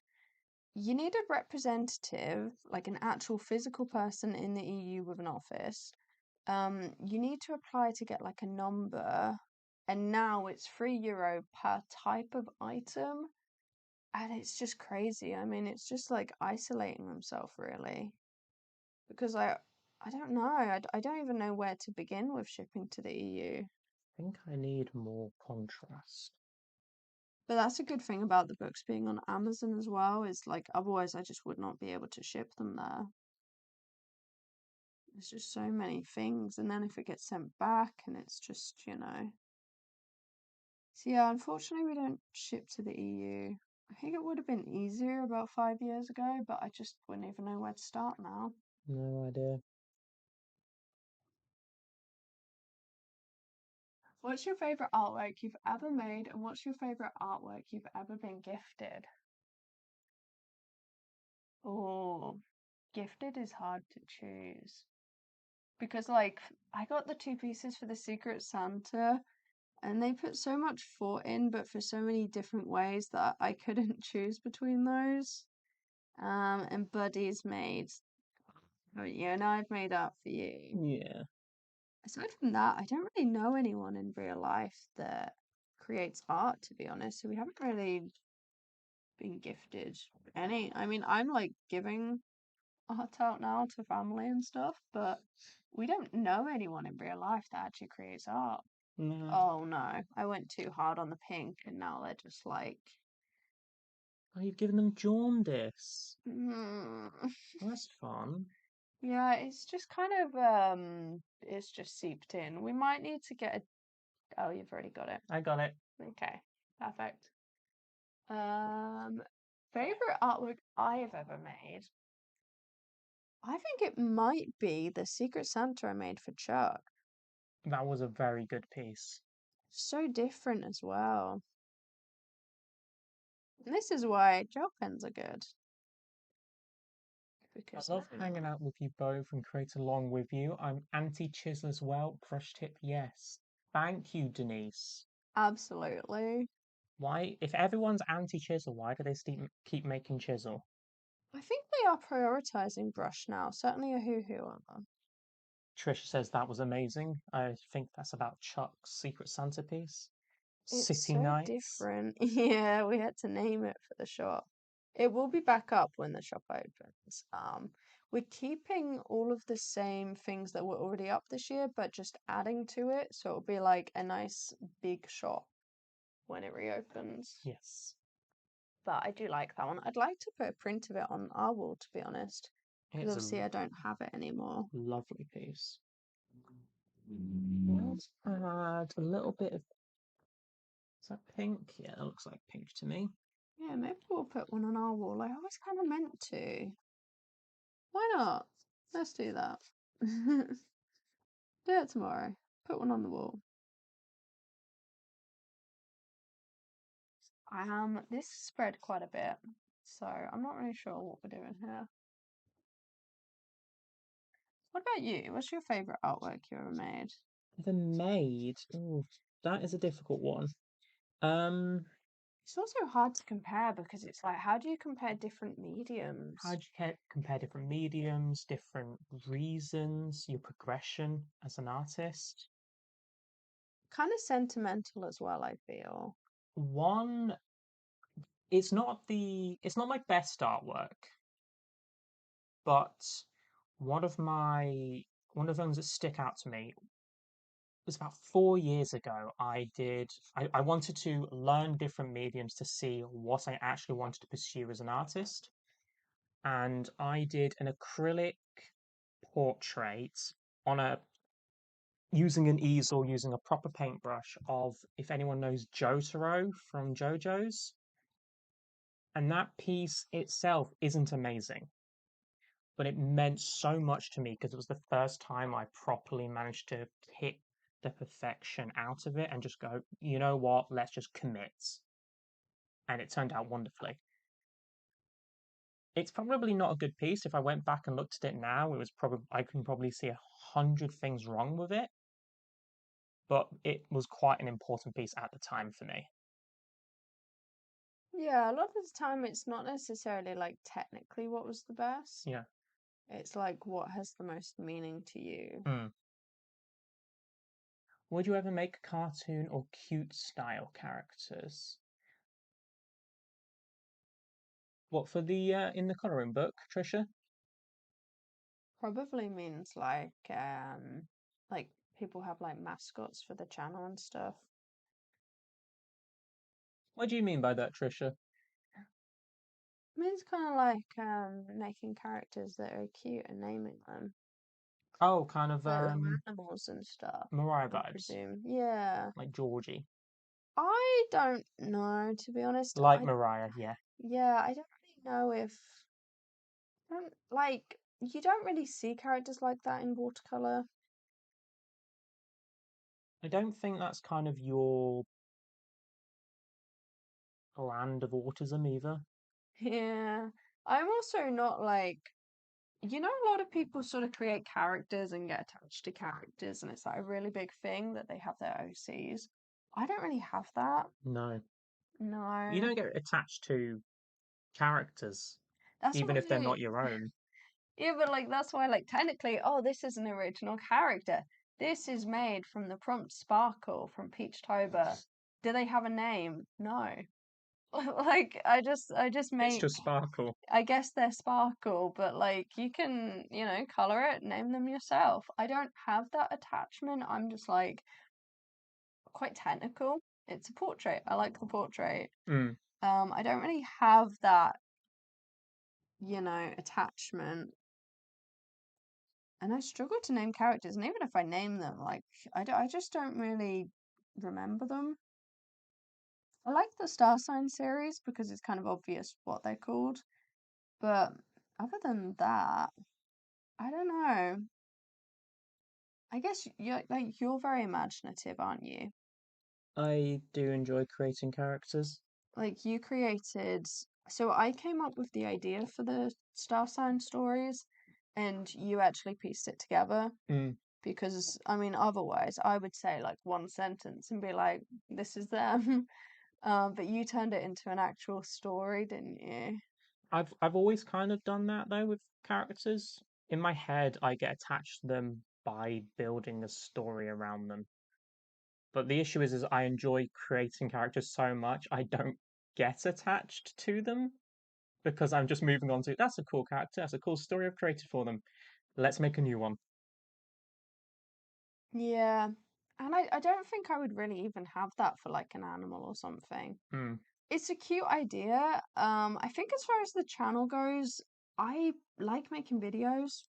[SPEAKER 2] you need a representative, like an actual physical person in the EU with an office. You need to apply to get like a number, and now it's €3 per type of item. And it's just crazy. I mean, it's just like isolating themselves really. Because I don't know. I don't even know where to begin with shipping to the EU.
[SPEAKER 1] I think I need more contrast.
[SPEAKER 2] But that's a good thing about the books being on Amazon as well, is like otherwise I just would not be able to ship them there. There's just so many things, and then if it gets sent back and it's just, you know. So yeah, unfortunately we don't ship to the EU. I think it would have been easier about 5 years ago, but I just wouldn't even know where to start now.
[SPEAKER 1] No idea.
[SPEAKER 2] What's your favorite artwork you've ever made, and what's your favorite artwork you've ever been gifted? Oh, gifted is hard to choose because, like, I got the two pieces for the Secret Santa, and they put so much thought in, but for so many different ways that I couldn't choose between those. And Buddy's made, haven't you? And I've made art for you.
[SPEAKER 1] Yeah.
[SPEAKER 2] Aside from that, I don't really know anyone in real life that creates art, to be honest. So we haven't really been gifted any. I mean, I'm like giving art out now to family and stuff, but we don't know anyone in real life that actually creates art.
[SPEAKER 1] No.
[SPEAKER 2] Oh no, I went too hard on the pink and now they're just like,
[SPEAKER 1] Oh, you've given them jaundice.
[SPEAKER 2] mm.
[SPEAKER 1] That's fun.
[SPEAKER 2] Yeah, it's just kind of it's just seeped in. We might need to get a, oh, you've already got it.
[SPEAKER 1] I got it.
[SPEAKER 2] Okay, perfect. Um, favorite artwork I've ever made. I think it might be the Secret Santa I made for Chuck.
[SPEAKER 1] That was a very good piece.
[SPEAKER 2] So different as well. And this is why gel pens are good.
[SPEAKER 1] I
[SPEAKER 2] Because
[SPEAKER 1] love hanging out with you both and create along with you. I'm anti-chisel as well. Brush tip, yes. Thank you, Denise.
[SPEAKER 2] absolutely.
[SPEAKER 1] Why, if everyone's anti-chisel, why do they keep making chisel?
[SPEAKER 2] I think they are prioritizing brush now. Certainly a hoo-hoo are.
[SPEAKER 1] Trisha says that was amazing. I think that's about Chuck's Secret Santa piece.
[SPEAKER 2] It's
[SPEAKER 1] City
[SPEAKER 2] so
[SPEAKER 1] Nights.
[SPEAKER 2] different. Yeah, we had to name it for the shop. It will be back up when the shop opens. We're keeping all of the same things that were already up this year, but just adding to it, so it'll be like a nice big shop when it reopens.
[SPEAKER 1] Yes,
[SPEAKER 2] But I do like that one. I'd like to put a print of it on our wall, to be honest, because
[SPEAKER 1] it's a
[SPEAKER 2] obviously I don't have it anymore.
[SPEAKER 1] lovely piece. Let's add a little bit of, is that pink? Yeah, that looks like pink to me.
[SPEAKER 2] Yeah, maybe we'll put one on our wall. I always kind of meant to. Why not? Let's do that. Do it tomorrow. Put one on the wall. This spread quite a bit, so I'm not really sure what we're doing here. What about you? What's your favourite artwork you ever made?
[SPEAKER 1] The maid. Ooh, that is a difficult one. Um,
[SPEAKER 2] It's also hard to compare because it's like, how do you compare different mediums?
[SPEAKER 1] how do you compare different mediums, different reasons, your progression as an artist?
[SPEAKER 2] Kind of sentimental as well, I feel.
[SPEAKER 1] One, it's not my best artwork, but one of the ones that stick out to me was about 4 years ago. I wanted to learn different mediums to see what I actually wanted to pursue as an artist. And I did an acrylic portrait on a using an easel, using a proper paintbrush of, if anyone knows Jotaro from JoJo's. And that piece itself isn't amazing, but it meant so much to me because it was the first time I properly managed to pick the perfection out of it and just go, you know what, let's just commit. And it turned out wonderfully. It's probably not a good piece. If I went back and looked at it now, it was probably I can probably see 100 things wrong with it, but it was quite an important piece at the time for me.
[SPEAKER 2] Yeah, a lot of the time it's not necessarily like technically what was the best.
[SPEAKER 1] Yeah.
[SPEAKER 2] It's like what has the most meaning to you.
[SPEAKER 1] Mm. Would you ever make cartoon or cute style characters? What for the in the coloring book, Trisha?
[SPEAKER 2] Probably means like people have like mascots for the channel and stuff.
[SPEAKER 1] What do you mean by that, Trisha?
[SPEAKER 2] Means kind of like making characters that are cute and naming them.
[SPEAKER 1] Oh, kind of
[SPEAKER 2] Like little animals and stuff,
[SPEAKER 1] Mariah
[SPEAKER 2] I
[SPEAKER 1] vibes,
[SPEAKER 2] presume. Yeah.
[SPEAKER 1] like Georgie,
[SPEAKER 2] I don't know, to be honest.
[SPEAKER 1] like Mariah. Yeah,
[SPEAKER 2] Yeah, I don't really know if don't like you don't really see characters like that in watercolor.
[SPEAKER 1] I don't think that's kind of your brand of autism either.
[SPEAKER 2] Yeah. I'm also not like a lot of people sort of create characters and get attached to characters, and it's like a really big thing that they have their OCs. I don't really have that.
[SPEAKER 1] No, you
[SPEAKER 2] No.
[SPEAKER 1] don't get attached to characters,
[SPEAKER 2] That's
[SPEAKER 1] even if they're
[SPEAKER 2] why
[SPEAKER 1] not your own.
[SPEAKER 2] Yeah, but like that's why like technically, oh, this is an original character. This is made from the prompt Sparkle from peachtober. Do they have a name? No. Like I just
[SPEAKER 1] It's
[SPEAKER 2] make
[SPEAKER 1] just sparkle.
[SPEAKER 2] I guess they're Sparkle, but like you can, color it, name them yourself. I don't have that attachment. I'm just like quite technical. It's a portrait. I like the portrait.
[SPEAKER 1] Mm.
[SPEAKER 2] I don't really have that, attachment. And I struggle to name characters, and even if I name them, like I just don't really remember them. I like the Star Sign series because it's kind of obvious what they're called, but other than that, I don't know. I guess you're very imaginative, aren't you?
[SPEAKER 1] I do enjoy creating characters.
[SPEAKER 2] Like you created, so I came up with the idea for the Star Sign stories, and you actually pieced it together.
[SPEAKER 1] Mm.
[SPEAKER 2] Because I mean, otherwise, I would say like one sentence and be like, "This is them." But you turned it into an actual story, didn't you?
[SPEAKER 1] I've always kind of done that though with characters. In my head, I get attached to them by building a story around them. But the issue is I enjoy creating characters so much I don't get attached to them because I'm just moving on to that's a cool character, that's a cool story I've created for them. Let's make a new one.
[SPEAKER 2] Yeah. And I don't think I would really even have that for like an animal or something.
[SPEAKER 1] Hmm.
[SPEAKER 2] It's a cute idea. I think as far as the channel goes, I like making videos.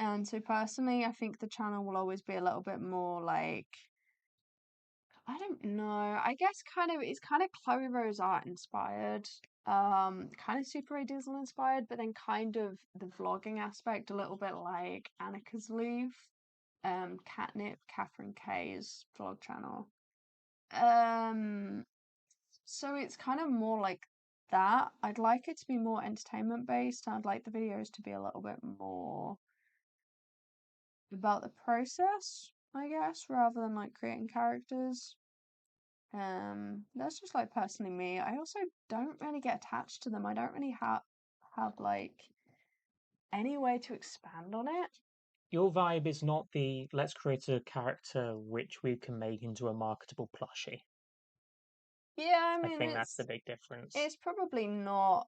[SPEAKER 2] And so personally, I think the channel will always be a little bit more like, I don't know. I guess it's kind of Chloe Rose art inspired, kind of Super Ray Diesel inspired, but then kind of the vlogging aspect a little bit like Annika's Leaf, Catnip, Catherine K's vlog channel. Um, so it's kind of more like that. I'd like it to be more entertainment based. I'd like the videos to be a little bit more about the process, I guess, rather than like creating characters. That's just like personally me. I also don't really get attached to them. I don't really have like any way to expand on it.
[SPEAKER 1] Your vibe is not the let's create a character which we can make into a marketable plushie.
[SPEAKER 2] Yeah, I
[SPEAKER 1] I
[SPEAKER 2] mean
[SPEAKER 1] think that's the big difference.
[SPEAKER 2] it's probably not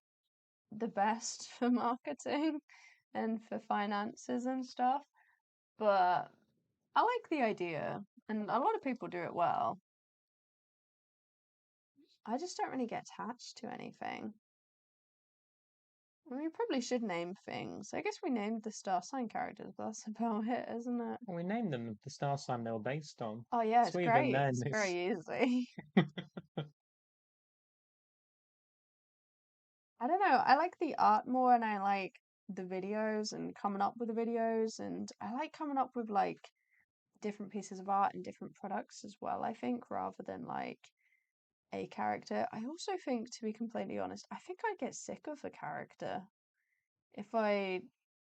[SPEAKER 2] the best for marketing and for finances and stuff, but I like the idea, and a lot of people do it well. I just don't really get attached to anything. We probably should name things. I guess we named the star sign characters, but that's about it, isn't it?
[SPEAKER 1] Well, we named them the star sign they were based on.
[SPEAKER 2] Oh yeah,
[SPEAKER 1] So
[SPEAKER 2] it's
[SPEAKER 1] even
[SPEAKER 2] great.
[SPEAKER 1] then,
[SPEAKER 2] It's
[SPEAKER 1] it's
[SPEAKER 2] very easy. I don't know. I like the art more and I like the videos and coming up with the videos and I like coming up with like different pieces of art and different products as well, I think, rather than like a character. I also think, to be completely honest, I think I'd get sick of a character if I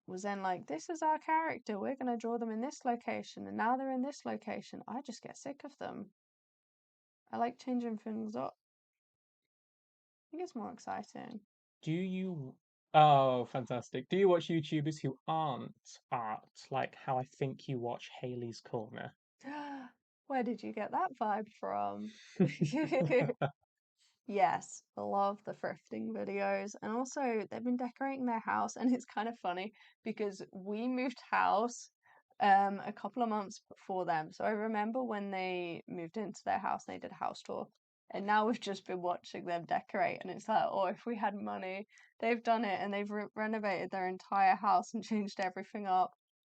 [SPEAKER 2] was then like, this is our character, we're going to draw them in this location, and now they're in this location. I just get sick of them. I like changing things up. I think it's more exciting.
[SPEAKER 1] do you? Oh, fantastic. Do you watch YouTubers who aren't art, like how I think you watch Haley's Corner?
[SPEAKER 2] Where did you get that vibe from? Yes, I love the thrifting videos. And also, they've been decorating their house, and it's kind of funny because we moved house a couple of months before them. So I remember when they moved into their house, they did a house tour. And now we've just been watching them decorate, and it's like, oh, if we had money, they've done it and they've renovated their entire house and changed everything up.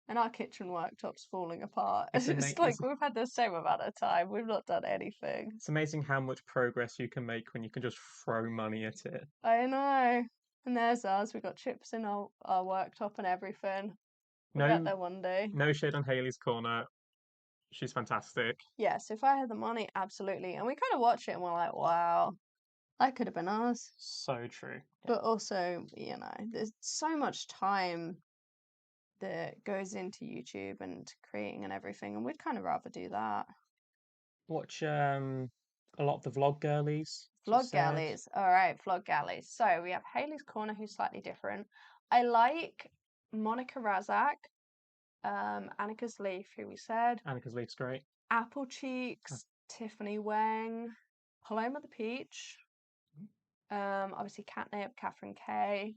[SPEAKER 2] And our kitchen worktop's falling apart.
[SPEAKER 1] It's
[SPEAKER 2] It's like we've had the same amount of time. We've not done anything.
[SPEAKER 1] it's amazing how much progress you can make when you can just throw money at it.
[SPEAKER 2] I know. And there's ours. We got chips in our worktop and everything. We'll get
[SPEAKER 1] No,
[SPEAKER 2] there one day.
[SPEAKER 1] no shade on Haley's Corner. She's fantastic.
[SPEAKER 2] Yes, if I had the money, absolutely. And we kind of watch it and we're like, wow, that could have been us.
[SPEAKER 1] So true. Yeah.
[SPEAKER 2] But also, there's so much time that goes into YouTube and creating and everything, and we'd kind of rather do that.
[SPEAKER 1] Watch a lot of the vlog girlies, as you
[SPEAKER 2] Vlog
[SPEAKER 1] said.
[SPEAKER 2] galleys. All right, vlog galleys. So we have Haley's Corner, who's slightly different. I like Monica Razak, Annika's Leaf, who we said.
[SPEAKER 1] Annika's Leaf's great.
[SPEAKER 2] Apple
[SPEAKER 1] Oh,
[SPEAKER 2] Cheeks, Tiffany Wang, Paloma the Peach, obviously Catnip, Catherine K,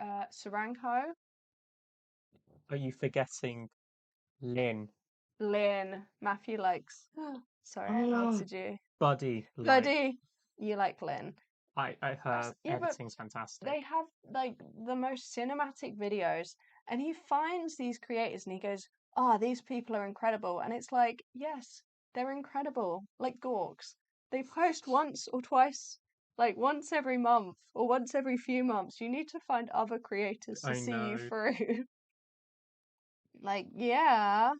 [SPEAKER 2] Saranko,
[SPEAKER 1] are you forgetting Lynn?
[SPEAKER 2] Lynn, Matthew likes. Sorry, I
[SPEAKER 1] Oh,
[SPEAKER 2] interrupted you.
[SPEAKER 1] Buddy, like
[SPEAKER 2] Bloody, you like Lynn.
[SPEAKER 1] I
[SPEAKER 2] That's,
[SPEAKER 1] her
[SPEAKER 2] yeah, but
[SPEAKER 1] editing's fantastic.
[SPEAKER 2] they have like the most cinematic videos, and he finds these creators and he goes, "Ah, these people are incredible," and it's like, yes, they're incredible, like Gorks. They post once or twice, like once every month or once every few months. You need to find other creators to
[SPEAKER 1] I
[SPEAKER 2] see you
[SPEAKER 1] know.
[SPEAKER 2] through. Like, yeah,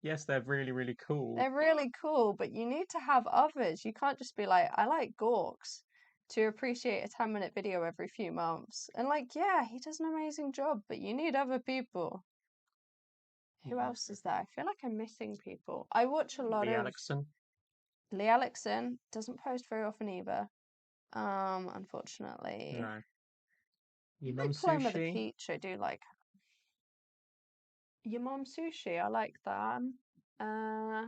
[SPEAKER 1] Yes, they're really, really cool.
[SPEAKER 2] they're really cool, but you need to have others. You can't just be like, I like Gorks to appreciate a 10-minute video every few months. And like, yeah, he does an amazing job, but you need other people. Who
[SPEAKER 1] Mhm.
[SPEAKER 2] else is there? I feel like I'm missing people. I watch a lot
[SPEAKER 1] Lee
[SPEAKER 2] of
[SPEAKER 1] Alexson.
[SPEAKER 2] Lee Alexson, doesn't post very often either. Unfortunately.
[SPEAKER 1] No. Your
[SPEAKER 2] Like
[SPEAKER 1] mum
[SPEAKER 2] Paloma the
[SPEAKER 1] sushi.
[SPEAKER 2] Peach, I do like Your Mom Sushi, I like that. Uh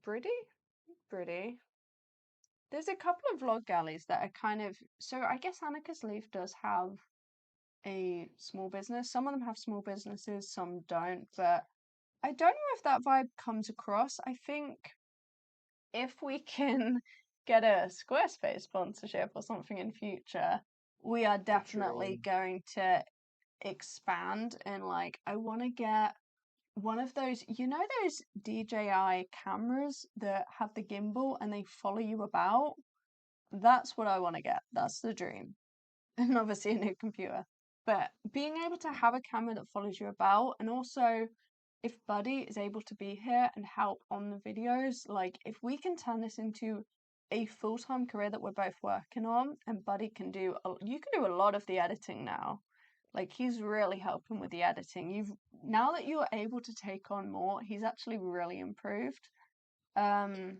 [SPEAKER 2] Briddy? Briddy. There's a couple of vlog galleys that are kind of so I guess Annika's Leaf does have a small business. Some of them have small businesses, some don't, but I don't know if that vibe comes across. I think if we can get a Squarespace sponsorship or something in future, we are
[SPEAKER 1] Get your
[SPEAKER 2] definitely going to expand and like I want to get one of those, you know, those DJI cameras that have the gimbal and they follow you about? That's what I want to get. That's the dream. And obviously a new computer. But being able to have a camera that follows you about, and also if Buddy is able to be here and help on the videos, like if we can turn this into a full-time career that we're both working on, and Buddy can do, you can do a lot of the editing now. Like he's really helping with the editing. You've now that you're able to take on more, he's actually really improved. Um,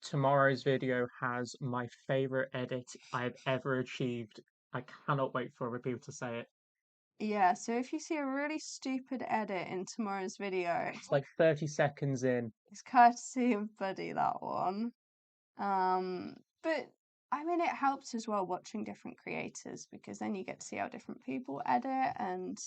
[SPEAKER 1] Tomorrow's video has my favorite edit I've ever achieved. I cannot wait for other people to say it.
[SPEAKER 2] yeah, so if you see a really stupid edit in tomorrow's video,
[SPEAKER 1] It's like 30 seconds in.
[SPEAKER 2] it's courtesy of Buddy, that one. But I mean, it helps as well watching different creators because then you get to see how different people edit. And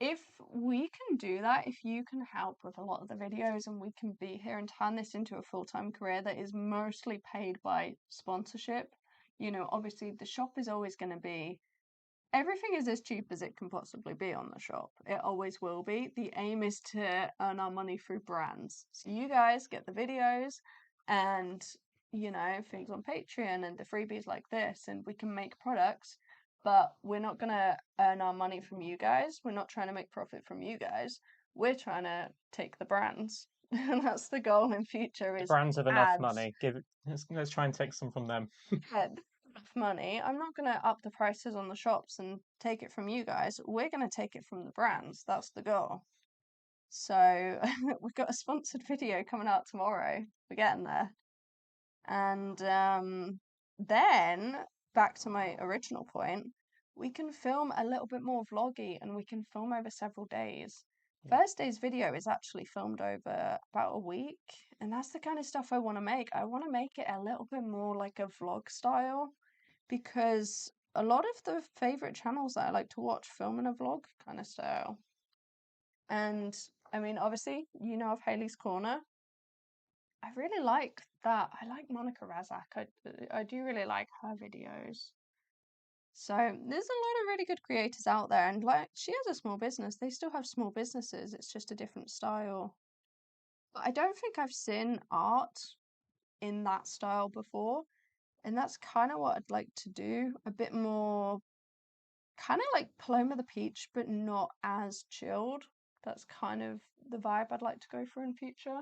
[SPEAKER 2] if we can do that, if you can help with a lot of the videos and we can be here and turn this into a full-time career that is mostly paid by sponsorship, you know, obviously the shop is always going to be everything is as cheap as it can possibly be on the shop. It always will be. The aim is to earn our money through brands. So you guys get the videos and, you know, things on Patreon and the freebies like this, and we can make products, but we're not going to earn our money from you guys. We're not trying to make profit from you guys. We're trying to take the brands. And that's the goal in future
[SPEAKER 1] The
[SPEAKER 2] is
[SPEAKER 1] brands have enough
[SPEAKER 2] ads.
[SPEAKER 1] money. Let's try and take some from them.
[SPEAKER 2] Yeah, enough money. I'm not going to up the prices on the shops and take it from you guys. We're going to take it from the brands. That's the goal. So we've got a sponsored video coming out tomorrow. We're getting there. And then back to my original point, we can film a little bit more vloggy and we can film over several days.
[SPEAKER 1] Yeah.
[SPEAKER 2] First day's video is actually filmed over about a week, and that's the kind of stuff I want to make. I want to make it a little bit more like a vlog style because a lot of the favorite channels that I like to watch film in a vlog kind of style. And I mean, obviously, you know of Haley's Corner. I really like that. I like Monica Razak. I do really like her videos. So there's a lot of really good creators out there, and like she has a small business. They still have small businesses. It's just a different style. But I don't think I've seen art in that style before, and that's kind of what I'd like to do. A bit more, kind of like Paloma the Peach, but not as chilled. That's kind of the vibe I'd like to go for in future.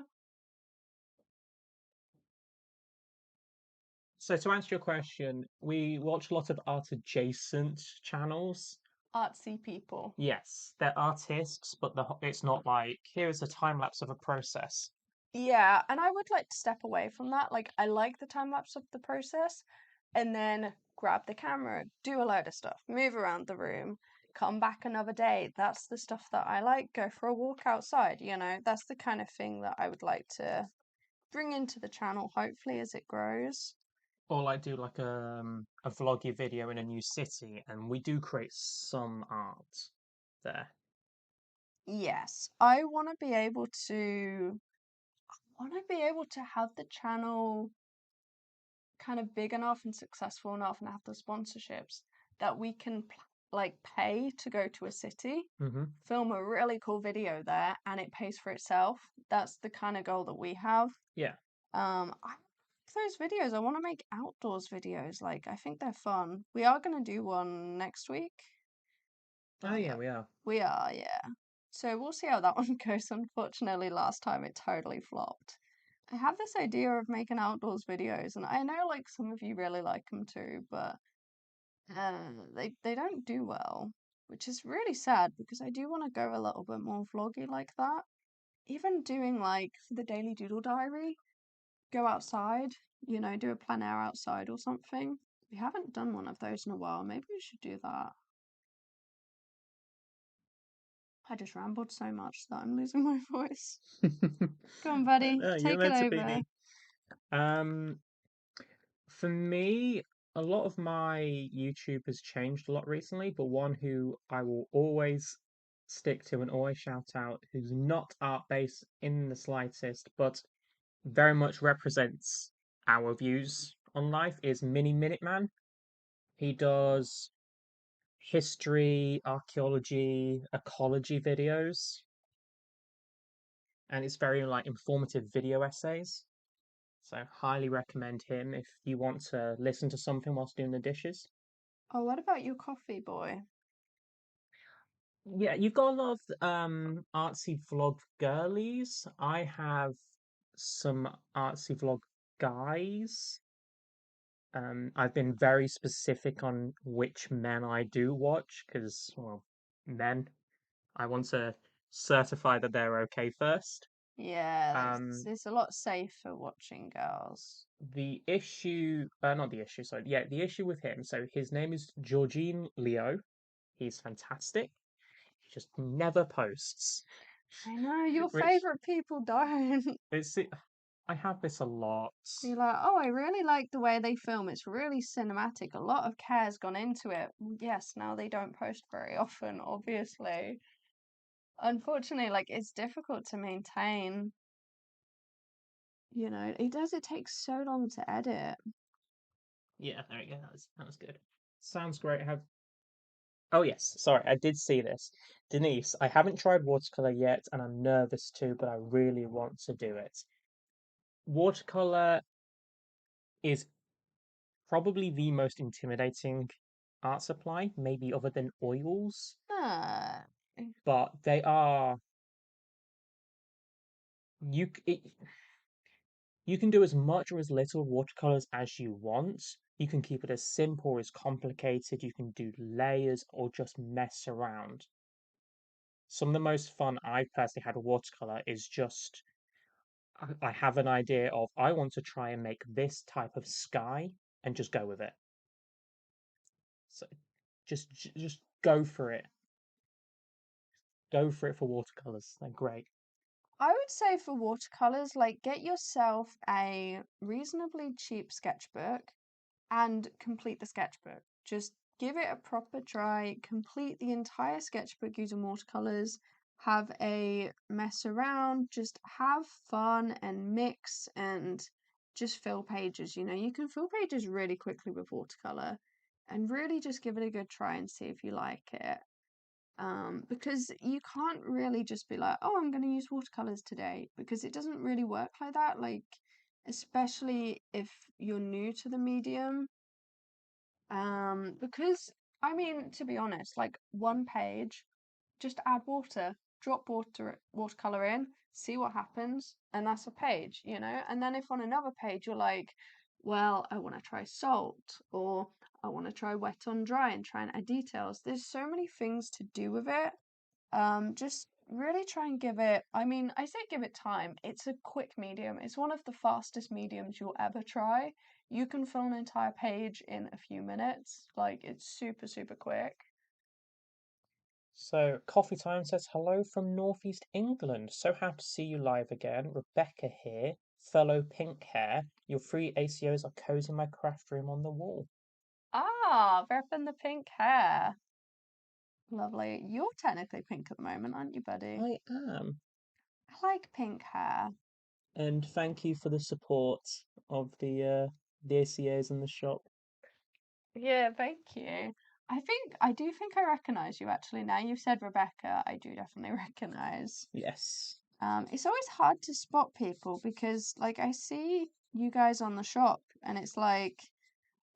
[SPEAKER 1] So to answer your question, we watch a lot of art adjacent channels.
[SPEAKER 2] Artsy people.
[SPEAKER 1] Yes, they're artists, but it's not like here's a time lapse of a process.
[SPEAKER 2] Yeah, and I would like to step away from that. Like, I like the time lapse of the process, and then grab the camera, do a load of stuff, move around the room, come back another day. That's the stuff that I like. Go for a walk outside, you know, that's the kind of thing that I would like to bring into the channel, hopefully, as it grows.
[SPEAKER 1] Or like do like a vloggy video in a new city, and we do create some art there.
[SPEAKER 2] Yes, I want to be able to have the channel kind of big enough and successful enough and have the sponsorships that we can like pay to go to a city,
[SPEAKER 1] Mm-hmm.
[SPEAKER 2] film a really cool video there, and it pays for itself. That's the kind of goal that we have.
[SPEAKER 1] Yeah.
[SPEAKER 2] I like those videos. I want to make outdoors videos. Like I think they're fun. We are gonna do one next week.
[SPEAKER 1] Oh
[SPEAKER 2] Yeah,
[SPEAKER 1] yeah, we are.
[SPEAKER 2] we are. Yeah. So we'll see how that one goes. Unfortunately, last time it totally flopped. I have this idea of making outdoors videos, and I know like some of you really like them too, but they don't do well, which is really sad because I do want to go a little bit more vloggy like that. Even doing like for the daily doodle diary, go outside, you know, do a plein air outside or something. We haven't done one of those in a while. Maybe we should do that. I just rambled so much that I'm losing my voice. Go on, buddy,
[SPEAKER 1] No, you're
[SPEAKER 2] take it
[SPEAKER 1] meant to be
[SPEAKER 2] over.
[SPEAKER 1] me. Um, for me, a lot of my YouTube has changed a lot recently, but one who I will always stick to and always shout out, who's not art based in the slightest, but very much represents our views on life, is Mini Minute Man. He does history, archaeology, ecology videos, and it's very like informative video essays. So highly recommend him if you want to listen to something whilst doing the dishes.
[SPEAKER 2] Oh, what about your coffee boy?
[SPEAKER 1] Yeah, you've got a lot of artsy vlog girlies. I have some artsy vlog guys. I've been very specific on which men I do watch because, well, men. I want to certify that they're okay first.
[SPEAKER 2] Yeah,
[SPEAKER 1] Um,
[SPEAKER 2] it's a lot safer watching girls.
[SPEAKER 1] the issue, not the issue, sorry, yeah, the issue with him. So his name is Georgine Leo. He's fantastic. He just never posts.
[SPEAKER 2] I know, your
[SPEAKER 1] Which
[SPEAKER 2] favorite people don't.
[SPEAKER 1] it's I have this a lot.
[SPEAKER 2] You're like, oh, I really like the way they film. It's really cinematic. A lot of care's gone into it. Well, yes, now they don't post very often, obviously. Unfortunately, like it's difficult to maintain. It takes so long to edit.
[SPEAKER 1] Yeah, there we go. That was good. Sounds great. Have Oh yes, sorry, I did see this. Denise, I haven't tried watercolor yet, and I'm nervous too, but I really want to do it. Watercolor is probably the most intimidating art supply, maybe other than oils,
[SPEAKER 2] Ah,
[SPEAKER 1] but they are you c- it, you can do as much or as little watercolors as you want. You can keep it as simple or as complicated. You can do layers or just mess around. Some of the most fun I've personally had with watercolor is just I have an idea of I want to try and make this type of sky and just go with it. So just go for it. Go for it for watercolors. They're great.
[SPEAKER 2] I would say for watercolors, like get yourself a reasonably cheap sketchbook and complete the sketchbook. Just give it a proper try, complete the entire sketchbook using watercolors, have a mess around, just have fun and mix and just fill pages. You can fill pages really quickly with watercolor and really just give it a good try and see if you like it. Because you can't really just be like, oh, I'm going to use watercolors today, because it doesn't really work like that. Like, especially if you're new to the medium, because I mean, to be honest, like one page, just add water, drop watercolor in, see what happens, and that's a page. And then if on another page you're like, well, I want to try salt, or I want to try wet on dry and try and add details. There's so many things to do with it. Just really try and give it, I mean, I say give it time. It's a quick medium. It's one of the fastest mediums you'll ever try. You can fill an entire page in a few minutes. Like, it's super, super quick.
[SPEAKER 1] So Coffee Time says hello from Northeast England. So happy to see you live again. Rebecca here, fellow pink hair. Your free ACOs are cozy in my craft room on the wall.
[SPEAKER 2] Ah, repping the pink hair. Lovely. You're technically pink at the moment, aren't you, buddy?
[SPEAKER 1] I am.
[SPEAKER 2] I like pink hair.
[SPEAKER 1] And thank you for the support of the ACOs in the shop.
[SPEAKER 2] Yeah, thank you. I do think I recognize you actually. Now you've said Rebecca, I do definitely recognize.
[SPEAKER 1] Yes.
[SPEAKER 2] It's always hard to spot people because, like, I see you guys on the shop, and it's like,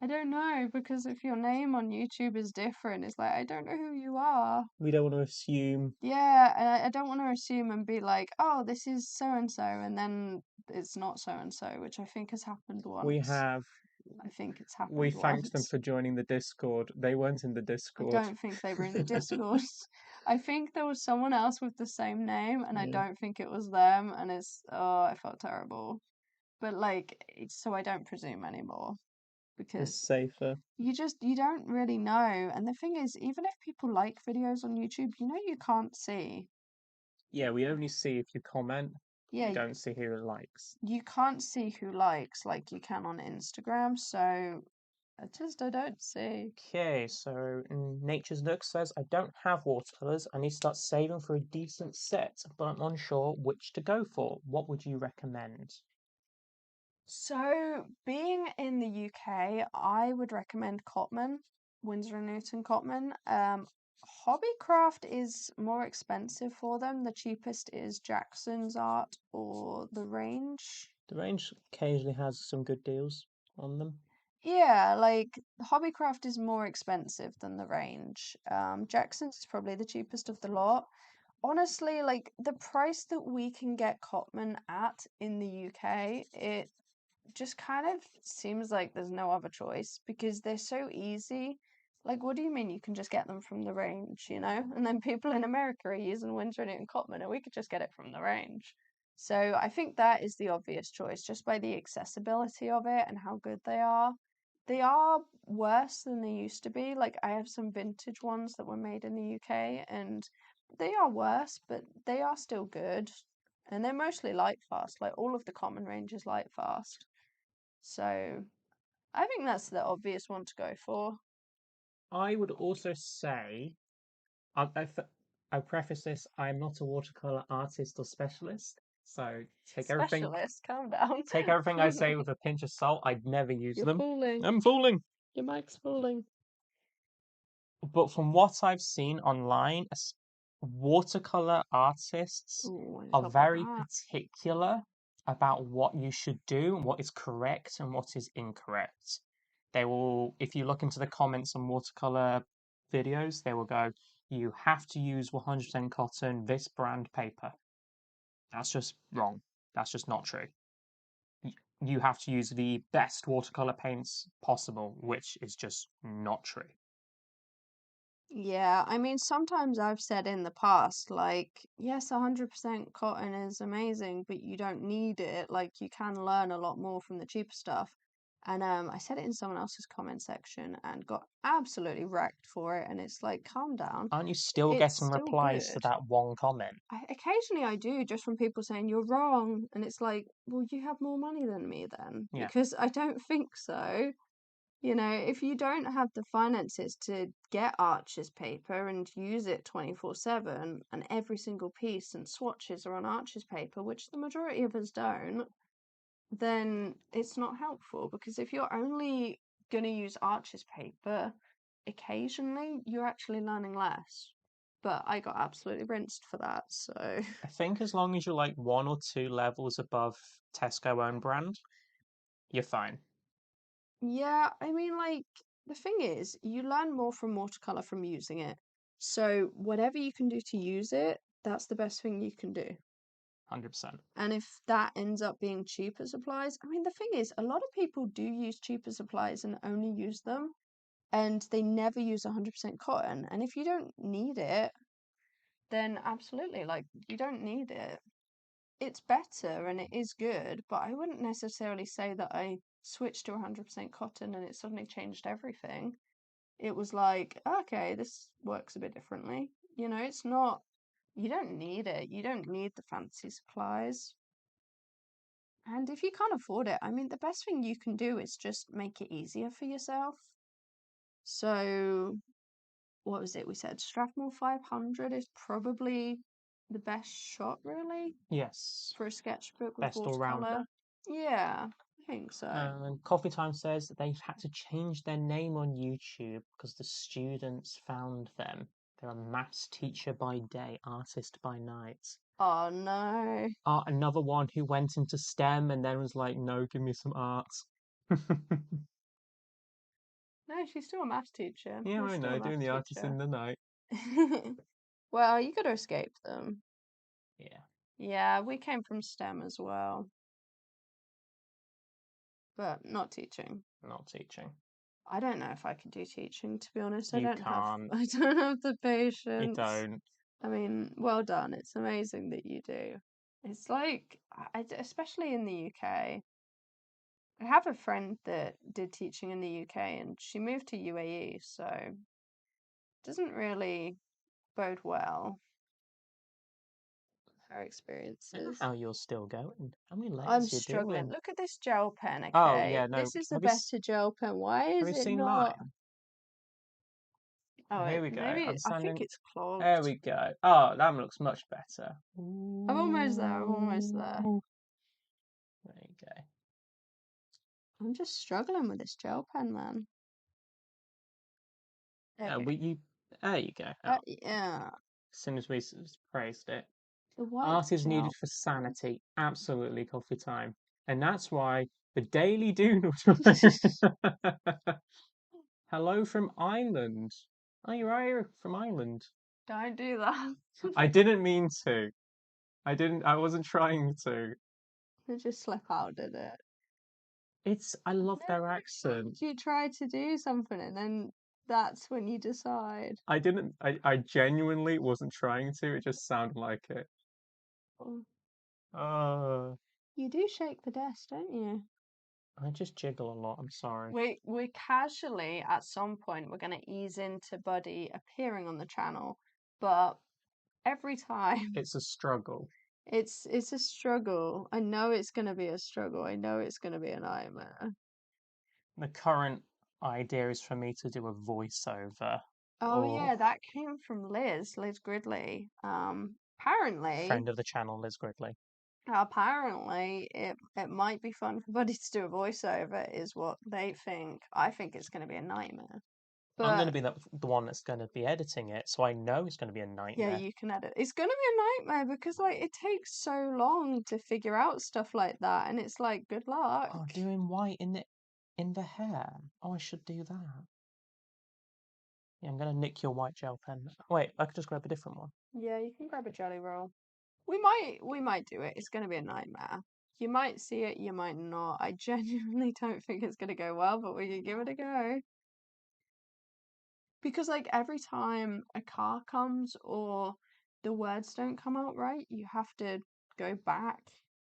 [SPEAKER 2] I don't know, because if your name on YouTube is different, it's like, I don't know who you are.
[SPEAKER 1] We don't want to assume.
[SPEAKER 2] Yeah, and I don't want to assume and be like, oh, this is so and so, and then it's not so and so, which I think has happened
[SPEAKER 1] We
[SPEAKER 2] once.
[SPEAKER 1] have
[SPEAKER 2] I think it's
[SPEAKER 1] we
[SPEAKER 2] happened
[SPEAKER 1] thanked them
[SPEAKER 2] once.
[SPEAKER 1] for joining the Discord. They weren't in the
[SPEAKER 2] I
[SPEAKER 1] Discord.
[SPEAKER 2] don't think they were in the Discord. I think there was someone else with the same name, and I
[SPEAKER 1] Yeah,
[SPEAKER 2] don't think it was them, and I felt terrible. But like, so I don't presume anymore
[SPEAKER 1] it's
[SPEAKER 2] because
[SPEAKER 1] safer.
[SPEAKER 2] you don't really know. And the thing is, even if people like videos on YouTube, you can't see.
[SPEAKER 1] Yeah, we only see if you comment. We
[SPEAKER 2] Yeah,
[SPEAKER 1] don't see who likes.
[SPEAKER 2] you can't see who likes like you can on Instagram, so I don't see.
[SPEAKER 1] Okay, so Nature's Nook says, I don't have watercolors. I need to start saving for a decent set, but I'm unsure which to go for. What would you recommend?
[SPEAKER 2] So, being in the UK, I would recommend Cotman. Winsor & Newton Cotman. Hobbycraft is more expensive for them. The cheapest is Jackson's Art or The Range.
[SPEAKER 1] The range occasionally has some good deals on them.
[SPEAKER 2] Yeah, like Hobbycraft is more expensive than The Range. Jackson's is probably the cheapest of the lot. Honestly, like the price that we can get Cotman at in the UK, it just kind of seems like there's no other choice because they're so easy. Like, what do you mean you can just get them from the range, you know? And then people in America are using Winsor & Newton Cotman, and we could just get it from the range. So I think that is the obvious choice, just by the accessibility of it and how good they are. They are worse than they used to be. Like, I have some vintage ones that were made in the UK, and they are worse, but they are still good. And they're mostly light fast. Like, all of the common range is light fast. So I think that's the obvious one to go for.
[SPEAKER 1] I would also say, I preface this, I'm not a watercolor artist or specialist, so
[SPEAKER 2] Specialist, calm down.
[SPEAKER 1] take everything I say with a pinch of salt. I'd never use
[SPEAKER 2] You're
[SPEAKER 1] them.
[SPEAKER 2] fooling.
[SPEAKER 1] I'm fooling. Your mic's fooling. But from what I've seen online, watercolor artists
[SPEAKER 2] Oh, I
[SPEAKER 1] are
[SPEAKER 2] love
[SPEAKER 1] very
[SPEAKER 2] that.
[SPEAKER 1] particular about what you should do and what is correct and what is incorrect. They will, if you look into the comments on watercolor videos, they will go, you have to use 100% cotton, this brand paper. That's just wrong. That's just not true. You have to use the best watercolor paints possible, which is just not true.
[SPEAKER 2] Yeah, I mean, sometimes I've said in the past, like, yes, 100% cotton is amazing, but you don't need it. Like, you can learn a lot more from the cheaper stuff. And I said it in someone else's comment section and got absolutely wrecked for it. And it's like, calm down.
[SPEAKER 1] Aren't you still
[SPEAKER 2] It's
[SPEAKER 1] getting
[SPEAKER 2] still
[SPEAKER 1] replies to
[SPEAKER 2] good.
[SPEAKER 1] that one comment?
[SPEAKER 2] Occasionally I do, just from people saying you're wrong, and it's like, well, you have more money than me then,
[SPEAKER 1] Yeah.
[SPEAKER 2] because I don't think so. You know, if you don't have the finances to get Arches paper and use it 24/7, and every single piece and swatches are on Arches paper, which the majority of us don't, then it's not helpful because if you're only going to use Arches paper occasionally, you're actually learning less. But I got absolutely rinsed for that, so.
[SPEAKER 1] I think as long as you're like one or two levels above Tesco own brand, you're fine.
[SPEAKER 2] Yeah, I mean, like, the thing is, you learn more from watercolor from using it. So, whatever you can do to use it, that's the best thing you can do.
[SPEAKER 1] 100%.
[SPEAKER 2] And if that ends up being cheaper supplies, I mean, the thing is, a lot of people do use cheaper supplies and only use them, and they never use 100% cotton. And if you don't need it, then absolutely, like, you don't need it. It's better and it is good, but I wouldn't necessarily say that I switched to 100% cotton and it suddenly changed everything. It was like, okay, this works a bit differently. You know, it's not, you don't need it. You don't need the fancy supplies. And if you can't afford it, I mean, the best thing you can do is just make it easier for yourself. So, what was it we said? Strathmore 500 is probably the best shot, really,
[SPEAKER 1] Yes.
[SPEAKER 2] for a sketchbook with
[SPEAKER 1] Best all rounder.
[SPEAKER 2] watercolor. Yeah, I think so.
[SPEAKER 1] Coffee Time says that they've had to change their name on YouTube because the students found them. They're a maths teacher by day, artist by night.
[SPEAKER 2] Oh no.
[SPEAKER 1] Another one who went into STEM and then was like, no, give me some art.
[SPEAKER 2] No, she's still a maths teacher.
[SPEAKER 1] Yeah,
[SPEAKER 2] We're
[SPEAKER 1] I
[SPEAKER 2] still a
[SPEAKER 1] know, doing
[SPEAKER 2] maths
[SPEAKER 1] the artist
[SPEAKER 2] teacher.
[SPEAKER 1] in the night.
[SPEAKER 2] Well, you gotta escape them.
[SPEAKER 1] Yeah,
[SPEAKER 2] Yeah, we came from STEM as well, but not teaching.
[SPEAKER 1] not teaching.
[SPEAKER 2] I don't know if I could do teaching, to be honest.
[SPEAKER 1] You can't.
[SPEAKER 2] I don't have the
[SPEAKER 1] You
[SPEAKER 2] patience.
[SPEAKER 1] don't.
[SPEAKER 2] I mean, well done. It's amazing that you do. It's like, especially in the UK. I have a friend that did teaching in the UK and she moved to UAE, so it doesn't really bode well, her
[SPEAKER 1] I don't know
[SPEAKER 2] experiences.
[SPEAKER 1] how you're still going. How many
[SPEAKER 2] I'm
[SPEAKER 1] layers you
[SPEAKER 2] struggling.
[SPEAKER 1] doing?
[SPEAKER 2] Look at this gel pen,
[SPEAKER 1] Oh
[SPEAKER 2] okay?
[SPEAKER 1] yeah, no.
[SPEAKER 2] This is a better gel pen. Why
[SPEAKER 1] Have
[SPEAKER 2] is
[SPEAKER 1] you
[SPEAKER 2] it
[SPEAKER 1] seen
[SPEAKER 2] not?
[SPEAKER 1] mine?
[SPEAKER 2] Oh,
[SPEAKER 1] Here we go.
[SPEAKER 2] maybe
[SPEAKER 1] I'm
[SPEAKER 2] I think
[SPEAKER 1] standing.
[SPEAKER 2] it's
[SPEAKER 1] There
[SPEAKER 2] clogged.
[SPEAKER 1] we go. Oh, that looks much better.
[SPEAKER 2] I'm almost there. I'm almost there.
[SPEAKER 1] There you go.
[SPEAKER 2] I'm just struggling with this gel pen, man. Okay.
[SPEAKER 1] There you go. Oh,
[SPEAKER 2] Yeah.
[SPEAKER 1] as soon as we praised it.
[SPEAKER 2] The white
[SPEAKER 1] Art is needed
[SPEAKER 2] gel.
[SPEAKER 1] for sanity. Absolutely, coffee time. And that's why the Daily Doodle. Hello from Ireland. Oh, you're from Ireland.
[SPEAKER 2] Don't do that.
[SPEAKER 1] I didn't mean to. I wasn't trying to.
[SPEAKER 2] It just slip out, did it?
[SPEAKER 1] I love
[SPEAKER 2] No,
[SPEAKER 1] their accent.
[SPEAKER 2] you try to do something and then that's when you decide.
[SPEAKER 1] I didn't, I genuinely wasn't trying to. It just sounded like it.
[SPEAKER 2] Oh,
[SPEAKER 1] Uh,
[SPEAKER 2] you do shake the desk, don't you?
[SPEAKER 1] I just jiggle a lot. I'm sorry.
[SPEAKER 2] We casually at some point we're gonna ease into Buddy appearing on the channel, but every time
[SPEAKER 1] It's a struggle.
[SPEAKER 2] it's a struggle. I know it's gonna be a struggle. I know it's gonna be a nightmare.
[SPEAKER 1] The current idea is for me to do a voiceover
[SPEAKER 2] Oh
[SPEAKER 1] or
[SPEAKER 2] yeah, that came from Liz Gridley. Apparently,
[SPEAKER 1] friend of the channel, Liz Gridley.
[SPEAKER 2] apparently it might be fun for Buddy to do a voiceover, is what they think. I think it's gonna be a nightmare.
[SPEAKER 1] I'm going to
[SPEAKER 2] But
[SPEAKER 1] be the one that's going to be editing it, so I know it's going to be a
[SPEAKER 2] yeah,
[SPEAKER 1] nightmare.
[SPEAKER 2] you can edit. It's gonna be a nightmare because like it takes so long to figure out stuff like that, and it's like good luck.
[SPEAKER 1] Oh, doing white in the hair. Oh, I should do that. Yeah, I'm going to nick your white gel pen. Wait, I could just grab a different one.
[SPEAKER 2] Yeah, you can grab a jelly roll. We might do it. It's gonna be a nightmare. You might see it, you might not. I genuinely don't think it's gonna go well, but we can give it a go. Because like every time a car comes or the words don't come out right, you have to go back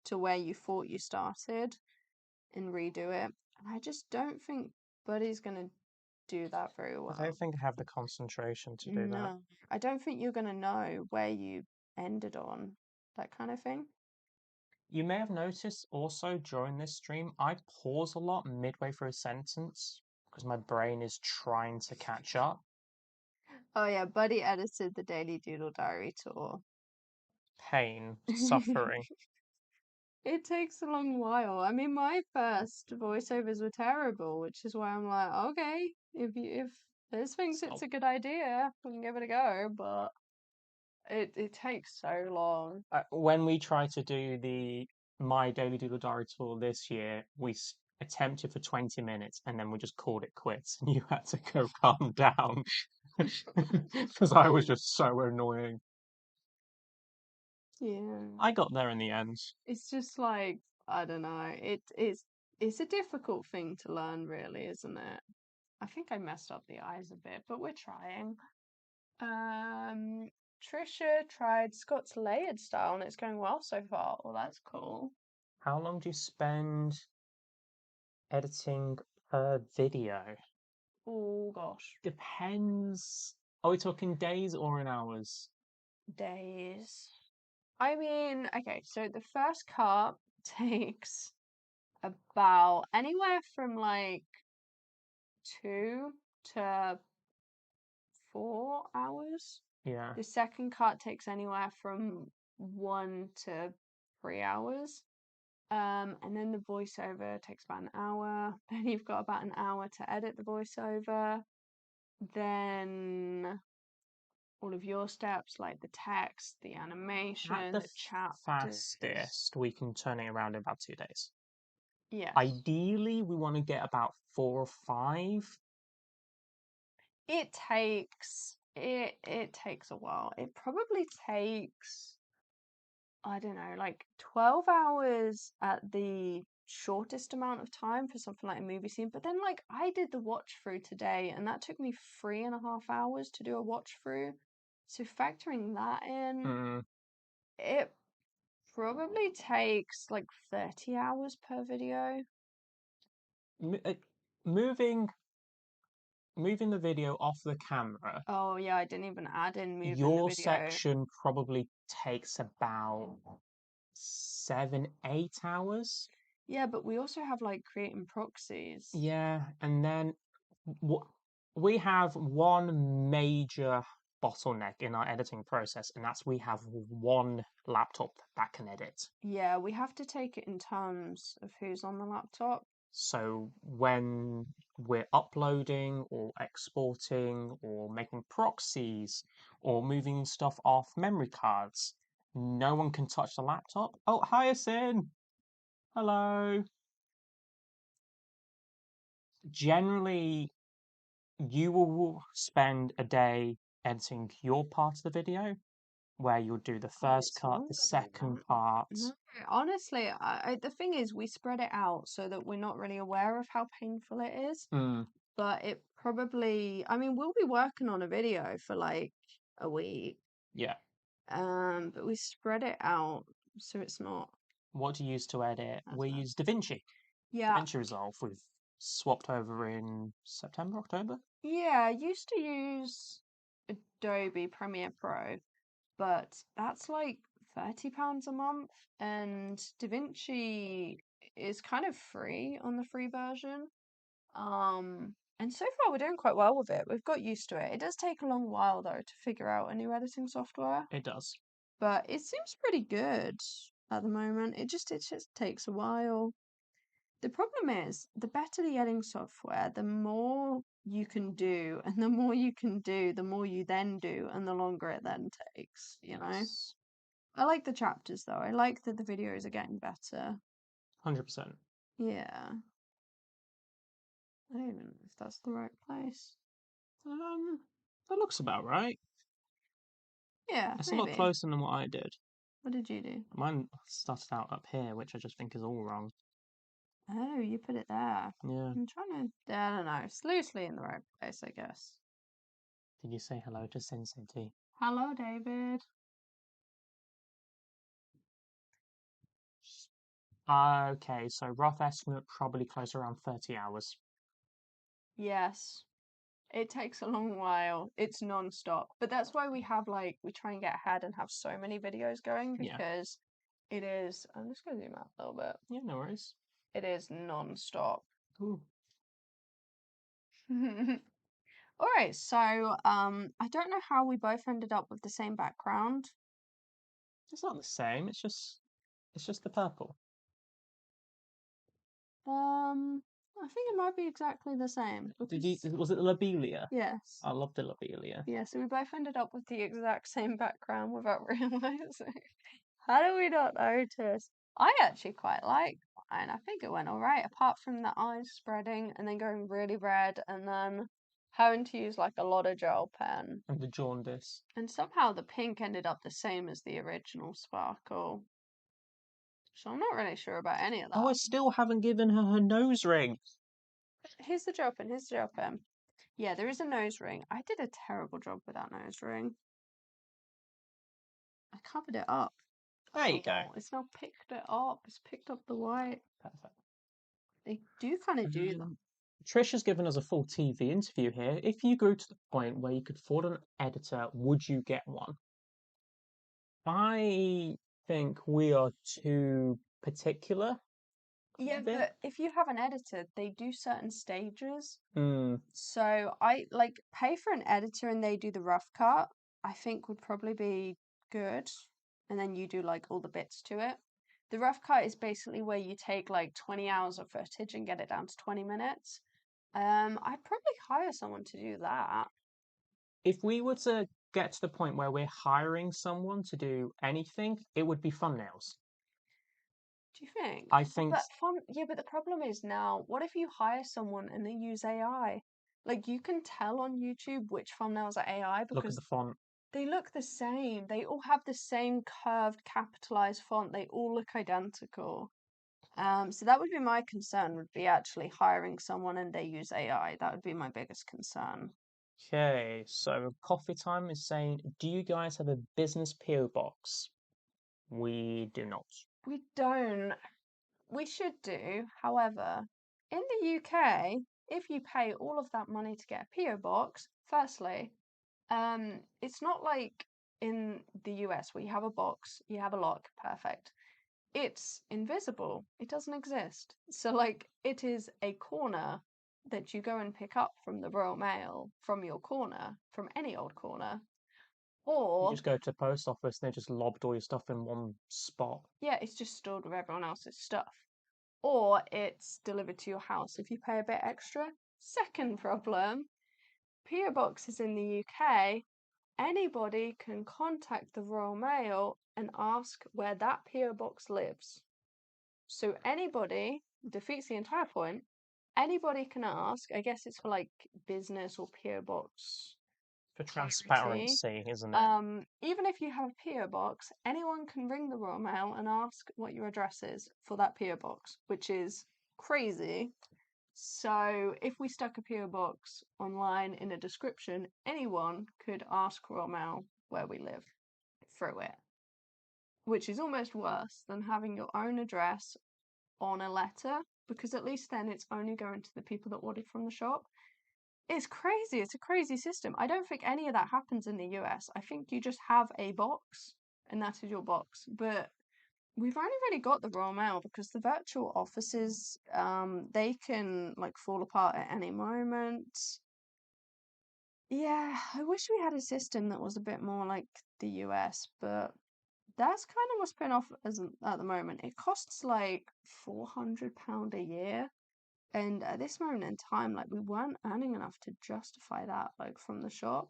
[SPEAKER 2] to where you thought you started and redo it. And I just don't think Buddy's gonna do that very
[SPEAKER 1] I don't
[SPEAKER 2] well.
[SPEAKER 1] think I have the concentration to do that.
[SPEAKER 2] No, I don't think you're gonna know where you ended on, that kind of thing.
[SPEAKER 1] You may have noticed also during this stream, I pause a lot midway through a sentence because my brain is trying to catch up.
[SPEAKER 2] Oh yeah, Buddy edited the Daily Doodle Diary tour.
[SPEAKER 1] Pain, suffering.
[SPEAKER 2] It takes a long while. I mean, my first voiceovers were terrible, which is why I'm like, okay, if Liz thinks it's
[SPEAKER 1] So
[SPEAKER 2] a good idea, we can give it a go. But it takes so long.
[SPEAKER 1] when we tried to do the My Daily Doodle Diary tour this year, we attempted for 20 minutes and then we just called it quits. And you had to go calm down because I was just so annoying.
[SPEAKER 2] Yeah,
[SPEAKER 1] I got there in the end.
[SPEAKER 2] it's just like I don't know. It's a difficult thing to learn, really, isn't it? I think I messed up the eyes a bit, but we're trying. Um, Trisha tried Scott's layered style and it's going well so far. Well, that's cool.
[SPEAKER 1] How long do you spend editing per video?
[SPEAKER 2] Oh gosh,
[SPEAKER 1] Depends. Are we talking days or in hours?
[SPEAKER 2] days. I mean, okay, so the first cut takes about anywhere from like 2 to 4 hours.
[SPEAKER 1] Yeah.
[SPEAKER 2] The second cut takes anywhere from 1 to 3 hours. And then the voiceover takes about an hour. Then you've got about an hour to edit the voiceover. Then all of your steps, like the text, the
[SPEAKER 1] At
[SPEAKER 2] animation,
[SPEAKER 1] the
[SPEAKER 2] the chapters.
[SPEAKER 1] fastest, we can turn it around in about 2 days.
[SPEAKER 2] Yes.
[SPEAKER 1] Ideally, we want to get about 4 or 5.
[SPEAKER 2] It takes a while. It probably takes, I don't know, like 12 hours at the shortest amount of time for something like a movie scene. But then, like, I did the watch through today, and that took me 3.5 hours to do a watch through. So, factoring that in,
[SPEAKER 1] Mm,
[SPEAKER 2] it probably takes like 30 hours per video.
[SPEAKER 1] m- uh, moving moving the video off the camera,
[SPEAKER 2] Oh, yeah, I didn't even add in moving the
[SPEAKER 1] your
[SPEAKER 2] video.
[SPEAKER 1] section probably takes about 7, 8 hours.
[SPEAKER 2] Yeah, but we also have like creating proxies.
[SPEAKER 1] Yeah, and then w we have one major bottleneck in our editing process, and that's we have one laptop that can edit.
[SPEAKER 2] Yeah, we have to take it in terms of who's on the laptop.
[SPEAKER 1] So when we're uploading or exporting or making proxies or moving stuff off memory cards, no one can touch the laptop. Oh, Hyacinth! Hello! Generally, you will spend a day editing your part of the video, where you'll do the
[SPEAKER 2] Oh,
[SPEAKER 1] first
[SPEAKER 2] it's
[SPEAKER 1] cut, the
[SPEAKER 2] longer than
[SPEAKER 1] second
[SPEAKER 2] that.
[SPEAKER 1] part.
[SPEAKER 2] No, honestly, the thing is, we spread it out so that we're not really aware of how painful it is.
[SPEAKER 1] Mm,
[SPEAKER 2] But it probably, I mean, we'll be working on a video for like a week.
[SPEAKER 1] yeah.
[SPEAKER 2] But we spread it out so it's not
[SPEAKER 1] What do you use to edit?
[SPEAKER 2] as
[SPEAKER 1] We
[SPEAKER 2] bad.
[SPEAKER 1] use DaVinci.
[SPEAKER 2] Yeah,
[SPEAKER 1] DaVinci Resolve. We've swapped over in September, October.
[SPEAKER 2] yeah, I used to use Adobe Premiere Pro, but that's like £30 a month, and DaVinci is kind of free on the free version. And so far we're doing quite well with it. We've got used to it. It does take a long while though to figure out a new editing software,
[SPEAKER 1] It does.
[SPEAKER 2] but it seems pretty good at the moment. It just takes a while. The problem is, the better the editing software, the more you can do, and the more you can do, the more you then do, and the longer it then takes, you know?
[SPEAKER 1] Yes.
[SPEAKER 2] I like the chapters though. I like that the videos are getting better.
[SPEAKER 1] 100%.
[SPEAKER 2] Yeah. I don't even know if that's the right place.
[SPEAKER 1] Um, that looks about right.
[SPEAKER 2] Yeah,
[SPEAKER 1] It's a lot
[SPEAKER 2] maybe.
[SPEAKER 1] closer than what I did.
[SPEAKER 2] What did you do?
[SPEAKER 1] Mine started out up here, which I just think is all wrong.
[SPEAKER 2] Oh, you put it there.
[SPEAKER 1] Yeah.
[SPEAKER 2] I'm trying to, I don't know. It's loosely in the right place, I guess.
[SPEAKER 1] Did you say hello to Sensei T?
[SPEAKER 2] Hello, David.
[SPEAKER 1] Okay, so rough estimate, probably close around 30 hours.
[SPEAKER 2] Yes. It takes a long while. It's non-stop. But that's why we have like we try and get ahead and have so many videos going
[SPEAKER 1] Yeah.
[SPEAKER 2] because it is I'm just gonna zoom out a little bit.
[SPEAKER 1] Yeah, no worries.
[SPEAKER 2] It is non-stop.
[SPEAKER 1] Ooh,
[SPEAKER 2] All right, so I don't know how we both ended up with the same background.
[SPEAKER 1] it's not the same. It's just the purple.
[SPEAKER 2] I think it might be exactly the same
[SPEAKER 1] Did you?
[SPEAKER 2] because
[SPEAKER 1] Was it the lobelia?
[SPEAKER 2] yes.
[SPEAKER 1] I love the lobelia.
[SPEAKER 2] Yeah, so we both ended up with the exact same background without realizing. How do we not notice? I actually quite like mine. I think it went all right, apart from the eyes spreading and then going really red and then having to use like a lot of gel pen.
[SPEAKER 1] And the jaundice.
[SPEAKER 2] And somehow the pink ended up the same as the original sparkle. So I'm not really sure about any of
[SPEAKER 1] Oh, I
[SPEAKER 2] that.
[SPEAKER 1] still haven't given her her nose ring.
[SPEAKER 2] Here's the gel pen, here's the gel pen. Yeah, there is a nose ring. I did a terrible job with that nose ring. I covered it up.
[SPEAKER 1] There you go.
[SPEAKER 2] Oh, it's now picked it up. It's picked up the white.
[SPEAKER 1] Perfect.
[SPEAKER 2] They do kind of do that.
[SPEAKER 1] Trish has given us a full TV interview here. If you grew to the point where you could afford an editor, would you get one? I think we are too particular
[SPEAKER 2] Yeah,
[SPEAKER 1] a bit.
[SPEAKER 2] but if you have an editor, they do certain stages.
[SPEAKER 1] Hmm.
[SPEAKER 2] So I like pay for an editor and they do the rough cut, I think would probably be good. And then you do like all the bits to it. The rough cut is basically where you take like 20 hours of footage and get it down to 20 minutes. I'd probably hire someone to do that.
[SPEAKER 1] If we were to get to the point where we're hiring someone to do anything, it would be thumbnails.
[SPEAKER 2] Do you think?
[SPEAKER 1] I think
[SPEAKER 2] But fun, yeah, but the problem is now, what if you hire someone and they use AI? Like you can tell on YouTube which thumbnails are AI
[SPEAKER 1] look at
[SPEAKER 2] because
[SPEAKER 1] the font.
[SPEAKER 2] they look the same. They all have the same curved capitalized font. They all look identical. So that would be my concern, would be actually hiring someone and they use AI. That would be my biggest concern.
[SPEAKER 1] Okay, so Coffee Time is saying, do you guys have a business PO box? We do not.
[SPEAKER 2] We don't. We should do. However, in the UK, if you pay all of that money to get a PO box, firstly, it's not like in the US where you have a box, you have a lock, perfect. It's invisible. It doesn't exist. So like it is a corner that you go and pick up from the Royal Mail from your corner, from any old corner.
[SPEAKER 1] You
[SPEAKER 2] Or
[SPEAKER 1] just go to the post office and they just lobbed all your stuff in one spot.
[SPEAKER 2] yeah, it's just stored with everyone else's stuff. or it's delivered to your house if you pay a bit extra. Second problem, PO boxes in the UK, anybody can contact the Royal Mail and ask where that PO box lives. So anybody defeats the entire point. Anybody can ask. I guess it's for like business or PO box
[SPEAKER 1] For
[SPEAKER 2] clarity.
[SPEAKER 1] transparency, isn't it?
[SPEAKER 2] Even if you have a PO box, anyone can ring the Royal Mail and ask what your address is for that PO box, which is crazy. So if we stuck a PO box online in a description, anyone could ask Royal Mail where we live through it, which is almost worse than having your own address on a letter, because at least then it's only going to the people that ordered from the shop. It's crazy. It's a crazy system. I don't think any of that happens in the US. I think you just have a box and that is your box. But we've only really got the Royal Mail because the virtual offices, they can like fall apart at any moment. Yeah, I wish we had a system that was a bit more like the US, but that's kind of what's been off as at the moment. It costs like £400 a year. And at this moment in time, like we weren't earning enough to justify that, like from the shop,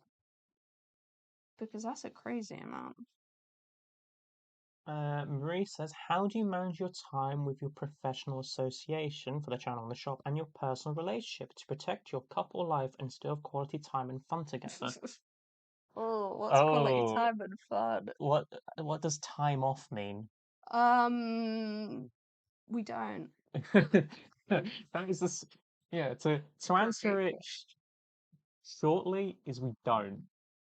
[SPEAKER 2] because that's a crazy amount.
[SPEAKER 1] Marie says, how do you manage your time with your professional association for the channel and the shop and your personal relationship to protect your couple life and still have quality time and fun together?
[SPEAKER 2] Oh, what's quality
[SPEAKER 1] Oh,
[SPEAKER 2] time and fun?
[SPEAKER 1] what what does time off mean?
[SPEAKER 2] Um, we don't.
[SPEAKER 1] That is this, yeah, to answer
[SPEAKER 2] Great
[SPEAKER 1] it
[SPEAKER 2] question.
[SPEAKER 1] shortly is we don't.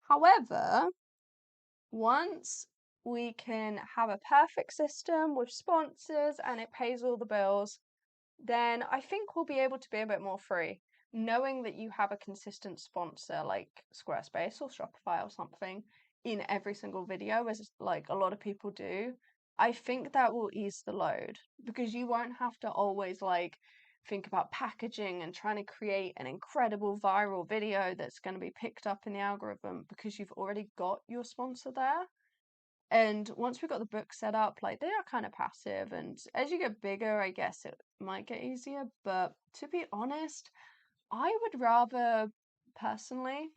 [SPEAKER 2] However, once we can have a perfect system with sponsors and it pays all the bills, then I think we'll be able to be a bit more free. Knowing that you have a consistent sponsor like Squarespace or Shopify or something in every single video, as like a lot of people do, I think that will ease the load because you won't have to always like think about packaging and trying to create an incredible viral video that's going to be picked up in the algorithm because you've already got your sponsor there. And once we got the book set up, like they are kind of passive. And as you get bigger, I guess it might get easier. But to be honest, I would rather, personally,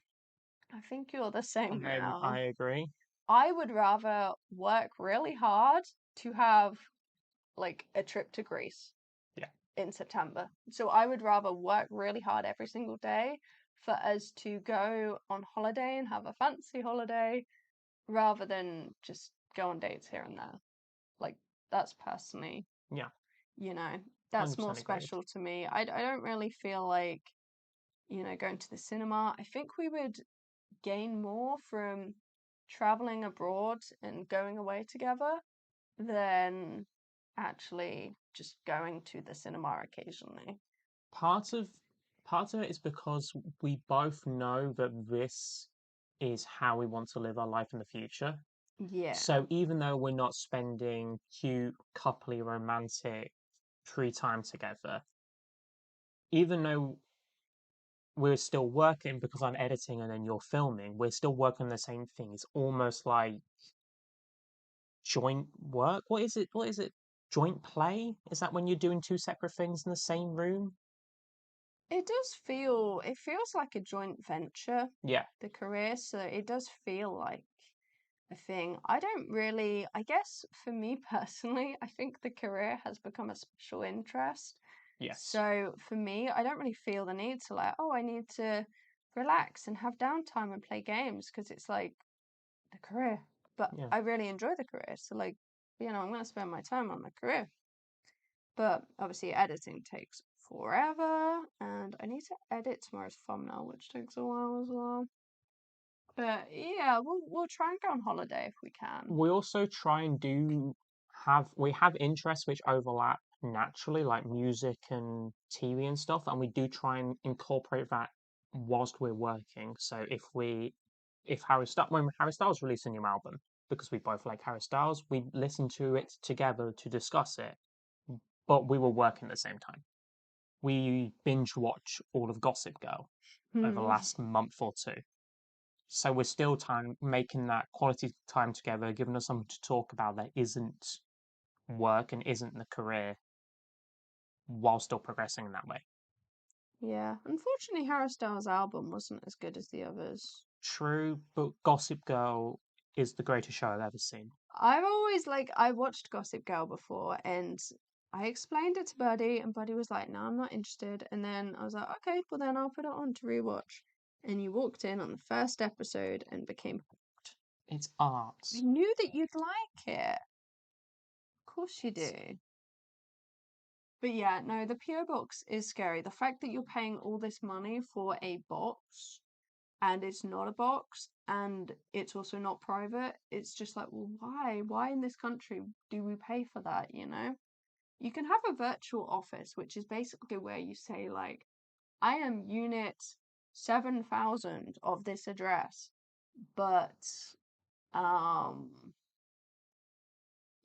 [SPEAKER 2] I think you're the same
[SPEAKER 1] I
[SPEAKER 2] now.
[SPEAKER 1] agree.
[SPEAKER 2] I would rather work really hard to have like a trip to Greece
[SPEAKER 1] Yeah.
[SPEAKER 2] in September. So I would rather work really hard every single day for us to go on holiday and have a fancy holiday rather than just go on dates here and there. Like that's personally,
[SPEAKER 1] Yeah.
[SPEAKER 2] you know, that's more
[SPEAKER 1] 100% agreed.
[SPEAKER 2] special to me. I don't really feel like, going to the cinema. I think we would gain more from traveling abroad and going away together than actually just going to the cinema occasionally.
[SPEAKER 1] Part of part of it is because we both know that this is how we want to live our life in the future.
[SPEAKER 2] Yeah.
[SPEAKER 1] So even though we're not spending cute, coupley, romantic free time together, even though we're still working because I'm editing and then you're filming, we're still working on the same thing. It's almost like joint work. What is it? What is it? Joint play? Is that when you're doing two separate things in the same room?
[SPEAKER 2] It feels like a joint venture,
[SPEAKER 1] Yeah.
[SPEAKER 2] the career, so it does feel like a thing. I don't really, I guess for me personally, I think the career has become a special interest.
[SPEAKER 1] Yes.
[SPEAKER 2] So for me, I don't really feel the need to like, oh, I need to relax and have downtime and play games because it's like the career. But
[SPEAKER 1] Yeah.
[SPEAKER 2] I really enjoy the career. So like, I'm going to spend my time on my career. But obviously editing takes forever and I need to edit tomorrow's thumbnail, which takes a while as well. But yeah, we'll try and go on holiday if we can.
[SPEAKER 1] We also try and we have interests which overlap naturally, like music and TV and stuff, and we do try and incorporate that whilst we're working. So when Harry Styles released a new album, because we both like Harry Styles, we listened to it together to discuss it, but we were working at the same time. We binge watch all of Gossip Girl over the
[SPEAKER 2] Hmm.
[SPEAKER 1] last month or two. So we're still time making that quality time together, giving us something to talk about that isn't work and isn't the career. while still progressing in that way.
[SPEAKER 2] Yeah, unfortunately, Harry Styles' album wasn't as good as the others.
[SPEAKER 1] True, but Gossip Girl is the greatest show I've ever seen.
[SPEAKER 2] I've always I watched Gossip Girl before, and I explained it to Buddy, and Buddy was like, "No, I'm not interested." And then I was like, "Okay, well then I'll put it on to rewatch." And you walked in on the first episode and became hooked.
[SPEAKER 1] It's
[SPEAKER 2] I
[SPEAKER 1] art.
[SPEAKER 2] knew that you'd like it. Of course you do. But yeah, no, the PO box is scary. The fact that you're paying all this money for a box and it's not a box and it's also not private, it's just like, well, why? Why in this country do we pay for that, you know? You can have a virtual office, which is basically where you say, like, I am unit 7,000 of this address, but um,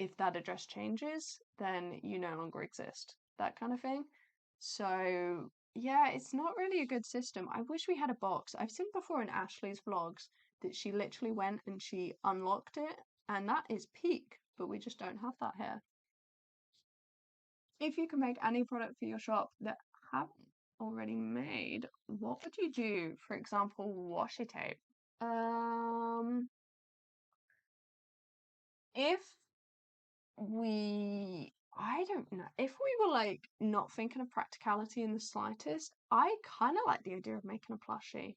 [SPEAKER 2] if that address changes, then you no longer exist, that kind of thing. So, yeah, it's not really a good system. I wish we had a box. I've seen before in Ashley's vlogs that she literally went and she unlocked it, and that is peak, but we just don't have that here. If you can make any product for your shop that haven't already made, what would you do? For example, washi tape. If I don't know, if we were like not thinking of practicality in the slightest, I kind of like the idea of making a plushie.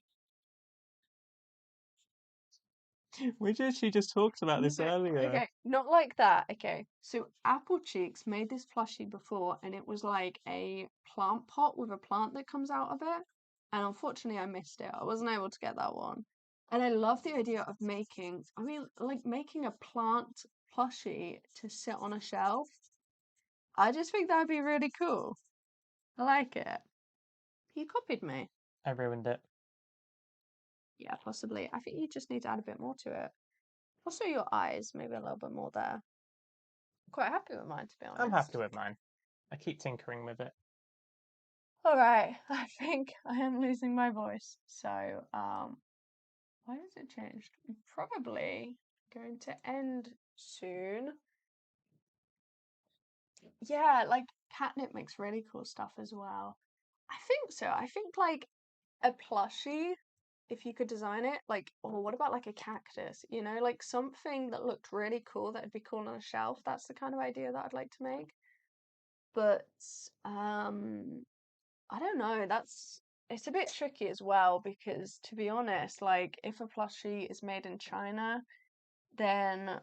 [SPEAKER 1] We actually just talked about this
[SPEAKER 2] Okay,
[SPEAKER 1] earlier.
[SPEAKER 2] okay, not like that. Okay, so Apple Cheeks made this plushie before, and it was like a plant pot with a plant that comes out of it. And unfortunately, I missed it. I wasn't able to get that one. And I love the idea of making, I mean, like making a plant plushie to sit on a shelf. I just think that'd be really cool. I like it. You copied me.
[SPEAKER 1] I ruined it.
[SPEAKER 2] Yeah, possibly. I think you just need to add a bit more to it. Also, your eyes, maybe a little bit more there. Quite happy with mine, to be
[SPEAKER 1] I'm
[SPEAKER 2] honest.
[SPEAKER 1] happy with mine. I keep tinkering with it.
[SPEAKER 2] All right, I think I am losing my voice. So, why has it changed? I'm probably going to end soon. Yeah, like catnip makes really cool stuff as well. I think so. I think like a plushie, if you could design it, like, or what about like a cactus? You know, like something that looked really cool that'd be cool on a shelf. That's the kind of idea that I'd like to make. But I don't know. It's a bit tricky as well because to be honest, like if a plushie is made in China, then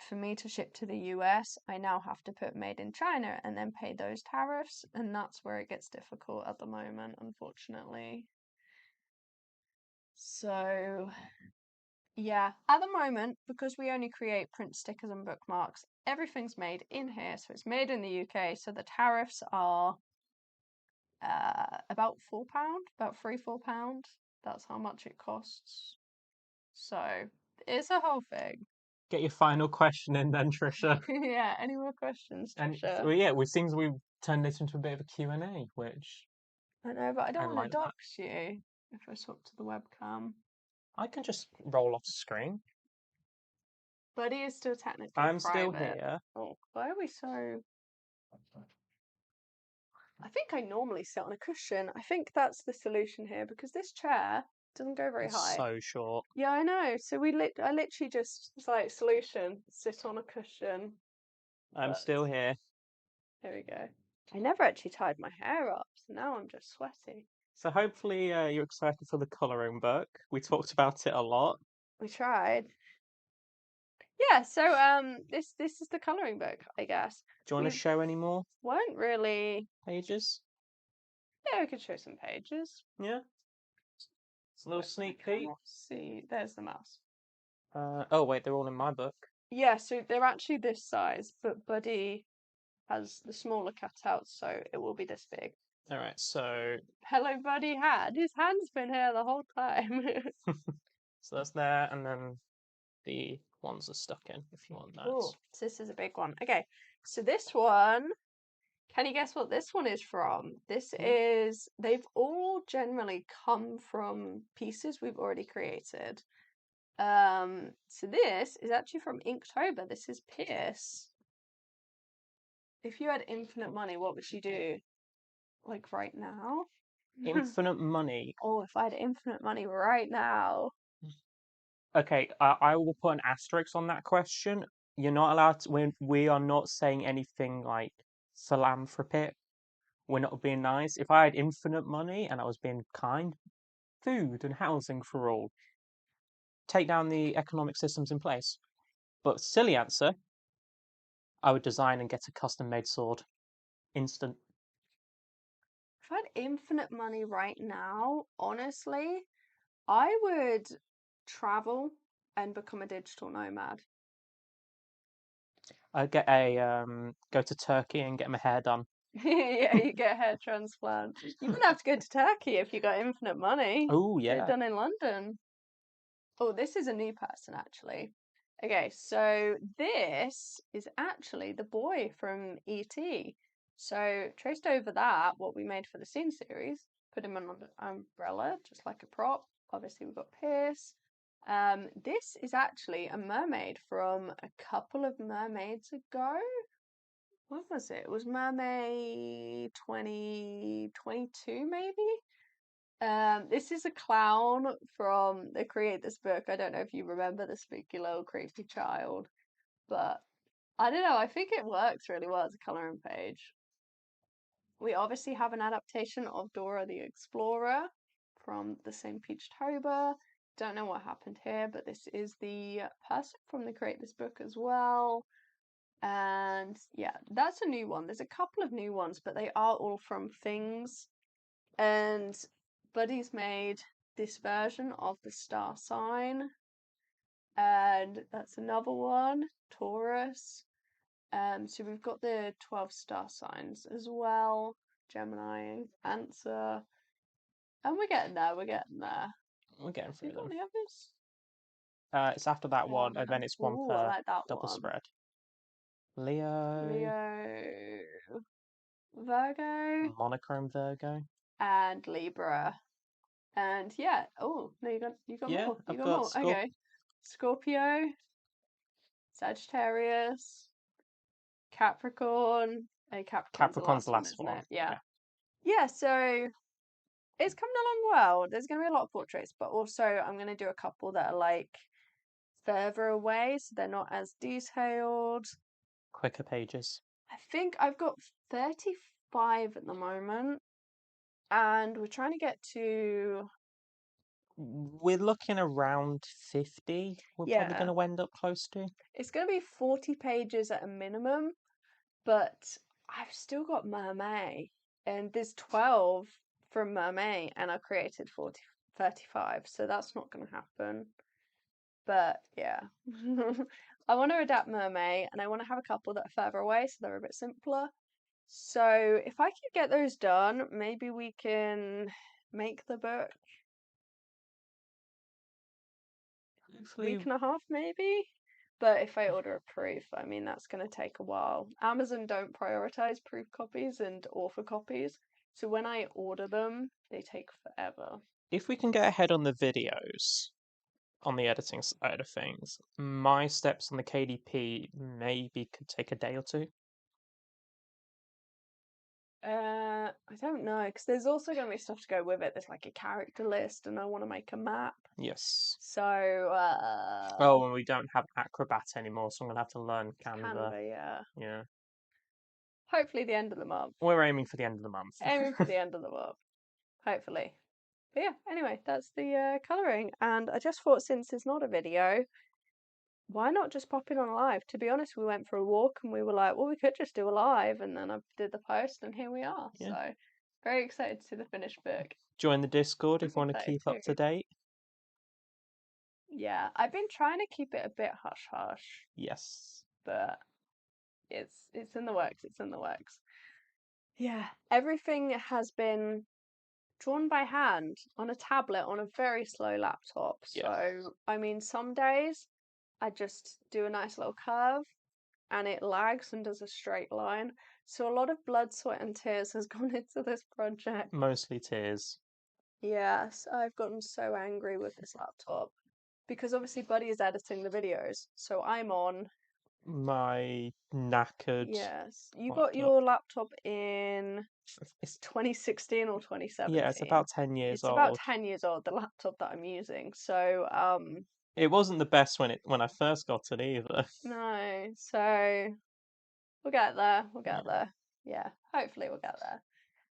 [SPEAKER 2] for me to ship to the US, I now have to put made in China and then pay those tariffs, and that's where it gets difficult at the moment, unfortunately. So, yeah, at the moment, because we only create print stickers and bookmarks, everything's made in here, so it's made in the UK, so the tariffs are about £4, about £3, £4. That's how much it costs. So it's a whole thing.
[SPEAKER 1] Get your final question in then, Trisha.
[SPEAKER 2] Yeah, any more questions,
[SPEAKER 1] And
[SPEAKER 2] Trisha?
[SPEAKER 1] well, yeah, it seems we've turned this into a bit of a Q&A, which
[SPEAKER 2] I know, but I
[SPEAKER 1] I
[SPEAKER 2] don't want to
[SPEAKER 1] like that.
[SPEAKER 2] dox you if I swap to the webcam.
[SPEAKER 1] I can just roll off screen.
[SPEAKER 2] Buddy is still technically
[SPEAKER 1] I'm still
[SPEAKER 2] private.
[SPEAKER 1] here.
[SPEAKER 2] Oh, why are we so... I think I normally sit on a cushion. I think that's the solution here because this chair doesn't go very
[SPEAKER 1] It's
[SPEAKER 2] high.
[SPEAKER 1] so short.
[SPEAKER 2] Yeah, I know. So I literally just, it's like solution, sit on a cushion.
[SPEAKER 1] I'm
[SPEAKER 2] But
[SPEAKER 1] still here.
[SPEAKER 2] here we go. I never actually tied my hair up, so now I'm just sweaty.
[SPEAKER 1] So hopefully you're excited for the colouring book. We talked about it a lot.
[SPEAKER 2] We tried. Yeah, so this is the colouring book, I guess.
[SPEAKER 1] Do you want
[SPEAKER 2] We
[SPEAKER 1] to show any more
[SPEAKER 2] won't really.
[SPEAKER 1] pages?
[SPEAKER 2] Yeah, we could show some pages.
[SPEAKER 1] Yeah? A little
[SPEAKER 2] Wait, I
[SPEAKER 1] sneak peek.
[SPEAKER 2] cannot see. There's the mouse.
[SPEAKER 1] Oh wait, they're all in my book.
[SPEAKER 2] Yeah, so they're actually this size, but Buddy has the smaller cutouts, so it will be this big.
[SPEAKER 1] Alright, so
[SPEAKER 2] Hello, Buddy had. His hand's been here the whole time.
[SPEAKER 1] so that's there, and then the ones are stuck in if you want that.
[SPEAKER 2] Oh, so this is a big one. Okay, so this one, can you guess what this one is from? This is, they've all generally come from pieces we've already created. So this is actually from Inktober. This is Pierce. If you had infinite money, what would you do? Like right now?
[SPEAKER 1] Infinite money.
[SPEAKER 2] Oh, if I had infinite money right now.
[SPEAKER 1] Okay, I will put an asterisk on that question. You're not allowed to. We are not saying anything like philanthropic. We're not being nice. If I had infinite money and I was being kind, food and housing for all, take down the economic systems in place. But silly answer, I would design and get a custom made sword. Instant.
[SPEAKER 2] If I had infinite money right now, honestly, I would travel and become a digital nomad.
[SPEAKER 1] I'd get a go to Turkey and get my hair done.
[SPEAKER 2] Yeah, you get a hair transplant. You wouldn't have to go to Turkey if you got infinite money.
[SPEAKER 1] Oh
[SPEAKER 2] Get it
[SPEAKER 1] yeah.
[SPEAKER 2] done in London. Oh, this is a new person actually. Okay, so this is actually the boy from E.T. So traced over that, what we made for the scene series, put him on an umbrella, just like a prop. Obviously, we've got Pierce. This is actually a mermaid from a couple of mermaids ago. What was it? It was Mermaid 2022, maybe? This is a clown from the Create This book. I don't know if you remember the spooky little creepy child, but I don't know. I think it works really well as a coloring page. We obviously have an adaptation of Dora the Explorer from the same Peachtober. Don't know what happened here, but this is the person from the Create This book as well. And yeah, that's a new one. There's a couple of new ones, but they are all from things. And Buddy's made this version of the star sign, and that's another one, Taurus. So we've got the 12 star signs as well, Gemini, Cancer, and we're getting there. We're getting there.
[SPEAKER 1] We're getting
[SPEAKER 2] Have you
[SPEAKER 1] through
[SPEAKER 2] got
[SPEAKER 1] them.
[SPEAKER 2] the others?
[SPEAKER 1] It's after that one, and then it's one
[SPEAKER 2] Oh, I
[SPEAKER 1] per
[SPEAKER 2] like that
[SPEAKER 1] double
[SPEAKER 2] one.
[SPEAKER 1] spread. Leo,
[SPEAKER 2] Leo, Virgo,
[SPEAKER 1] monochrome Virgo.
[SPEAKER 2] and Libra. And yeah, oh no, you got
[SPEAKER 1] Yeah,
[SPEAKER 2] more. You
[SPEAKER 1] I've
[SPEAKER 2] got
[SPEAKER 1] got
[SPEAKER 2] more. Okay. Scorpio, Sagittarius, Capricorn. Capricorn's the
[SPEAKER 1] Capricorn's the
[SPEAKER 2] last one,
[SPEAKER 1] last
[SPEAKER 2] isn't
[SPEAKER 1] one.
[SPEAKER 2] it? Yeah.
[SPEAKER 1] Yeah,
[SPEAKER 2] Yeah, so it's coming along well. There's going to be a lot of portraits, but also I'm going to do a couple that are like further away, so they're not as detailed.
[SPEAKER 1] quicker pages.
[SPEAKER 2] I think I've got 35 at the moment, and we're trying to get to,
[SPEAKER 1] We're looking around 50. We're probably
[SPEAKER 2] yeah,
[SPEAKER 1] going to end up close to.
[SPEAKER 2] it's going to be 40 pages at a minimum, but I've still got Mermaid, and there's 12 from Mermaid, and I created 35, so that's not going to happen. But yeah, I want to adapt Mermaid, and I want to have a couple that are further away, so they're a bit simpler. So if I can get those done, maybe we can make the book
[SPEAKER 1] Hopefully,
[SPEAKER 2] week and a half, maybe. But if I order a proof, I mean, that's going to take a while. Amazon don't prioritize proof copies and author copies. So when I order them, they take forever.
[SPEAKER 1] if we can get ahead on the videos, on the editing side of things, my steps on the KDP maybe could take a day or two.
[SPEAKER 2] I don't know, because there's also going to be stuff to go with it. There's like a character list, and I want to make a map.
[SPEAKER 1] Yes.
[SPEAKER 2] So,
[SPEAKER 1] Oh, and we don't have Acrobat anymore, so I'm gonna have to learn Canva.
[SPEAKER 2] Canva, yeah.
[SPEAKER 1] Yeah.
[SPEAKER 2] Hopefully the end of the month.
[SPEAKER 1] We're aiming for the end of the month.
[SPEAKER 2] Aiming for the end of the month. Hopefully. But yeah, anyway, that's the colouring. And I just thought since it's not a video, why not just pop in on a live? To be honest, we went for a walk and we were like, well, we could just do a live. And then I did the post and here we are.
[SPEAKER 1] Yeah.
[SPEAKER 2] So very excited to see the finished book.
[SPEAKER 1] Join the Discord if
[SPEAKER 2] I'm
[SPEAKER 1] you want to
[SPEAKER 2] excited
[SPEAKER 1] keep up to
[SPEAKER 2] too.
[SPEAKER 1] date.
[SPEAKER 2] Yeah, I've been trying to keep it a bit hush hush,
[SPEAKER 1] Yes.
[SPEAKER 2] but it's in the works. It's in the works. Yeah, everything has been drawn by hand on a tablet on a very slow laptop.
[SPEAKER 1] Yeah.
[SPEAKER 2] So, I mean, some days I just do a nice little curve and it lags and does a straight line. So, a lot of blood, sweat, and tears has gone into this project.
[SPEAKER 1] Mostly tears.
[SPEAKER 2] Yes, I've gotten so angry with this laptop because obviously Buddy is editing the videos. So, I'm on
[SPEAKER 1] My knackered
[SPEAKER 2] Yes. You got
[SPEAKER 1] laptop.
[SPEAKER 2] your laptop in
[SPEAKER 1] It's
[SPEAKER 2] 2016 or
[SPEAKER 1] yeah, it's
[SPEAKER 2] 2017.
[SPEAKER 1] about 10 years
[SPEAKER 2] It's about
[SPEAKER 1] old.
[SPEAKER 2] 10 years old, the laptop that I'm using. So,
[SPEAKER 1] It wasn't the best when I first got it either.
[SPEAKER 2] no. So we'll get there. We'll get
[SPEAKER 1] Yeah.
[SPEAKER 2] there. Yeah, hopefully we'll get there.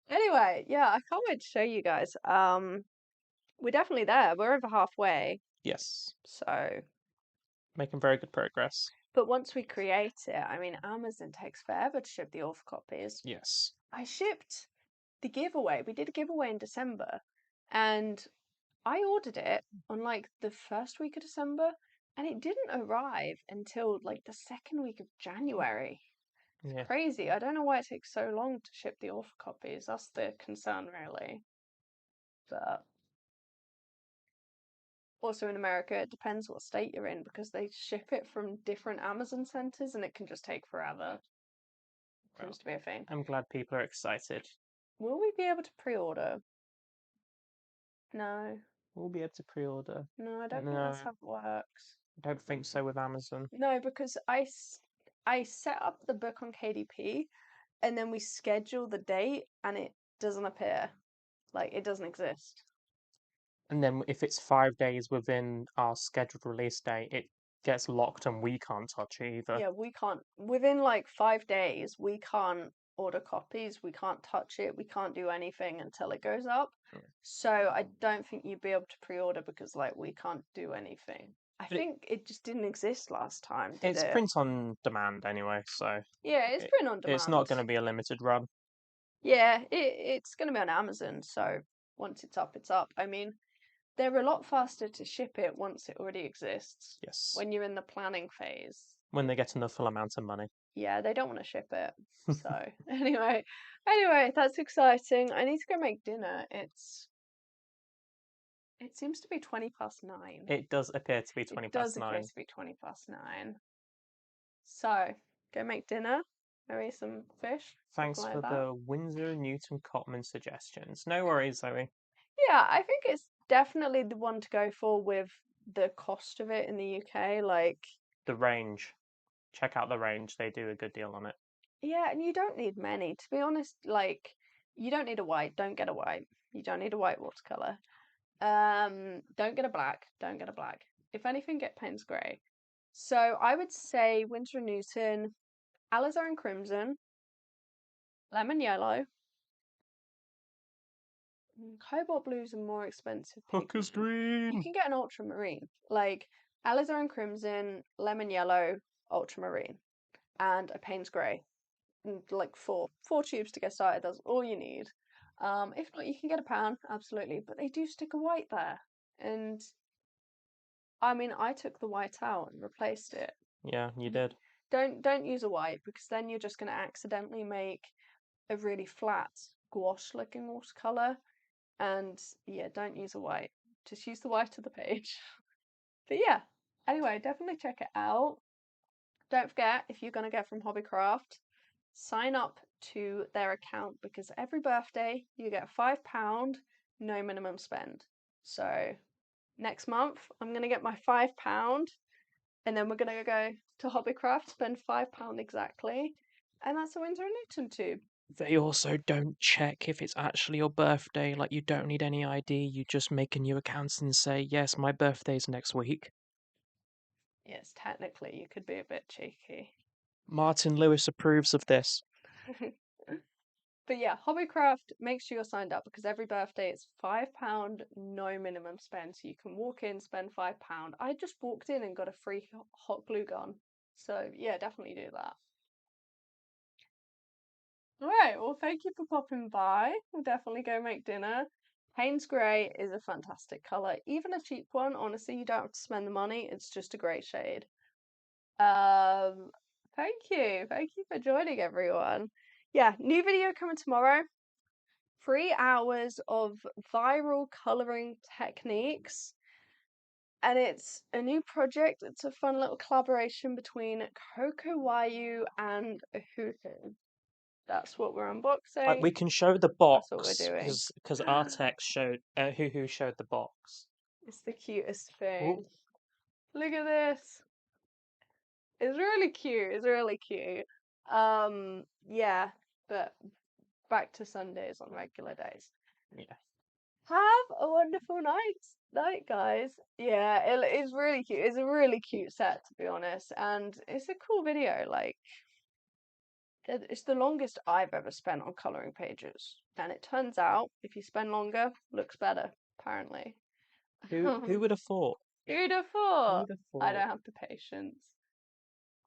[SPEAKER 2] Anyway, yeah, I can't wait to show you guys. We're definitely there. We're over halfway.
[SPEAKER 1] Yes,
[SPEAKER 2] So,
[SPEAKER 1] making very good progress.
[SPEAKER 2] but once we create it, I mean, Amazon takes forever to ship the author copies.
[SPEAKER 1] Yes.
[SPEAKER 2] I shipped the giveaway. We did a giveaway in December, and I ordered it on like the first week of December, and it didn't arrive until like the second week of January. It's
[SPEAKER 1] Yeah.
[SPEAKER 2] crazy. I don't know why it takes so long to ship the author copies. That's the concern, really. But also in America, it depends what state you're in because they ship it from different Amazon centers and it can just take forever.
[SPEAKER 1] Well,
[SPEAKER 2] Seems to be a thing.
[SPEAKER 1] I'm glad people are excited.
[SPEAKER 2] Will we be able to pre-order? No.
[SPEAKER 1] We'll be able to pre-order.
[SPEAKER 2] No, I don't think
[SPEAKER 1] No,
[SPEAKER 2] that's how it works.
[SPEAKER 1] I don't think so with Amazon.
[SPEAKER 2] No, because I set up the book on KDP and then we schedule the date and it doesn't appear. Like it doesn't exist.
[SPEAKER 1] And then if it's 5 days within our scheduled release date, it gets locked and we can't touch it either.
[SPEAKER 2] Yeah, we can't, within like 5 days, we can't order copies, we can't touch it, we can't do anything until it goes up.
[SPEAKER 1] Yeah.
[SPEAKER 2] So I don't think you'd be able to pre-order because like we can't do anything. I
[SPEAKER 1] But
[SPEAKER 2] think it just didn't exist last time, did
[SPEAKER 1] it's
[SPEAKER 2] it?
[SPEAKER 1] print on demand anyway, so
[SPEAKER 2] Yeah, it's print on
[SPEAKER 1] it's not
[SPEAKER 2] demand.
[SPEAKER 1] going to be a limited run.
[SPEAKER 2] Yeah, it's going to be on Amazon, so once it's up, it's up. I mean, they're a lot faster to ship it once it already exists.
[SPEAKER 1] Yes,
[SPEAKER 2] When you're in the planning phase,
[SPEAKER 1] when they get enough full amount of money.
[SPEAKER 2] yeah, they don't want to ship it. So anyway, that's exciting. I need to go make dinner. It seems to be 9:20.
[SPEAKER 1] It does appear to be
[SPEAKER 2] It
[SPEAKER 1] 20
[SPEAKER 2] does
[SPEAKER 1] past
[SPEAKER 2] appear
[SPEAKER 1] 9.
[SPEAKER 2] to be 9:20. So go make dinner. Maybe some fish, something
[SPEAKER 1] Thanks
[SPEAKER 2] like
[SPEAKER 1] for
[SPEAKER 2] that.
[SPEAKER 1] the Winsor Newton Cotman suggestions. No worries, Zoe.
[SPEAKER 2] Yeah, I think it's definitely the one to go for with the cost of it in the UK. Like,
[SPEAKER 1] The range. Check out the range. They do a good deal on it.
[SPEAKER 2] yeah, and you don't need many. To be honest, like, you don't need a white. Don't get a white. You don't need a white watercolor. Don't get a black. Don't get a black. If anything, get Payne's Grey. So I would say Winsor & Newton, alizarin crimson, lemon yellow. Cobalt blues are more expensive
[SPEAKER 1] Hooker's
[SPEAKER 2] pigment. You
[SPEAKER 1] green.
[SPEAKER 2] can get an ultramarine, like alizarin crimson, lemon yellow, ultramarine, and a Payne's Grey. Like four tubes to get started. That's all you need. If not, you can get a pan, absolutely. But they do stick a white there, and I mean, I took the white out and replaced it.
[SPEAKER 1] Yeah, you did.
[SPEAKER 2] Don't use a white because then you're just going to accidentally make a really flat gouache looking watercolor. And yeah, don't use a white. Just use the white of the page. But yeah, anyway, definitely check it out. Don't forget, if you're going to get from Hobbycraft, sign up to their account because every birthday you get £5, no minimum spend. So next month I'm going to get my £5 and then we're going to go to Hobbycraft, spend £5 exactly, and that's a Winsor & Newton tube.
[SPEAKER 1] They also don't check if it's actually your birthday. Like, you don't need any ID. You just make a new account and say, yes, my birthday's next week.
[SPEAKER 2] Yes, technically you could be a bit cheeky.
[SPEAKER 1] Martin Lewis approves of this.
[SPEAKER 2] But yeah, Hobbycraft, make sure you're signed up because every birthday it's £5, no minimum spend. So you can walk in, spend £5. I just walked in and got a free hot glue gun. So yeah, definitely do that. Alright, well thank you for popping by. We'll definitely go make dinner. Payne's Grey is a fantastic colour. Even a cheap one, honestly, you don't have to spend the money. It's just a great shade. Um, thank you. Thank you for joining everyone. Yeah, new video coming tomorrow. 3 hours of viral colouring techniques. And it's a new project. It's a fun little collaboration between Coco Wayu and Huhu. That's what we're
[SPEAKER 1] Like,
[SPEAKER 2] unboxing.
[SPEAKER 1] we can show the
[SPEAKER 2] That's what we're
[SPEAKER 1] box
[SPEAKER 2] doing.
[SPEAKER 1] because Artex showed who showed the box.
[SPEAKER 2] It's the cutest
[SPEAKER 1] Oh,
[SPEAKER 2] thing. Look at this. It's really cute. It's really cute. Yeah, but back to Sundays on regular days.
[SPEAKER 1] Yeah.
[SPEAKER 2] Have a wonderful night, guys. Yeah, it's really cute. It's a really cute set, to be honest, and it's a cool video. Like, it's the longest I've ever spent on coloring pages, and it turns out if you spend longer, looks better, apparently.
[SPEAKER 1] Who would have thought?
[SPEAKER 2] Who'd have
[SPEAKER 1] Who
[SPEAKER 2] thought?
[SPEAKER 1] would have
[SPEAKER 2] I
[SPEAKER 1] thought?
[SPEAKER 2] don't have the patience.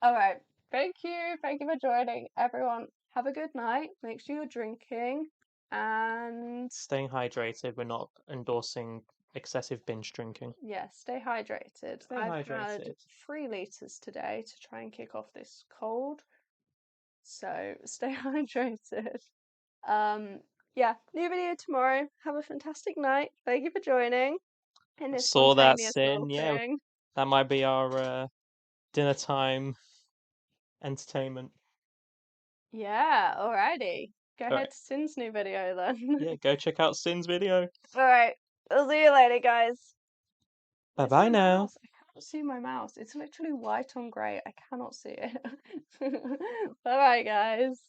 [SPEAKER 2] All right. Thank you. Thank you for joining, everyone. Have a good night. Make sure you're drinking, and
[SPEAKER 1] Staying hydrated. We're not endorsing excessive binge drinking.
[SPEAKER 2] yeah, stay hydrated.
[SPEAKER 1] Stay
[SPEAKER 2] I've had
[SPEAKER 1] hydrated.
[SPEAKER 2] 3 liters today to try and kick off this cold, so stay hydrated. Um, yeah, new video tomorrow. Have a fantastic night. Thank you for joining in
[SPEAKER 1] I
[SPEAKER 2] this
[SPEAKER 1] saw that
[SPEAKER 2] spontaneous little
[SPEAKER 1] sin. Yeah,
[SPEAKER 2] thing.
[SPEAKER 1] that might be our dinner time entertainment.
[SPEAKER 2] Yeah, alrighty. Go
[SPEAKER 1] All right.
[SPEAKER 2] ahead to Sin's new video then.
[SPEAKER 1] Yeah, go check out Sin's video.
[SPEAKER 2] Alright, I'll see you later, guys.
[SPEAKER 1] Bye
[SPEAKER 2] Where's
[SPEAKER 1] bye
[SPEAKER 2] my
[SPEAKER 1] now.
[SPEAKER 2] mouse? I cannot see my mouse. It's literally white on grey. I cannot see it. Bye bye, guys.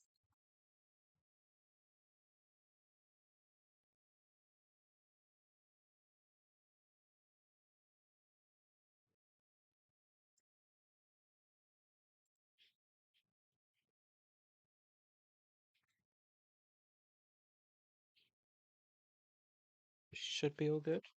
[SPEAKER 1] Should be all good.